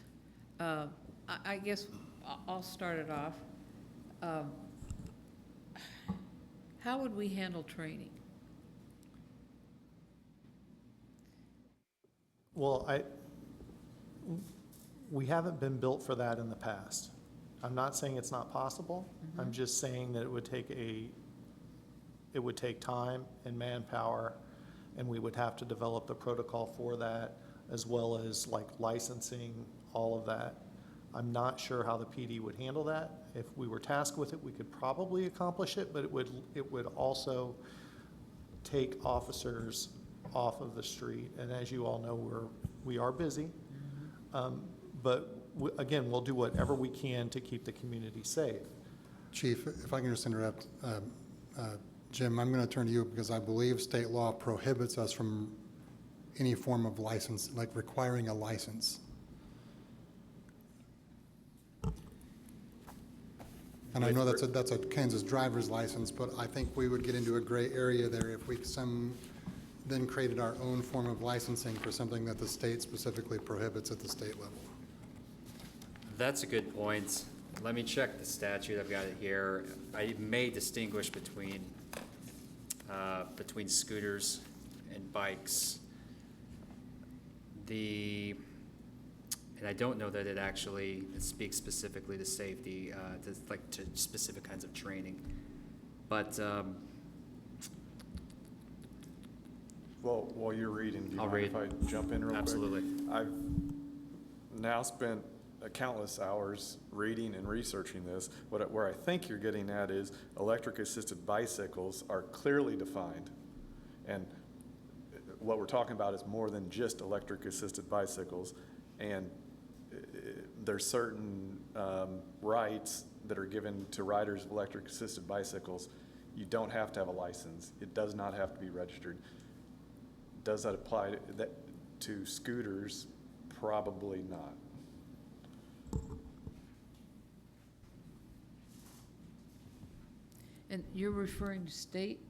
I guess I'll start it off. How would we handle training? Well, we haven't been built for that in the past. I'm not saying it's not possible. Mm-hmm. I'm just saying that it would take time and manpower and we would have to develop the protocol for that, as well as like licensing, all of that. I'm not sure how the PD would handle that. If we were tasked with it, we could probably accomplish it, but it would also take officers off of the street. And as you all know, we are busy. But again, we'll do whatever we can to keep the community safe. Chief, if I can just interrupt, Jim, I'm going to turn to you because I believe state law prohibits us from any form of license, like requiring a license. And I know that's a Kansas driver's license, but I think we would get into a gray area there if we then created our own form of licensing for something that the state specifically prohibits at the state level. That's a good point. Let me check the statute. I've got it here. I may distinguish between scooters and bikes. And I don't know that it speaks specifically to safety, to specific kinds of training. But well, while you're reading, do you I'll mind read. if I jump in real Absolutely. quick? I've now spent countless hours reading and researching this. Where I think you're getting at is electric-assisted bicycles are clearly defined, and what we're talking about is more than just electric-assisted bicycles, and there's certain rights that are given to riders of electric-assisted bicycles. You don't have to have a license. It does not have to be registered. Does that apply to scooters? Probably not. And you're referring to state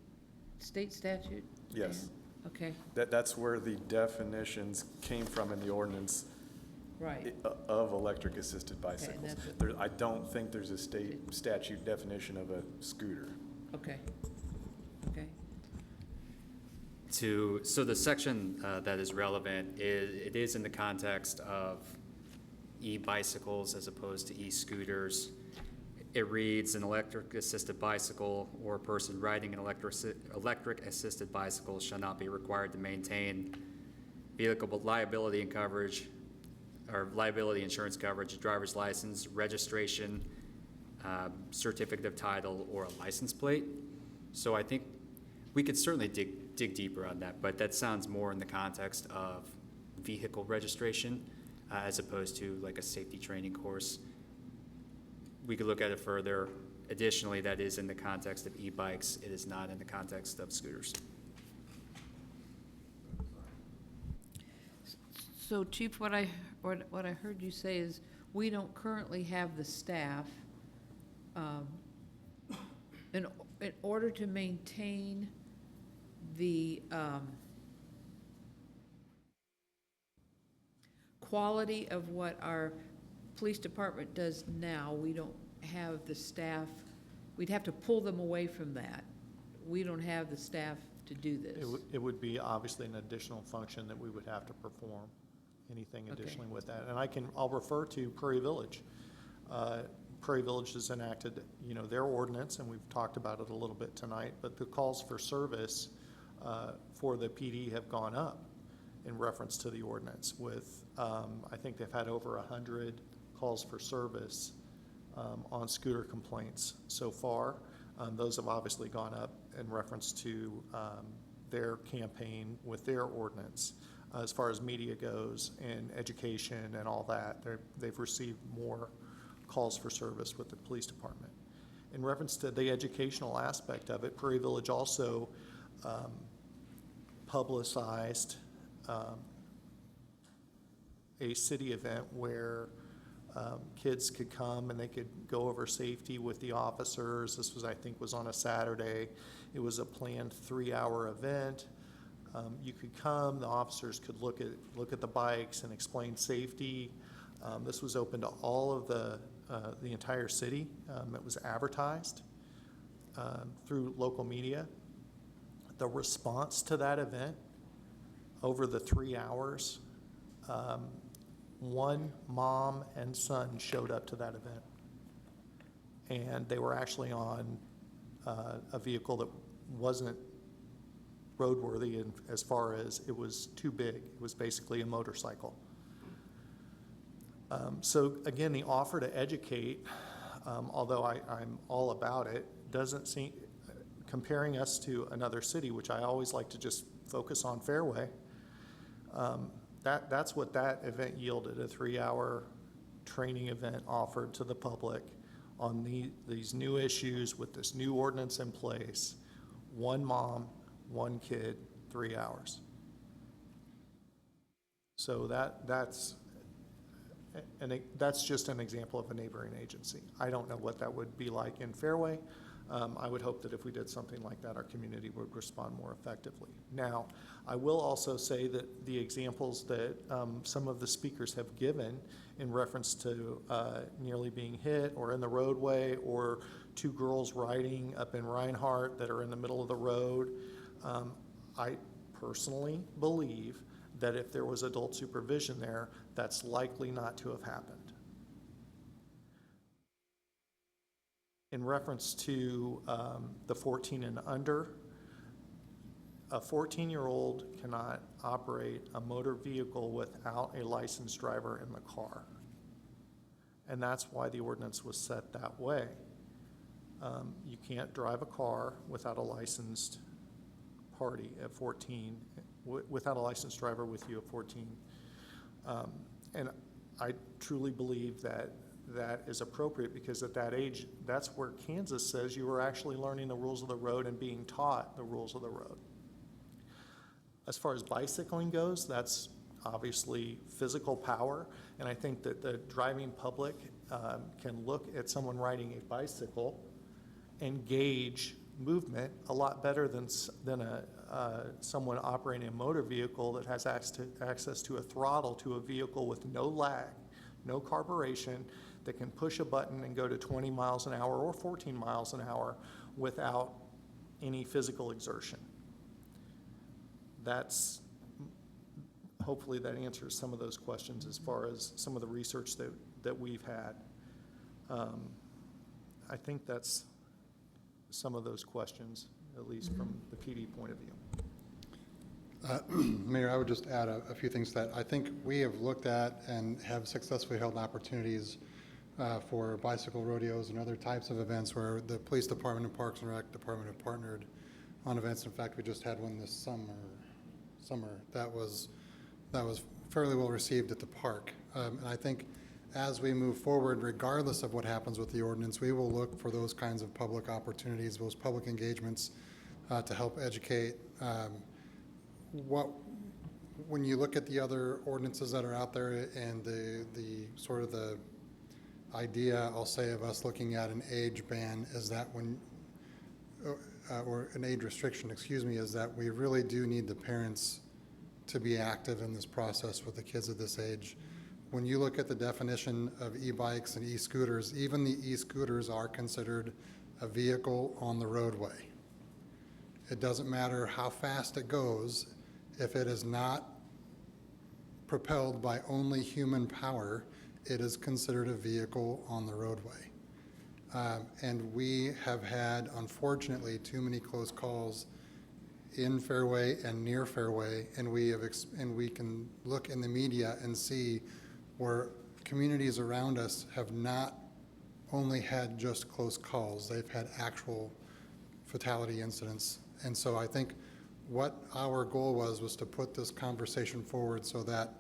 statute? Yes. Okay, That's where the definitions came from in the ordinance right. of electric-assisted bicycles. that's I don't think there's a state statute definition of a scooter. Okay. So the section that is relevant it is in the context of e-bicycles as opposed to e-scooters. It reads, an electric-assisted bicycle or a person riding an electric-assisted bicycle shall not be required to maintain vehicle liability and coverage, or liability insurance coverage, driver's license, registration, certificate of title, or a license plate. So I think we could certainly dig deeper on that, but that sounds more in the context of vehicle registration as opposed to like a safety training course. We could look at it further. Additionally, that is in the context of e-bikes. It is not in the context of scooters. So Chief, what I heard you say is we don't currently have the staff in order to maintain the quality of what our police department does now. We don't have the staff. We'd have to pull them away from that. We don't have the staff to do this. It would be obviously an additional function that we would have to perform, anything additionally with that. And I'll refer to Prairie Village. Prairie Village has enacted, their ordinance, and we've talked about it a little bit tonight, but the calls for service for the PD have gone up in reference to the ordinance with, I think they've had over 100 calls for service on scooter complaints so far. Those have obviously gone up in reference to their campaign with their ordinance. As far as media goes and education and all that, they've received more calls for service with the police department. In reference to the educational aspect of it, Prairie Village also publicized a city event where kids could come and they could go over safety with the officers. This was, I think, was on a Saturday. It was a planned 3-hour event. You could come, the officers could look at the bikes and explain safety. This was open to all of the entire city. It was advertised through local media. The response to that event over the 3 hours, one mom and son showed up to that event. And they were actually on a vehicle that wasn't roadworthy in, as far as it was too big. It was basically a motorcycle. So again, the offer to educate, although I'm all about it, doesn't seem, comparing us to another city, which I always like to just focus on Fairway, that's what that event yielded, a 3-hour training event offered to the public on these new issues with this new ordinance in place. One mom, one kid, 3 hours. So that's just an example of a neighboring agency. I don't know what that would be like in Fairway. I would hope that if we did something like that, our community would respond more effectively. Now, I will also say that the examples that some of the speakers have given in reference to nearly being hit or in the roadway or 2 girls riding up in Reinhardt that are in the middle of the road, I personally believe that if there was adult supervision there, that's likely not to have happened. In reference to the 14 and under, a 14-year-old cannot operate a motor vehicle without a licensed driver in the car. And that's why the ordinance was set that way. You can't drive a car without a licensed party at 14, without a licensed driver with you at 14. And I truly believe that that is appropriate because at that age, that's where Kansas says you are actually learning the rules of the road and being taught the rules of the road. As far as bicycling goes, that's obviously physical power, and I think that the driving public can look at someone riding a bicycle and gauge movement a lot better than someone operating a motor vehicle that has access to a throttle to a vehicle with no lag, no carburation, that can push a button and go to 20 miles an hour or 14 miles an hour without any physical exertion. Hopefully that answers some of those questions as far as some of the research that we've had. I think that's some of those questions, at least from the PD point of view. Mayor, I would just add a few things that I think we have looked at and have successfully held opportunities for bicycle rodeos and other types of events where the police department and Parks and Rec department have partnered on events. In fact, we just had one this summer that was fairly well received at the park. And I think as we move forward, regardless of what happens with the ordinance, we will look for those kinds of public opportunities, those public engagements to help educate. When you look at the other ordinances that are out there and the sort of the idea, I'll say, of us looking at an age ban is that or an age restriction, excuse me, is that we really do need the parents to be active in this process with the kids at this age. When you look at the definition of e-bikes and e-scooters, even the e-scooters are considered a vehicle on the roadway. It doesn't matter how fast it goes, if it is not propelled by only human power, it is considered a vehicle on the roadway. And we have had, unfortunately, too many close calls in Fairway and near Fairway, and we can look in the media and see where communities around us have not only had just close calls, they've had actual fatality incidents. And so I think what our goal was to put this conversation forward so that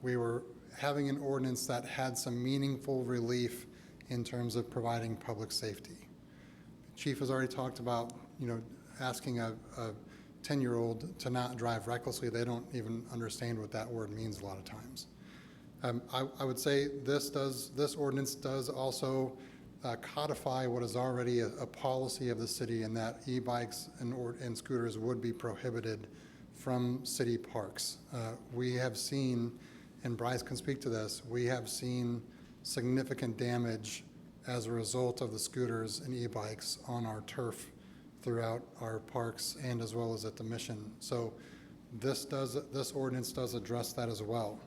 we were having an ordinance that had some meaningful relief in terms of providing public safety. Chief has already talked about, asking a 10-year-old to not drive recklessly. They don't even understand what that word means a lot of times. I would say this ordinance does also codify what is already a policy of the city, in that e-bikes and scooters would be prohibited from city parks. We have seen, and Bryce can speak to this, we have seen significant damage as a result of the scooters and e-bikes on our turf throughout our parks and as well as at the Mission. So this ordinance does address that as well.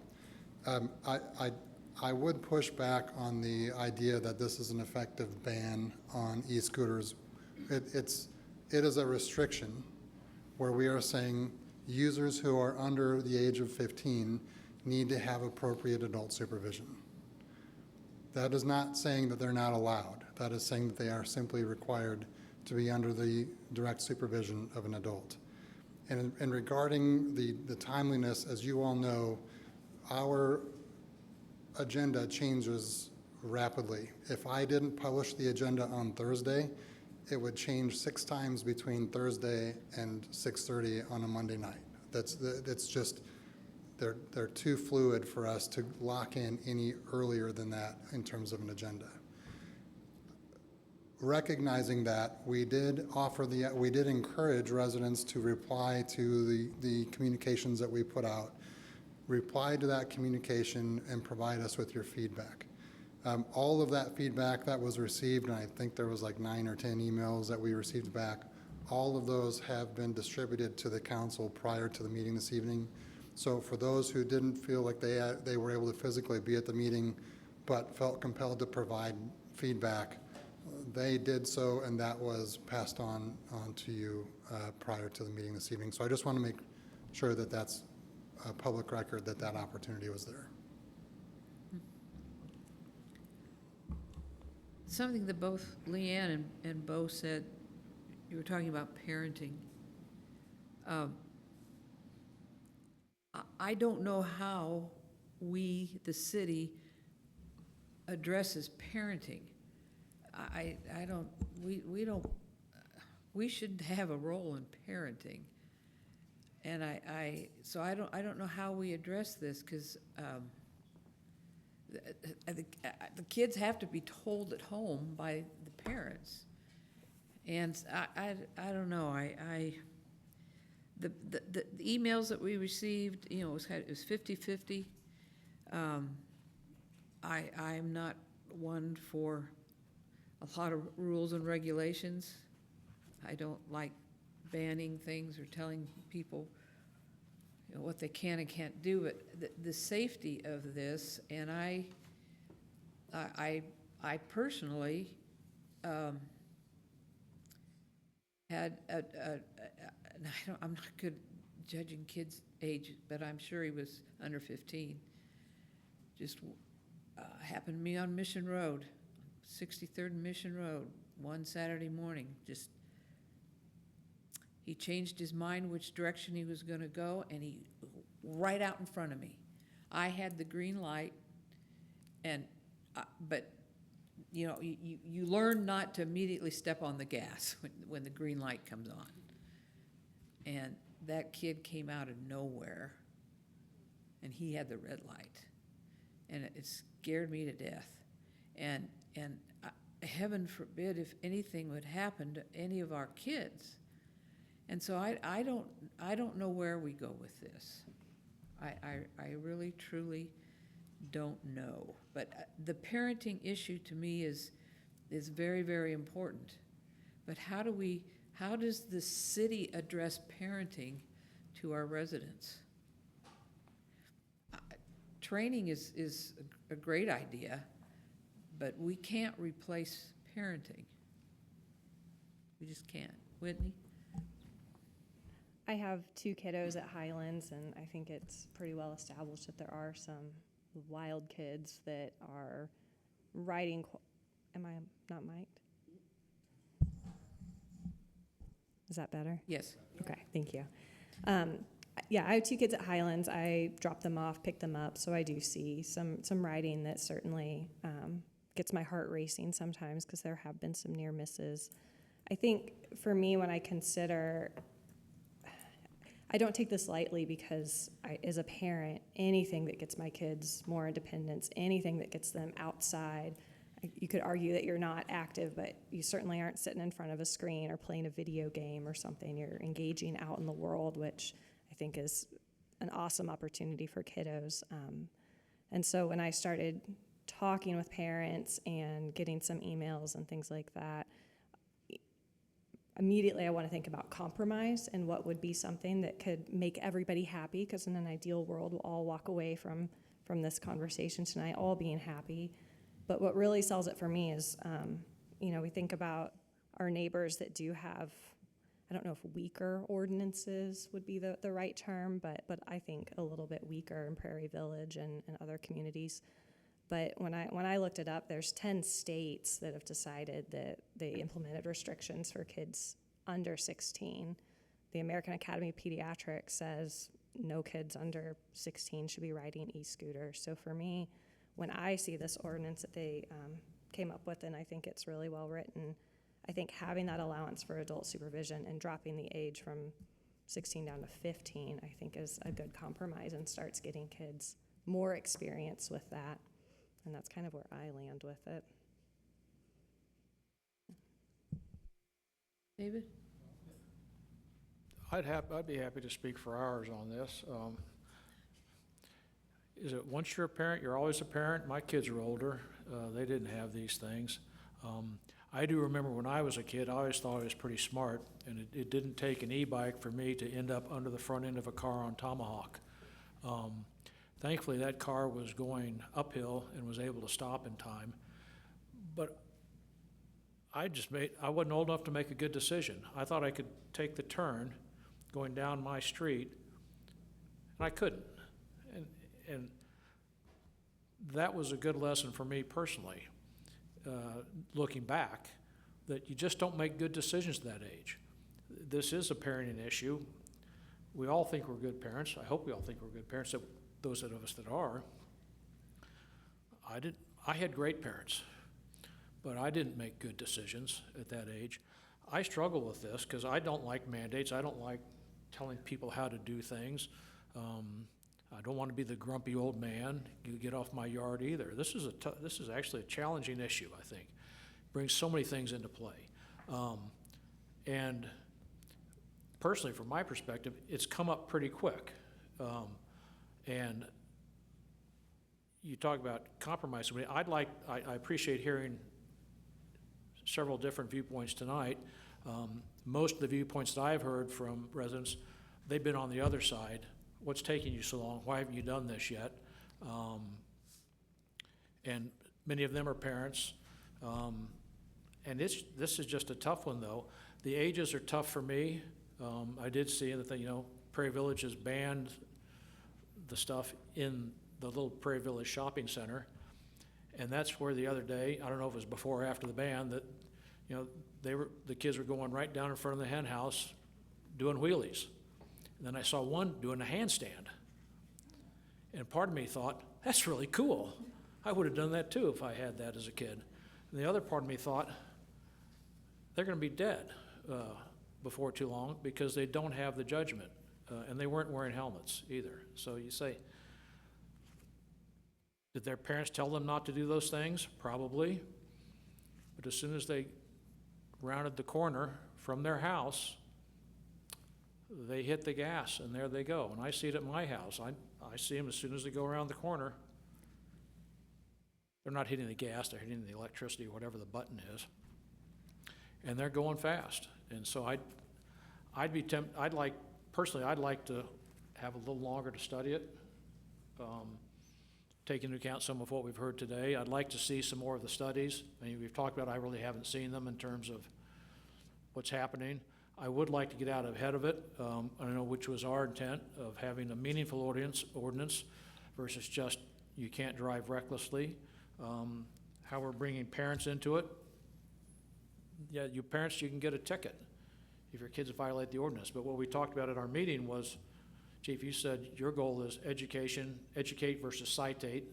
I would push back on the idea that this is an effective ban on e-scooters. It is a restriction where we are saying users who are under the age of 15 need to have appropriate adult supervision. That is not saying that they're not allowed. That is saying that they are simply required to be under the direct supervision of an adult. And regarding the timeliness, as you all know, our agenda changes rapidly. If I didn't publish the agenda on Thursday, it would change 6 times between Thursday and 6:30 on a Monday night. That's just, they're too fluid for us to lock in any earlier than that in terms of an agenda. Recognizing that, we did encourage residents to reply to the communications that we put out. Reply to that communication and provide us with your feedback. All of that feedback that was received, and I think there was like 9 or 10 emails that we received back, all of those have been distributed to the council prior to the meeting this evening. So for those who didn't feel like they were able to physically be at the meeting but felt compelled to provide feedback, they did so, and that was passed on to you prior to the meeting this evening. So I just want to make sure that that's a public record, that that opportunity was there. Something that both Leanne and Bo said, you were talking about parenting. I don't know how we, the city, addresses parenting. I don't, we don't, we should have a role in parenting. And so I don't know how we address this, because the kids have to be told at home by the parents. And I don't know, the emails that we received, you know, it was 50-50. I'm not one for a lot of rules and regulations. I don't like banning things or telling people, you know, what they can and can't do, but the safety of this, and I personally had I'm not good judging kids' age, but I'm sure he was under 15. Just happened to me on Mission Road, 63rd and Mission Road, one Saturday morning. Just, he changed his mind which direction he was going to go, and he right out in front of me. I had the green light, and but you know, you learn not to immediately step on the gas when the green light comes on. And that kid came out of nowhere, and he had the red light, and it scared me to death. And heaven forbid if anything would happen to any of our kids. And so I don't know where we go with this. I really truly don't know. But the parenting issue to me is very, very important. But how does the city address parenting to our residents? Training is a great idea, but we can't replace parenting. We just can't. Whitney? I have 2 kiddos at Highlands, and I think it's pretty well established that there are some wild kids that are riding. Am I not mic'd? Is that better? Yes. Okay, thank you. Yeah, I have 2 kids at Highlands. I drop them off, pick them up, so I do see some riding that certainly gets my heart racing sometimes, because there have been some near misses. I think for me, when I consider, I don't take this lightly, because as a parent, anything that gets my kids more independence, anything that gets them outside, you could argue that you're not active, but you certainly aren't sitting in front of a screen or playing a video game or something. You're engaging out in the world, which I think is an awesome opportunity for kiddos. And so when I started talking with parents and getting some emails and things like that, immediately I want to think about compromise and what would be something that could make everybody happy, because in an ideal world, we'll all walk away from this conversation tonight all being happy. But what really sells it for me is, we think about our neighbors that do have I don't know if weaker ordinances would be the right term, but I think a little bit weaker in Prairie Village and other communities. But when I looked it up, there's 10 states that have decided that they implemented restrictions for kids under 16. The American Academy of Pediatrics says no kids under 16 should be riding e-scooters. So for me, when I see this ordinance that they came up with, and I think it's really well written, I think having that allowance for adult supervision and dropping the age from 16 down to 15, I think is a good compromise and starts getting kids more experience with that. And that's kind of where I land with it. David? I'd be happy to speak for hours on this. Is it once you're a parent, you're always a parent? My kids are older. They didn't have these things. I do remember when I was a kid, I always thought I was pretty smart, and it didn't take an e-bike for me to end up under the front end of a car on Tomahawk. Thankfully, that car was going uphill and was able to stop in time. But I wasn't old enough to make a good decision. I thought I could take the turn going down my street, and I couldn't. And that was a good lesson for me personally, looking back, that you just don't make good decisions at that age. This is a parenting issue. We all think we're good parents. I hope we all think we're good parents, those of us that are. I had great parents, but I didn't make good decisions at that age. I struggle with this because I don't like mandates. I don't like telling people how to do things. I don't want to be the grumpy old man. You get off my yard either. This is actually a challenging issue, I think. It brings so many things into play. And personally, from my perspective, it's come up pretty quick. And you talk about compromise. I appreciate hearing several different viewpoints tonight. Most of the viewpoints that I've heard from residents, they've been on the other side. What's taking you so long? Why haven't you done this yet? And many of them are parents. And this is just a tough one, though. The ages are tough for me. I did see that Prairie Village has banned the stuff in the little Prairie Village shopping center. And that's where the other day, I don't know if it was before or after the ban, that the kids were going right down in front of the hen house doing wheelies. And then I saw one doing a handstand. And part of me thought, that's really cool. I would have done that too if I had that as a kid. And the other part of me thought, they're going to be dead before too long because they don't have the judgment. And they weren't wearing helmets either. So you say, did their parents tell them not to do those things? Probably. But as soon as they rounded the corner from their house, they hit the gas, and there they go. And I see it at my house. I see them as soon as they go around the corner. They're not hitting the gas, they're hitting the electricity or whatever the button is. And they're going fast. And so I'd like to have a little longer to study it, take into account some of what we've heard today. I'd like to see some more of the studies. I mean, we've talked about, I really haven't seen them in terms of what's happening. I would like to get out ahead of it. I don't know which was our intent of having a meaningful ordinance versus just you can't drive recklessly. How we're bringing parents into it. Yeah, you parents, you can get a ticket if your kids violate the ordinance. But what we talked about at our meeting was, Chief, you said your goal is educate versus citate.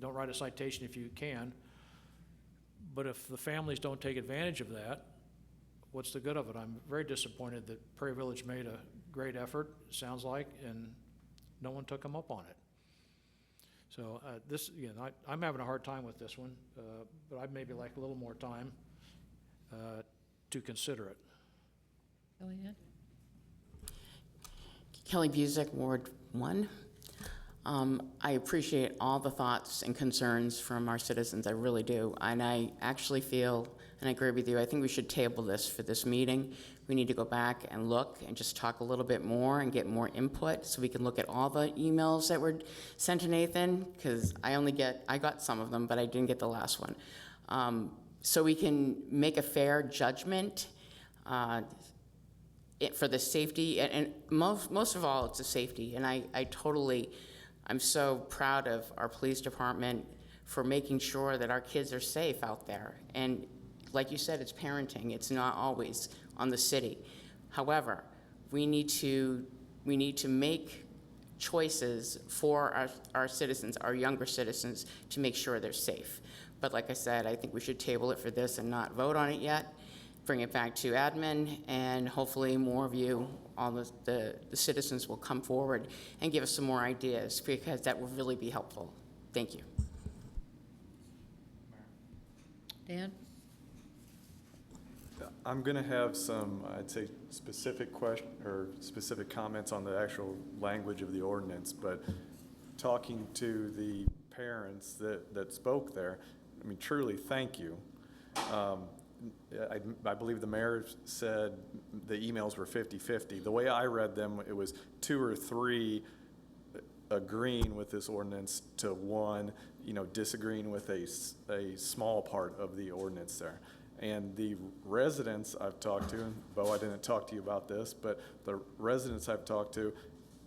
Don't write a citation if you can. But if the families don't take advantage of that, what's the good of it? I'm very disappointed that Prairie Village made a great effort, sounds like, and no one took them up on it. So I'm having a hard time with this one, but I'd maybe like a little more time to consider it. Kellyanne? Kelly Busick, Ward 1. I appreciate all the thoughts and concerns from our citizens, I really do. And I actually feel, and I agree with you, I think we should table this for this meeting. We need to go back and look and just talk a little bit more and get more input so we can look at all the emails that were sent to Nathan, because I got some of them, but I didn't get the last one. So we can make a fair judgment for the safety, and most of all, it's the safety. And I'm so proud of our police department for making sure that our kids are safe out there. And like you said, it's parenting. It's not always on the city. However, we need to make choices for our citizens, our younger citizens, to make sure they're safe. But like I said, I think we should table it for this and not vote on it yet. Bring it back to admin, and hopefully more of you, all the citizens, will come forward and give us some more ideas, because that will really be helpful. Thank you. Dan? I'm going to have some, I'd say, specific question or specific comments on the actual language of the ordinance, but talking to the parents that spoke there, I mean, truly, thank you. I believe the mayor said the emails were 50-50. The way I read them, it was 2 or 3 agreeing with this ordinance to 1, disagreeing with a small part of the ordinance there. And the residents I've talked to, and Bo, I didn't talk to you about this, but the residents I've talked to,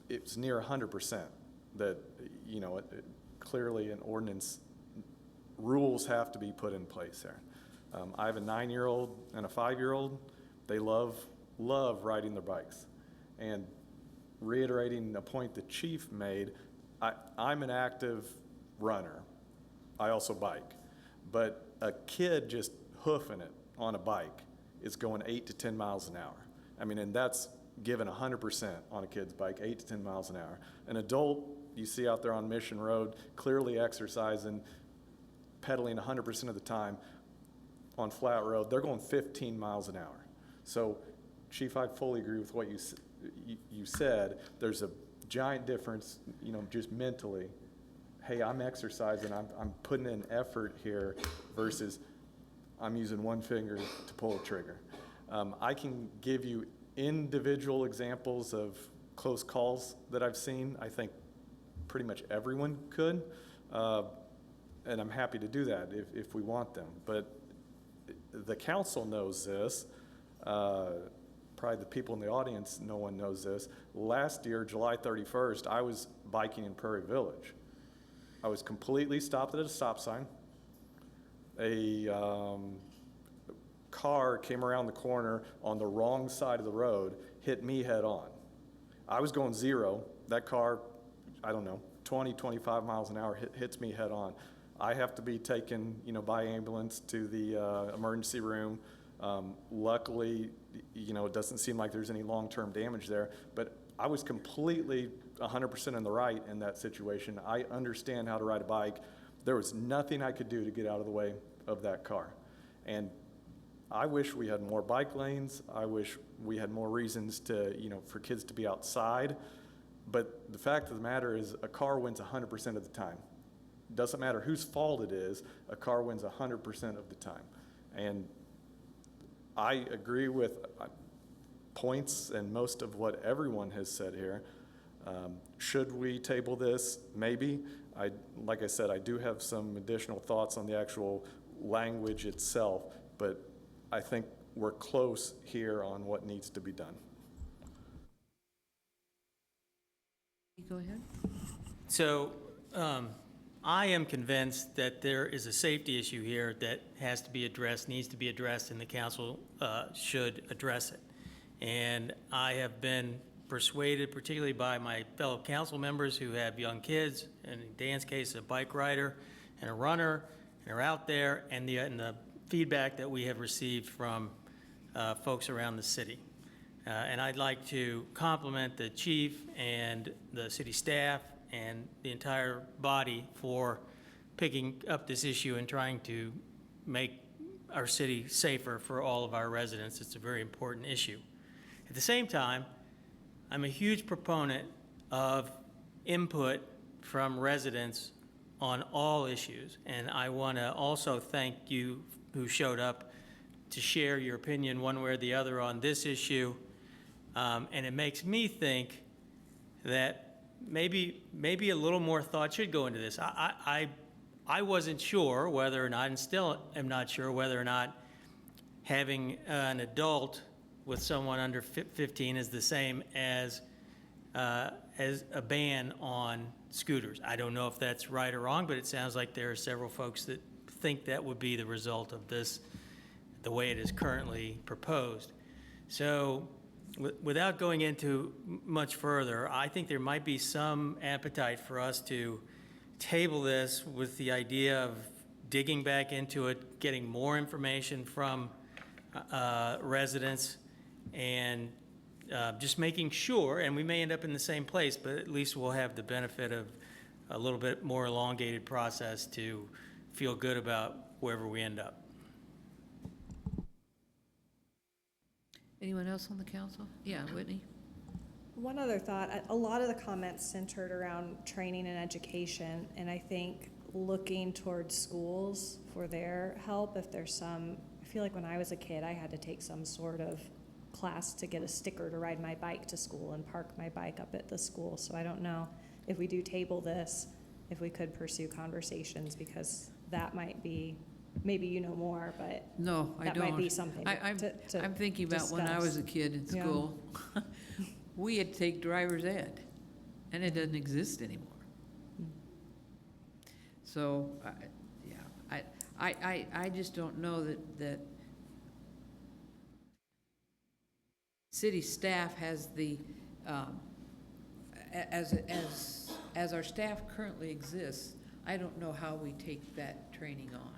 it's near 100% that, clearly an ordinance, rules have to be put in place there. I have a 9-year-old and a 5-year-old. They love riding their bikes. And reiterating a point the chief made, I'm an active runner. I also bike. But a kid just hoofing it on a bike is going 8 to 10 miles an hour. I mean, and that's given 100% on a kid's bike, 8 to 10 miles an hour. An adult you see out there on Mission Road, clearly exercising, pedaling 100% of the time on flat road, they're going 15 miles an hour. So, Chief, I fully agree with what you said. There's a giant difference, just mentally. Hey, I'm exercising, I'm putting in effort here versus I'm using one finger to pull a trigger. I can give you individual examples of close calls that I've seen. I think pretty much everyone could, and I'm happy to do that if we want them. But the council knows this. Probably the people in the audience, no one knows this. Last year, July 31st, I was biking in Prairie Village. I was completely stopped at a stop sign. A car came around the corner on the wrong side of the road, hit me head on. I was going 0. That car, I don't know, 20, 25 miles an hour hits me head on. I have to be taken, by ambulance to the emergency room. Luckily, it doesn't seem like there's any long-term damage there, but I was completely 100% in the right in that situation. I understand how to ride a bike. There was nothing I could do to get out of the way of that car. And I wish we had more bike lanes. I wish we had more reasons to, for kids to be outside. But the fact of the matter is a car wins 100% of the time. Doesn't matter whose fault it is, a car wins 100% of the time. And I agree with points and most of what everyone has said here. Should we table this? Maybe. Like I said, I do have some additional thoughts on the actual language itself, but I think we're close here on what needs to be done. Go ahead. So I am convinced that there is a safety issue here that has to be addressed, needs to be addressed, and the council should address it. And I have been persuaded, particularly by my fellow council members who have young kids, and in Dan's case, a bike rider and a runner, and are out there, and the feedback that we have received from folks around the city. And I'd like to compliment the chief and the city staff and the entire body for picking up this issue and trying to make our city safer for all of our residents. It's a very important issue. At the same time, I'm a huge proponent of input from residents on all issues, and I want to also thank you who showed up to share your opinion one way or the other on this issue. And it makes me think that maybe a little more thought should go into this. I wasn't sure whether or not, and still am not sure whether or not having an adult with someone under 15 is the same as a ban on scooters. I don't know if that's right or wrong, but it sounds like there are several folks that think that would be the result of this, the way it is currently proposed. So without going into much further, I think there might be some appetite for us to table this with the idea of digging back into it, getting more information from residents, and just making sure, and we may end up in the same place, but at least we'll have the benefit of a little bit more elongated process to feel good about wherever we end up. Anyone else on the council? Yeah, Whitney? One other thought, a lot of the comments centered around training and education, and I think looking towards schools for their help, if there's some, I feel like when I was a kid, I had to take some sort of class to get a sticker to ride my bike to school and park my bike up at the school. So I don't know if we do table this, if we could pursue conversations, because that might be, maybe you know more, but No, I don't. that might be something I'm thinking about when I was a kid in Yeah. school. We had to take driver's ed, and it doesn't exist anymore. So, I just don't know that city staff has the, as our staff currently exists, I don't know how we take that training on.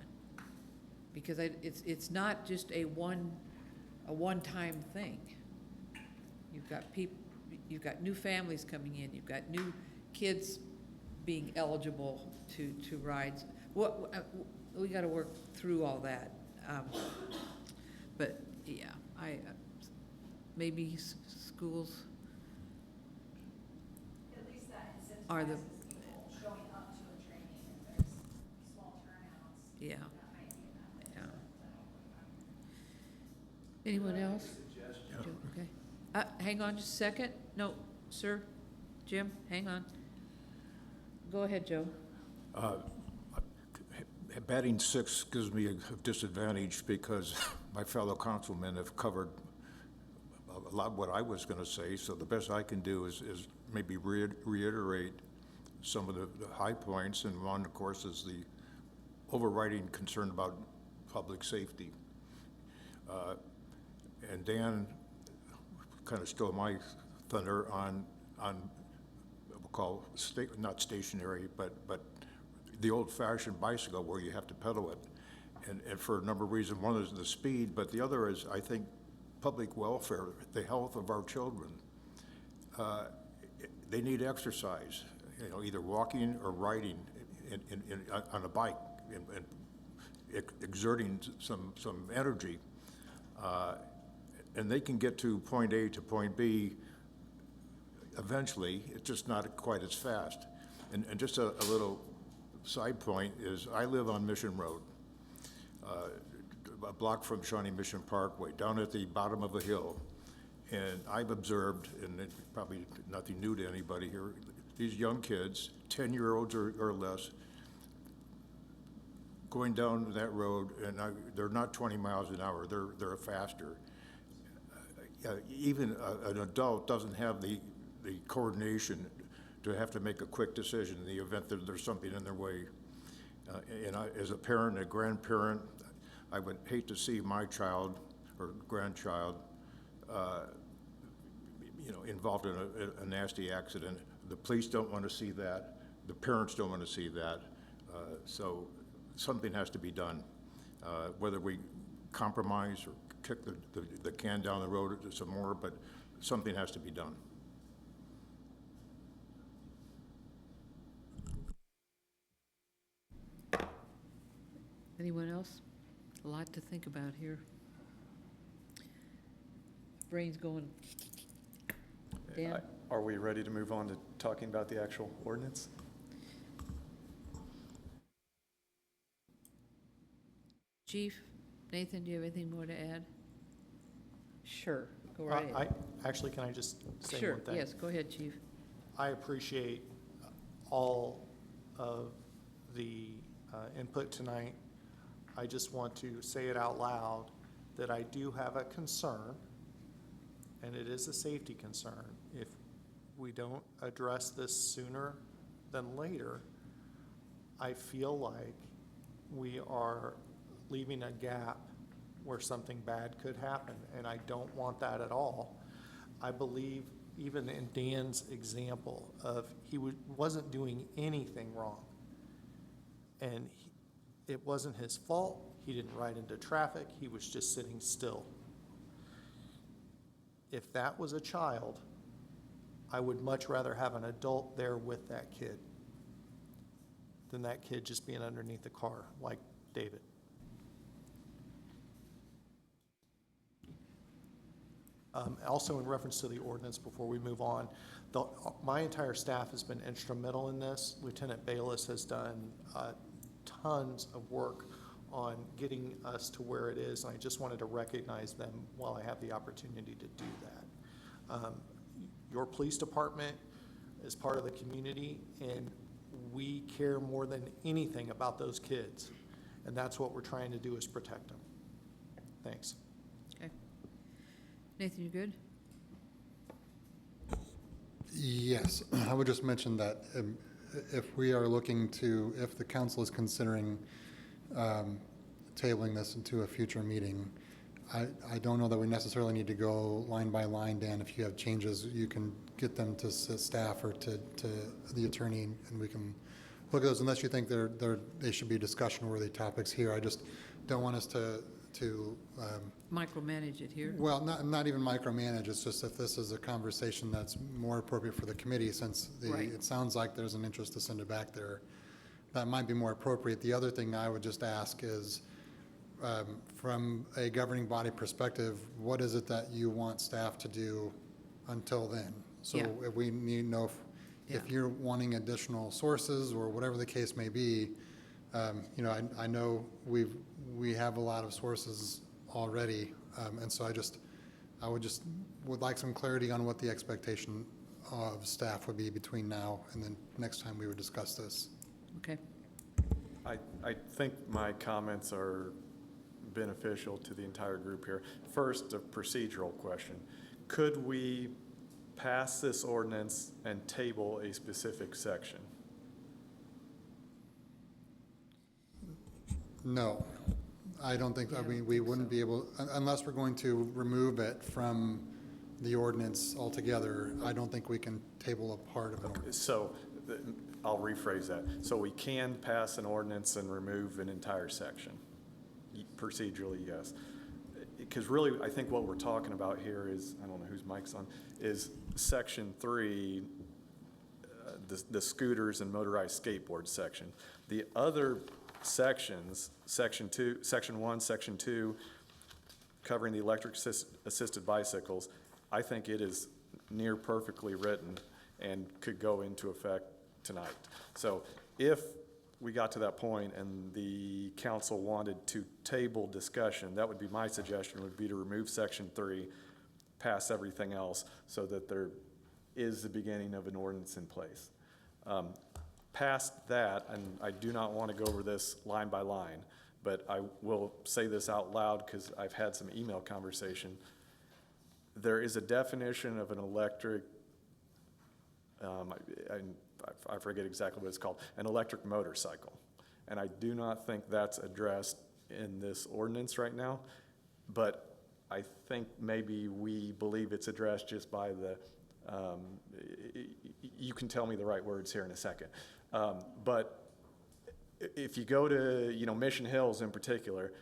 Because it's not just a one-time thing. You've got people, you've got new families coming in, you've got new kids being eligible to ride. We got to work through all that. But yeah, maybe schools At least that are the, incentivizes people showing up to a training if there's small turnouts. yeah. That might be a method. Anyone else? Okay. Hang on just a second. No, sir. Jim, hang on. Go ahead, Joe. Batting six gives me a disadvantage because my fellow councilmen have covered a lot of what I was going to say, so the best I can do is maybe reiterate some of the high points, and one, of course, is the overriding concern about public safety. And Dan kind of stole my thunder on we'll call not stationary, but the old-fashioned bicycle where you have to pedal it, and for a number of reasons. One is the speed, but the other is, I think, public welfare, the health of our children. They need exercise, either walking or riding on a bike and exerting some energy. And they can get to point A to point B eventually. It's just not quite as fast. And just a little side point is I live on Mission Road, a block from Shawnee Mission Parkway, down at the bottom of a hill. And I've observed, and it's probably nothing new to anybody here, these young kids, 10-year-olds or less, going down that road, and they're not 20 miles an hour, they're faster. Even an adult doesn't have the coordination to have to make a quick decision in the event that there's something in their way. And as a parent and a grandparent, I would hate to see my child or grandchild involved in a nasty accident. The police don't want to see that. The parents don't want to see that. So something has to be done, whether we compromise or kick the can down the road some more, but something has to be done. Anyone else? A lot to think about here. Brain's going. Dan? Are we ready to move on to talking about the actual ordinance? Chief, Nathan, do you have anything more to add? Sure, go right ahead. Actually, can I just say Sure, one thing? yes, go ahead, Chief. I appreciate all of the input tonight. I just want to say it out loud that I do have a concern and it is a safety concern. If we don't address this sooner than later, I feel like we are leaving a gap where something bad could happen, and I don't want that at all. I believe even in Dan's example of wasn't doing anything wrong, and it wasn't his fault. He didn't ride into traffic. He was just sitting still. If that was a child, I would much rather have an adult there with that kid than that kid just being underneath the car like David. Also, in reference to the ordinance, before we move on, my entire staff has been instrumental in this. Lieutenant Bayless has done tons of work on getting us to where it is, and I just wanted to recognize them while I have the opportunity to do that. Your police department is part of the community, and we care more than anything about those kids, and that's what we're trying to do, is protect them. Thanks. Okay. Nathan, you good? Yes, I would just mention that if we are looking to, if the council is considering tabling this into a future meeting, I don't know that we necessarily need to go line by line. Dan, if you have changes, you can get them to staff or to the attorney, and we can look at those, unless you think they should be discussion-worthy topics here. I just don't want us to micromanage it here. Well, not even micromanage. It's just if this is a conversation that's more appropriate for the committee, since it sounds like there's an interest to send it back there, that might be more appropriate. The other thing I would just ask is, from a governing body perspective, what is it that you want staff to do until then? So if we need to know if you're wanting additional sources or whatever the case may be. I know we have a lot of sources already, and so I would like some clarity on what the expectation of staff would be between now and then next time we would discuss this. Okay. I think my comments are beneficial to the entire group here. First, a procedural question. Could we pass this ordinance and table a specific section? No, I don't think, we wouldn't be able, unless we're going to remove it from the ordinance altogether. I don't think we can table a part of it. Okay, so I'll rephrase that. So we can pass an ordinance and remove an entire section? Procedurally, yes. Because really, I think what we're talking about here is, I don't know whose mic's on, is Section 3, the scooters and motorized skateboards section. The other sections, Section 1, Section 2, covering the electric assisted bicycles, I think it is near perfectly written and could go into effect tonight. So if we got to that point and the council wanted to table discussion, that would be my suggestion, would be to remove Section 3, pass everything else, so that there is the beginning of an ordinance in place. Past that, and I do not want to go over this line by line, but I will say this out loud because I've had some email conversation. There is a definition of an electric, I forget exactly what it's called, an electric motorcycle. And I do not think that's addressed in this ordinance right now, but I think maybe we believe it's addressed just by the, you can tell me the right words here in a second. But if you go to, Mission Hills in particular,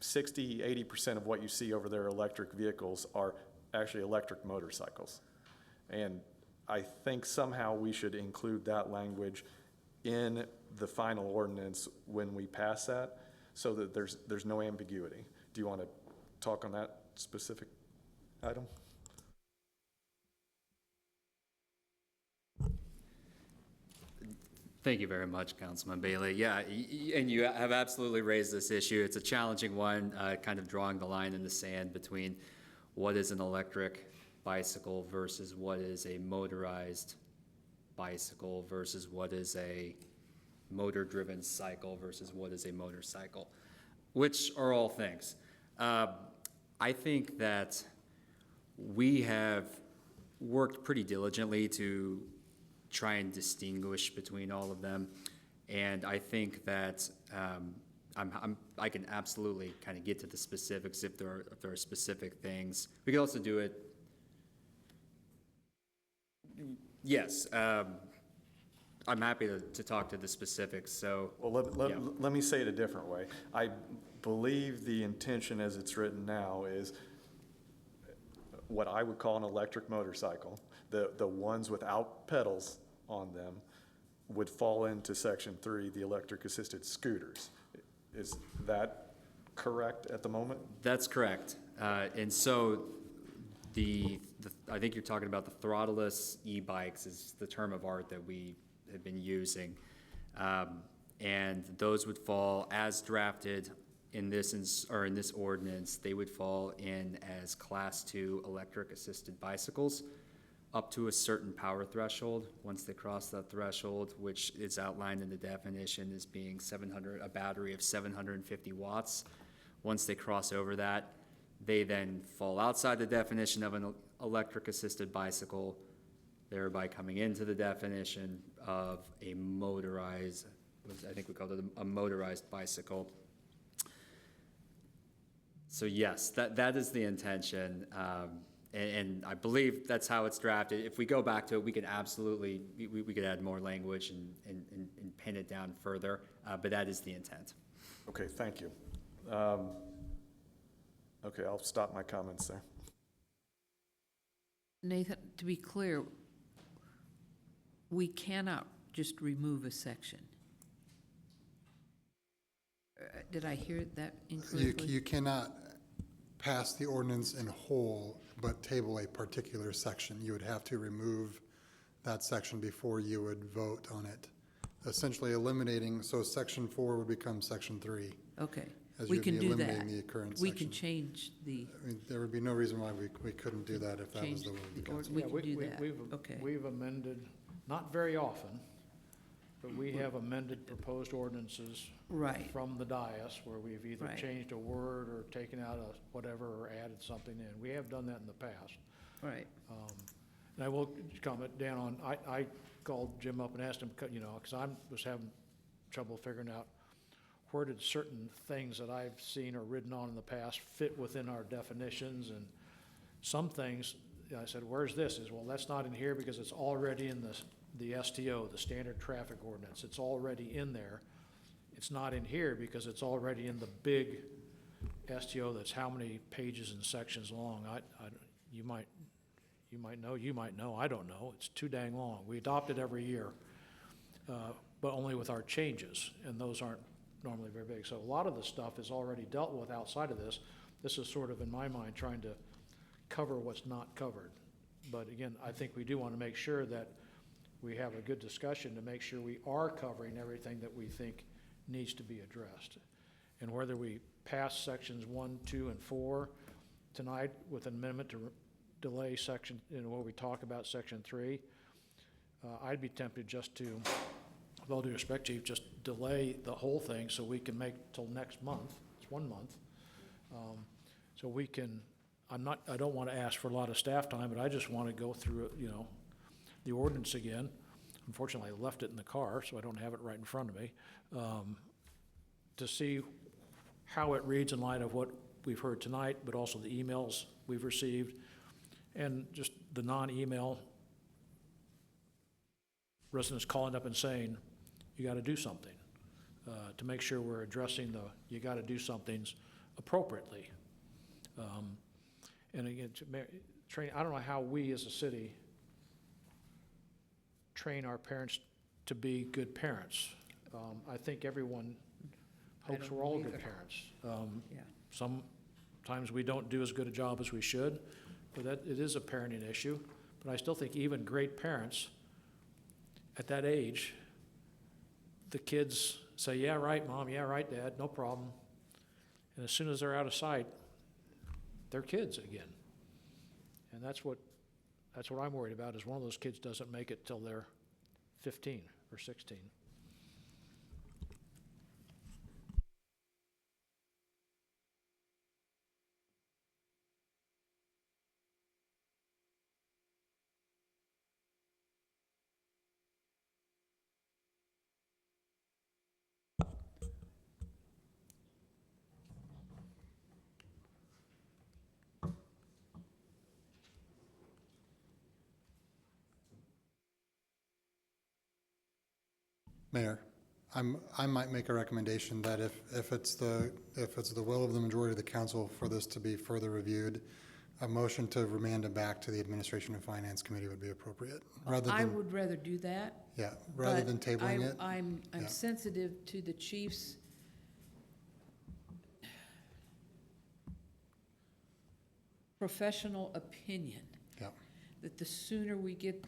60–80% of what you see over there, electric vehicles, are actually electric motorcycles. And I think somehow we should include that language in the final ordinance when we pass that, so that there's no ambiguity. Do you want to talk on that specific item? Thank you very much, Councilman Bailey. Yeah, and you have absolutely raised this issue. It's a challenging one, kind of drawing the line in the sand between what is an electric bicycle versus what is a motorized bicycle versus what is a motor-driven cycle versus what is a motorcycle, which are all things. I think that we have worked pretty diligently to try and distinguish between all of them. And I think that I can absolutely kind of get to the specifics if there are specific things. We could also do it. Yes, I'm happy to talk to the specifics. So, Well, yeah. let me say it a different way. I believe the intention as it's written now is what I would call an electric motorcycle. The ones without pedals on them would fall into Section 3, the electric assisted scooters. Is that correct at the moment? That's correct. And so I think you're talking about the throttleless e-bikes is the term of art that we have been using. And those would fall as drafted in this ordinance. They would fall in as Class 2 electric assisted bicycles up to a certain power threshold. Once they cross that threshold, which is outlined in the definition as being a battery of 750 watts. Once they cross over that, they then fall outside the definition of an electric assisted bicycle, thereby coming into the definition of a motorized, I think we called it a motorized bicycle. So yes, that is the intention. And I believe that's how it's drafted. If we go back to it, we could absolutely, we could add more language and pin it down further, but that is the intent. Okay, thank you. Okay, I'll stop my comments there. Nathan, to be clear, we cannot just remove a section. Did I hear that incorrectly? You cannot pass the ordinance in whole, but table a particular section. You would have to remove that section before you would vote on it. Essentially eliminating, so Section 4 would become Section 3. Okay, As we you'd can be do that. eliminating the current We section. can change the, I mean, there would be no reason why we couldn't do that if that was change the will of the the council. we Yeah, can do that. Okay. We've amended, not very often, but we have amended proposed ordinances Right. from the dais where we've either Right. changed a word or taken out a whatever or added something in. We have done that in the past. Right. And I will comment, Dan, on, I called Jim up and asked him, because I was having trouble figuring out where did certain things that I've seen or ridden on in the past fit within our definitions, and some things, I said, where's this? Is, well, that's not in here because it's already in the STO, the Standard Traffic Ordinance. It's already in there. It's not in here because it's already in the big STO that's how many pages and sections long. You might know, I don't know. It's too dang long. We adopt it every year, but only with our changes, and those aren't normally very big. So a lot of the stuff is already dealt with outside of this. This is sort of, in my mind, trying to cover what's not covered. But again, I think we do want to make sure that we have a good discussion to make sure we are covering everything that we think needs to be addressed. And whether we pass sections 1, 2, and 4 tonight with an amendment to delay section, where we talk about Section 3, I'd be tempted just to, with all due respect, Chief, just delay the whole thing so we can make till next month. It's 1 month. So we can, I don't want to ask for a lot of staff time, but I just want to go through, the ordinance again. Unfortunately, I left it in the car, so I don't have it right in front of me, to see how it reads in light of what we've heard tonight, but also the emails we've received, and just the non-email residents calling up and saying, you got to do something, to make sure we're addressing the you got to do somethings appropriately. And again, train, I don't know how we as a city train our parents to be good parents. I think everyone hopes don't we're all know good either. parents. Yeah. Sometimes we don't do as good a job as we should, but it is a parenting issue. But I still think even great parents at that age, the kids say, yeah, right, Mom, yeah, right, Dad, no problem. And as soon as they're out of sight, they're kids again. And that's what I'm worried about, is one of those kids doesn't make it till they're 15 or 16. Mayor, I might make a recommendation that if it's the will of the majority of the council for this to be further reviewed, a motion to remand it back to the Administration and Finance Committee would be appropriate, rather I than, would rather do that. yeah, rather than but tabling it. I'm Yeah. sensitive to the chief's professional opinion. Yeah. That the sooner we get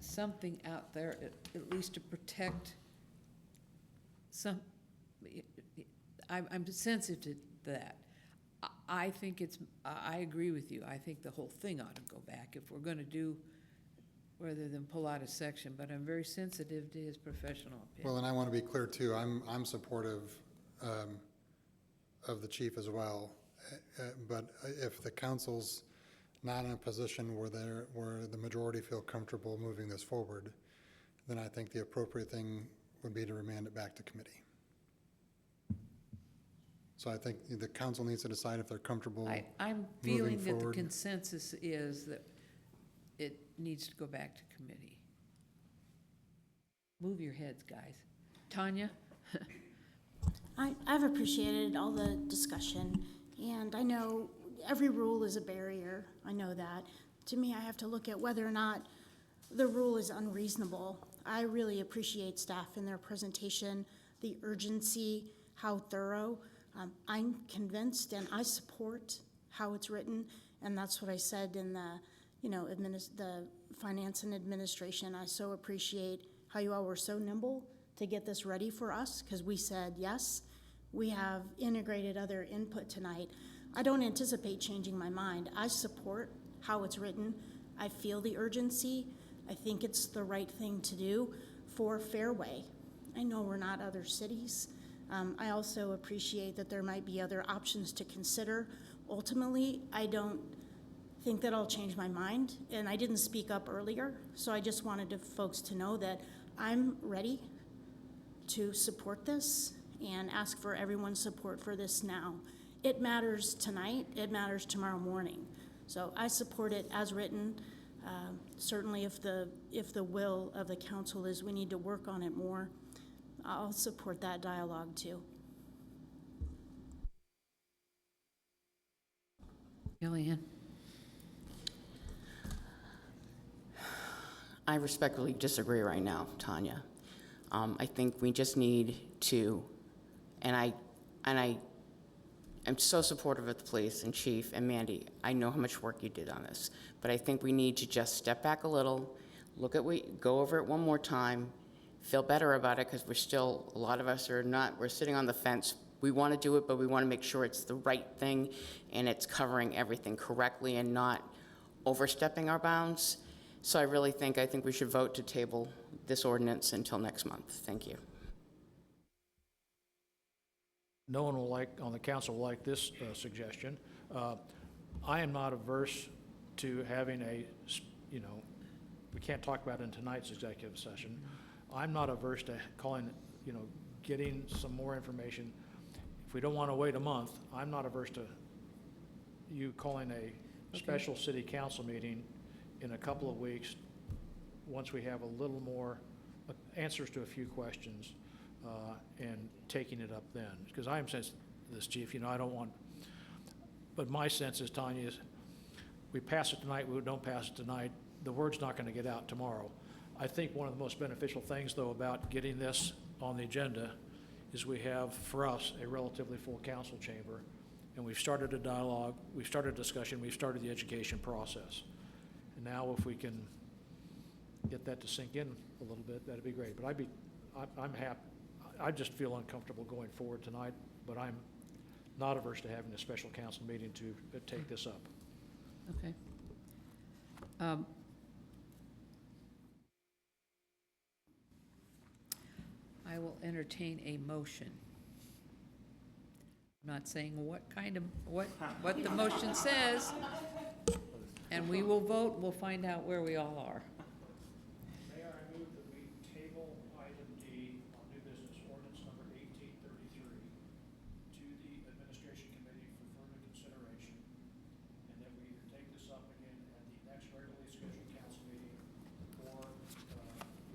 something out there, at least to protect some, I'm sensitive to that. I think I agree with you. I think the whole thing ought to go back if we're gonna do, rather than pull out a section, but I'm very sensitive to his professional opinion. Well, and I want to be clear too, I'm supportive of the chief as well. But if the council's not in a position where the majority feel comfortable moving this forward, then I think the appropriate thing would be to remand it back to committee. So I think the council needs to decide if they're comfortable I'm moving feeling that the forward. consensus is that it needs to go back to committee. Move your heads, guys. Tanya? I've appreciated all the discussion, and I know every rule is a barrier. I know that. To me, I have to look at whether or not the rule is unreasonable. I really appreciate staff in their presentation, the urgency, how thorough. I'm convinced and I support how it's written, and that's what I said in the, the finance and administration. I so appreciate how you all were so nimble to get this ready for us, because we said yes. We have integrated other input tonight. I don't anticipate changing my mind. I support how it's written. I feel the urgency. I think it's the right thing to do for Fairway. I know we're not other cities. I also appreciate that there might be other options to consider. Ultimately, I don't think that I'll change my mind, and I didn't speak up earlier, so I just wanted folks to know that I'm ready to support this and ask for everyone's support for this now. It matters tonight, it matters tomorrow morning. So I support it as written. Certainly if the will of the council is we need to work on it more, I'll support that dialogue too. Kellyanne? I respectfully disagree right now, Tanya. I think we just need to, and I am so supportive of the police and Chief and Mandy. I know how much work you did on this, but I think we need to just step back a little, go over it one more time, feel better about it, because a lot of us we're sitting on the fence. We want to do it, but we want to make sure it's the right thing and it's covering everything correctly and not overstepping our bounds. So I think we should vote to table this ordinance until next month. Thank you. No one on the council will like this suggestion. I am not averse to having we can't talk about it in tonight's executive session. I'm not averse to getting some more information. If we don't want to wait a month, I'm not averse to you calling a special city council meeting in a couple of weeks, once we have a little more answers to a few questions, and taking it up then. Because I am sensitive to this, Chief, I don't want, but my sense is, Tanya, is we pass it tonight, we don't pass it tonight, the word's not going to get out tomorrow. I think one of the most beneficial things, though, about getting this on the agenda is we have, for us, a relatively full council chamber, and we've started a dialogue, we've started a discussion, we've started the education process. And now if we can get that to sink in a little bit, that'd be great. But I'm happy. I just feel uncomfortable going forward tonight, but I'm not averse to having a special council meeting to take this up. Okay. I will entertain a motion. I'm not saying what the motion says, and we will vote, we'll find out where we all are. Mayor, I move that we table item D on new business ordinance number 1833 to the administration committee for further consideration, and that we either take this up again at the next regularly scheduled council meeting, or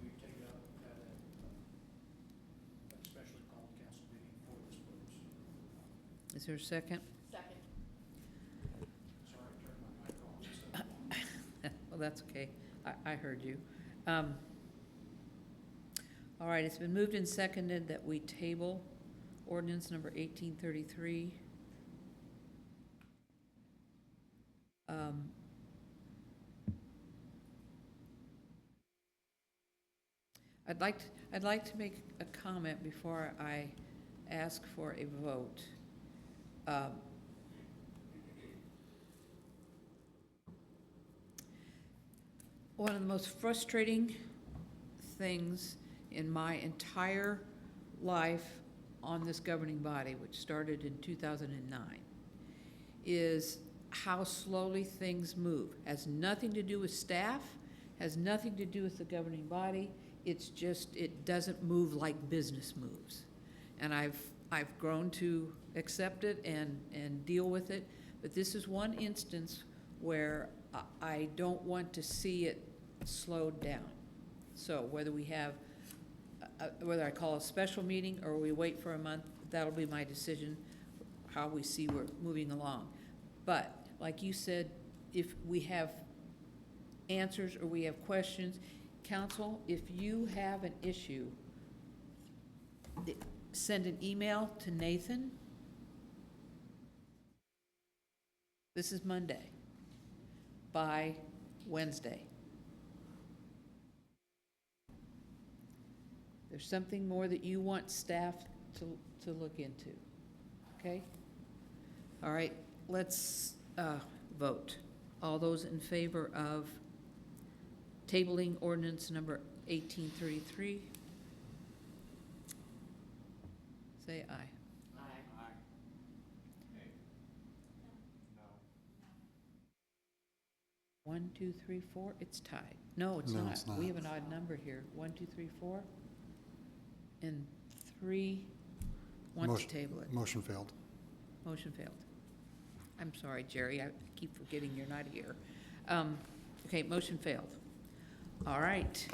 we take it up at a Is there a second? Second. Well, that's okay. I heard you. All right, it's been moved and seconded that we table ordinance number 1833. I'd like to make a comment before I ask for a vote. One of the most frustrating things in my entire life on this governing body, which started in 2009, is how slowly things move. Has nothing to do with staff, has nothing to do with the governing body. It's just, it doesn't move like business moves. And I've grown to accept it and deal with it, but this is one instance where I don't want to see it slowed down. So whether we have, whether I call a special meeting or we wait for a month, that'll be my decision, how we see we're moving along. But like you said, if we have answers or we have questions, council, if you have an issue, send an email to Nathan. This is Monday, by Wednesday. There's something more that you want staff to look into, okay? All right, let's vote. All those in favor of tabling ordinance number 1833, say aye. Aye. One, two, three, four, it's tied. No, it's No, not. it's not. We have an odd number here. 1, 2, 3, 4, and 3 want to Motion- table it. Motion failed. Motion failed. I'm sorry, Jerry, I keep forgetting you're not here. Okay, motion failed. All right.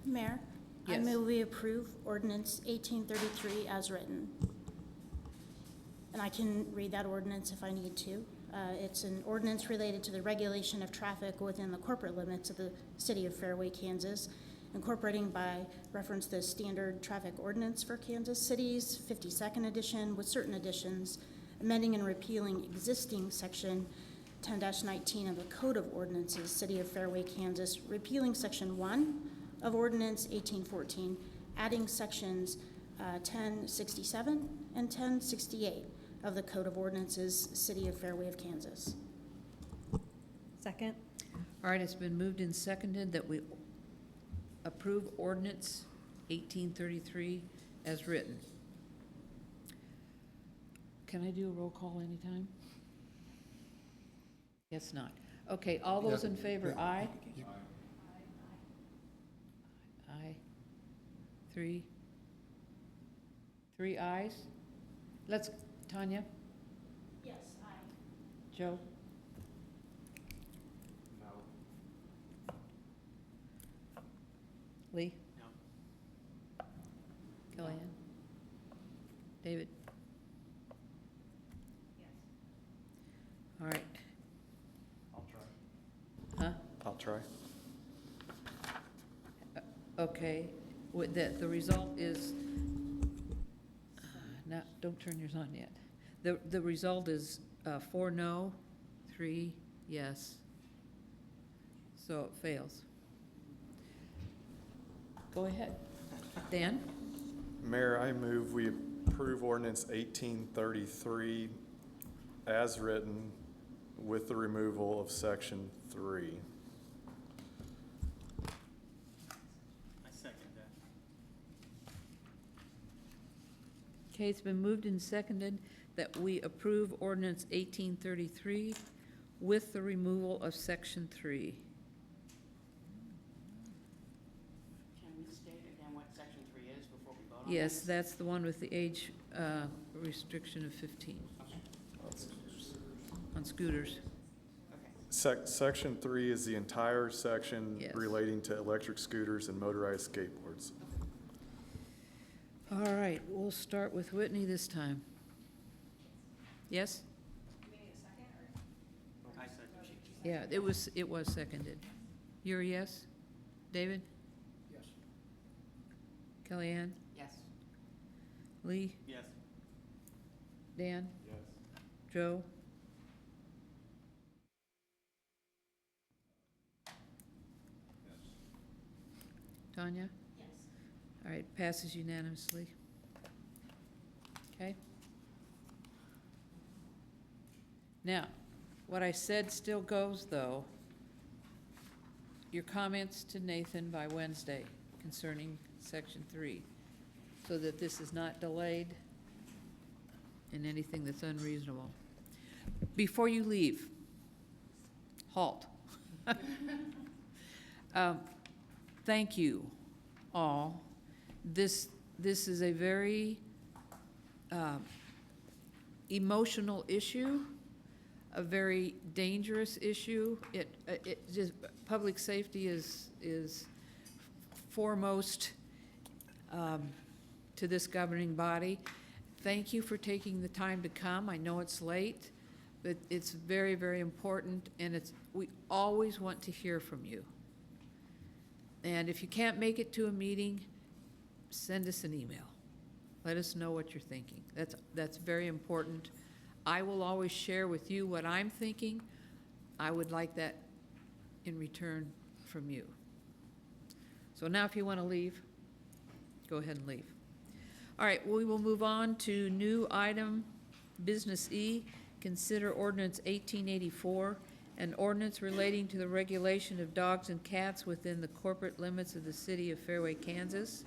Mayor, I Yes. move we approve ordinance 1833 as written. And I can read that ordinance if I need to. It's an ordinance related to the regulation of traffic within the corporate limits of the city of Fairway, Kansas, incorporating by reference the standard traffic ordinance for Kansas cities, 52nd edition, with certain additions, amending and repealing existing section 10-19 of the Code of Ordinances, City of Fairway, Kansas, repealing section 1 of Ordinance 1814, adding sections 1067 and 1068 of the Code of Ordinances, City of Fairway of Kansas. Second. All right, it's been moved and seconded that we approve ordinance 1833 as written. Can I do a roll call anytime? Guess not. Okay, all those in favor, aye? Aye. Three ayes? Let's, Tanya? Yes, aye. Joe? No. Lee? No. Kellyanne? David? All right. I'll try. Huh? I'll try. Okay, with the result is, now, don't turn yours on yet. The result is 4 no, 3 yes. So it fails. Go ahead. Dan? Mayor, I move we approve ordinance 1833 as written with the removal of section 3. I second that. Okay, it's been moved and seconded that we approve ordinance 1833 with the removal of section 3. Can we state again what section 3 is before we vote on Yes, this? that's the one with the age restriction of 15 on scooters. Section 3 is the entire section Yes. relating to electric scooters and motorized skateboards. All right, we'll start with Whitney this time. Yes? I second. Yeah, it was seconded. You're a yes? David? Yes. Kellyanne? Yes. Lee? Yes. Dan? Yes. Joe? Tanya? Yes. All right, passes unanimously. Okay? Now, what I said still goes, though. Your comments to Nathan by Wednesday concerning Section 3, so that this is not delayed in anything that's unreasonable. Before you leave, halt. Thank you all. This is a very emotional issue, a very dangerous issue. It just, public safety is foremost to this governing body. Thank you for taking the time to come. I know it's late, but it's very, very important, and we always want to hear from you. And if you can't make it to a meeting, send us an email. Let us know what you're thinking. That's very important. I will always share with you what I'm thinking. I would like that in return from you. So now if you want to leave, go ahead and leave. All right, we will move on to new item, Business E. Consider ordinance 1884, an ordinance relating to the regulation of dogs and cats within the corporate limits of the city of Fairway, Kansas,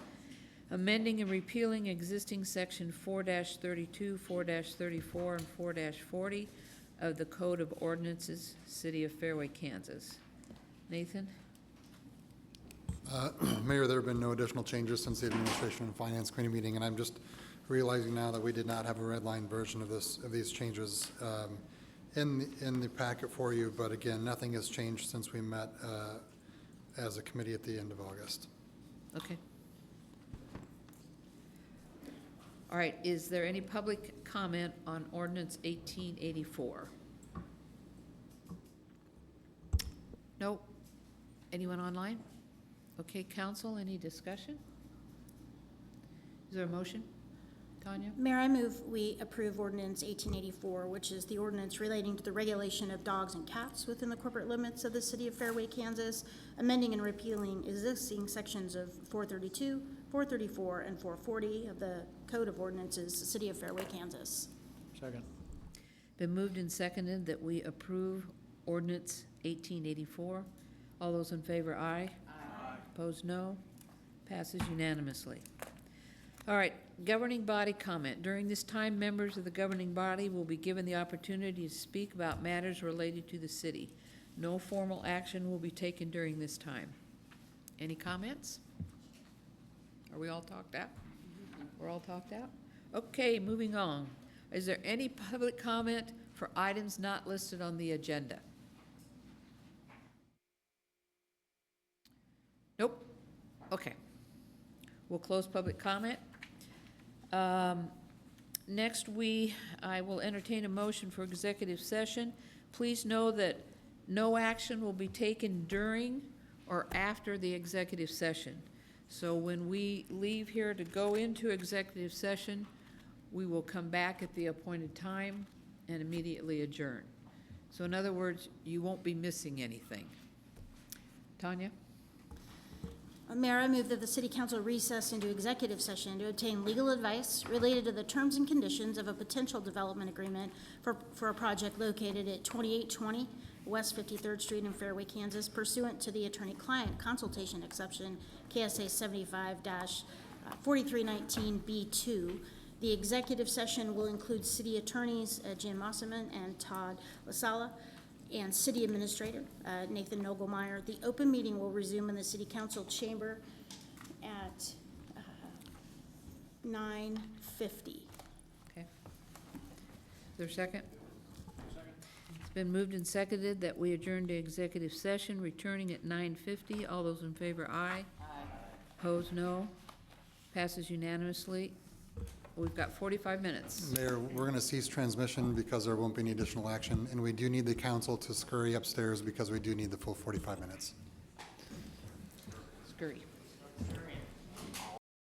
amending and repealing existing section 4-32, 4-34, and 4-40 of the Code of Ordinances, City of Fairway, Kansas. Nathan? Mayor, there have been no additional changes since the Administration and Finance Committee meeting, and I'm just realizing now that we did not have a red line version of these changes in the packet for you, but again, nothing has changed since we met as a committee at the end of August. Okay. All right, is there any public comment on ordinance 1884? Nope. Anyone online? Okay, council, any discussion? Is there a motion? Tanya? Mayor, I move we approve ordinance 1884, which is the ordinance relating to the regulation of dogs and cats within the corporate limits of the city of Fairway, Kansas, amending and repealing existing sections of 432, 434, and 440 of the Code of Ordinances, the city of Fairway, Kansas. Second. Been moved and seconded that we approve ordinance 1884. All those in favor, aye. Aye. Opposed, no. Passes unanimously. All right, governing body comment. During this time, members of the governing body will be given the opportunity to speak about matters related to the city. No formal action will be taken during this time. Any comments? Are we all talked out? We're all talked out? Okay, moving on. Is there any public comment for items not listed on the agenda? Nope. Okay. We'll close public comment. Next, I will entertain a motion for executive session. Please know that no action will be taken during or after the executive session. So when we leave here to go into executive session, we will come back at the appointed time and immediately adjourn. So in other words, you won't be missing anything. Tanya? Mayor, I move that the city council recess into executive session to obtain legal advice related to the terms and conditions of a potential development agreement for a project located at 2820 West 53rd Street in Fairway, Kansas, pursuant to the attorney-client consultation exception, KSA 75-4319B2. The executive session will include city attorneys Jim Mosselman and Todd LaSala, and City Administrator Nathan Nogelmeyer. The open meeting will resume in the City Council chamber at 9:50. Okay. Is there a second? Second. It's been moved and seconded that we adjourn to executive session, returning at 9:50. All those in favor, aye. Aye. Opposed, no. Passes unanimously. we've got 45 minutes. Mayor, we're going to cease transmission because there won't be any additional action, and we do need the council to scurry upstairs because we do need the full 45 minutes. Scurry.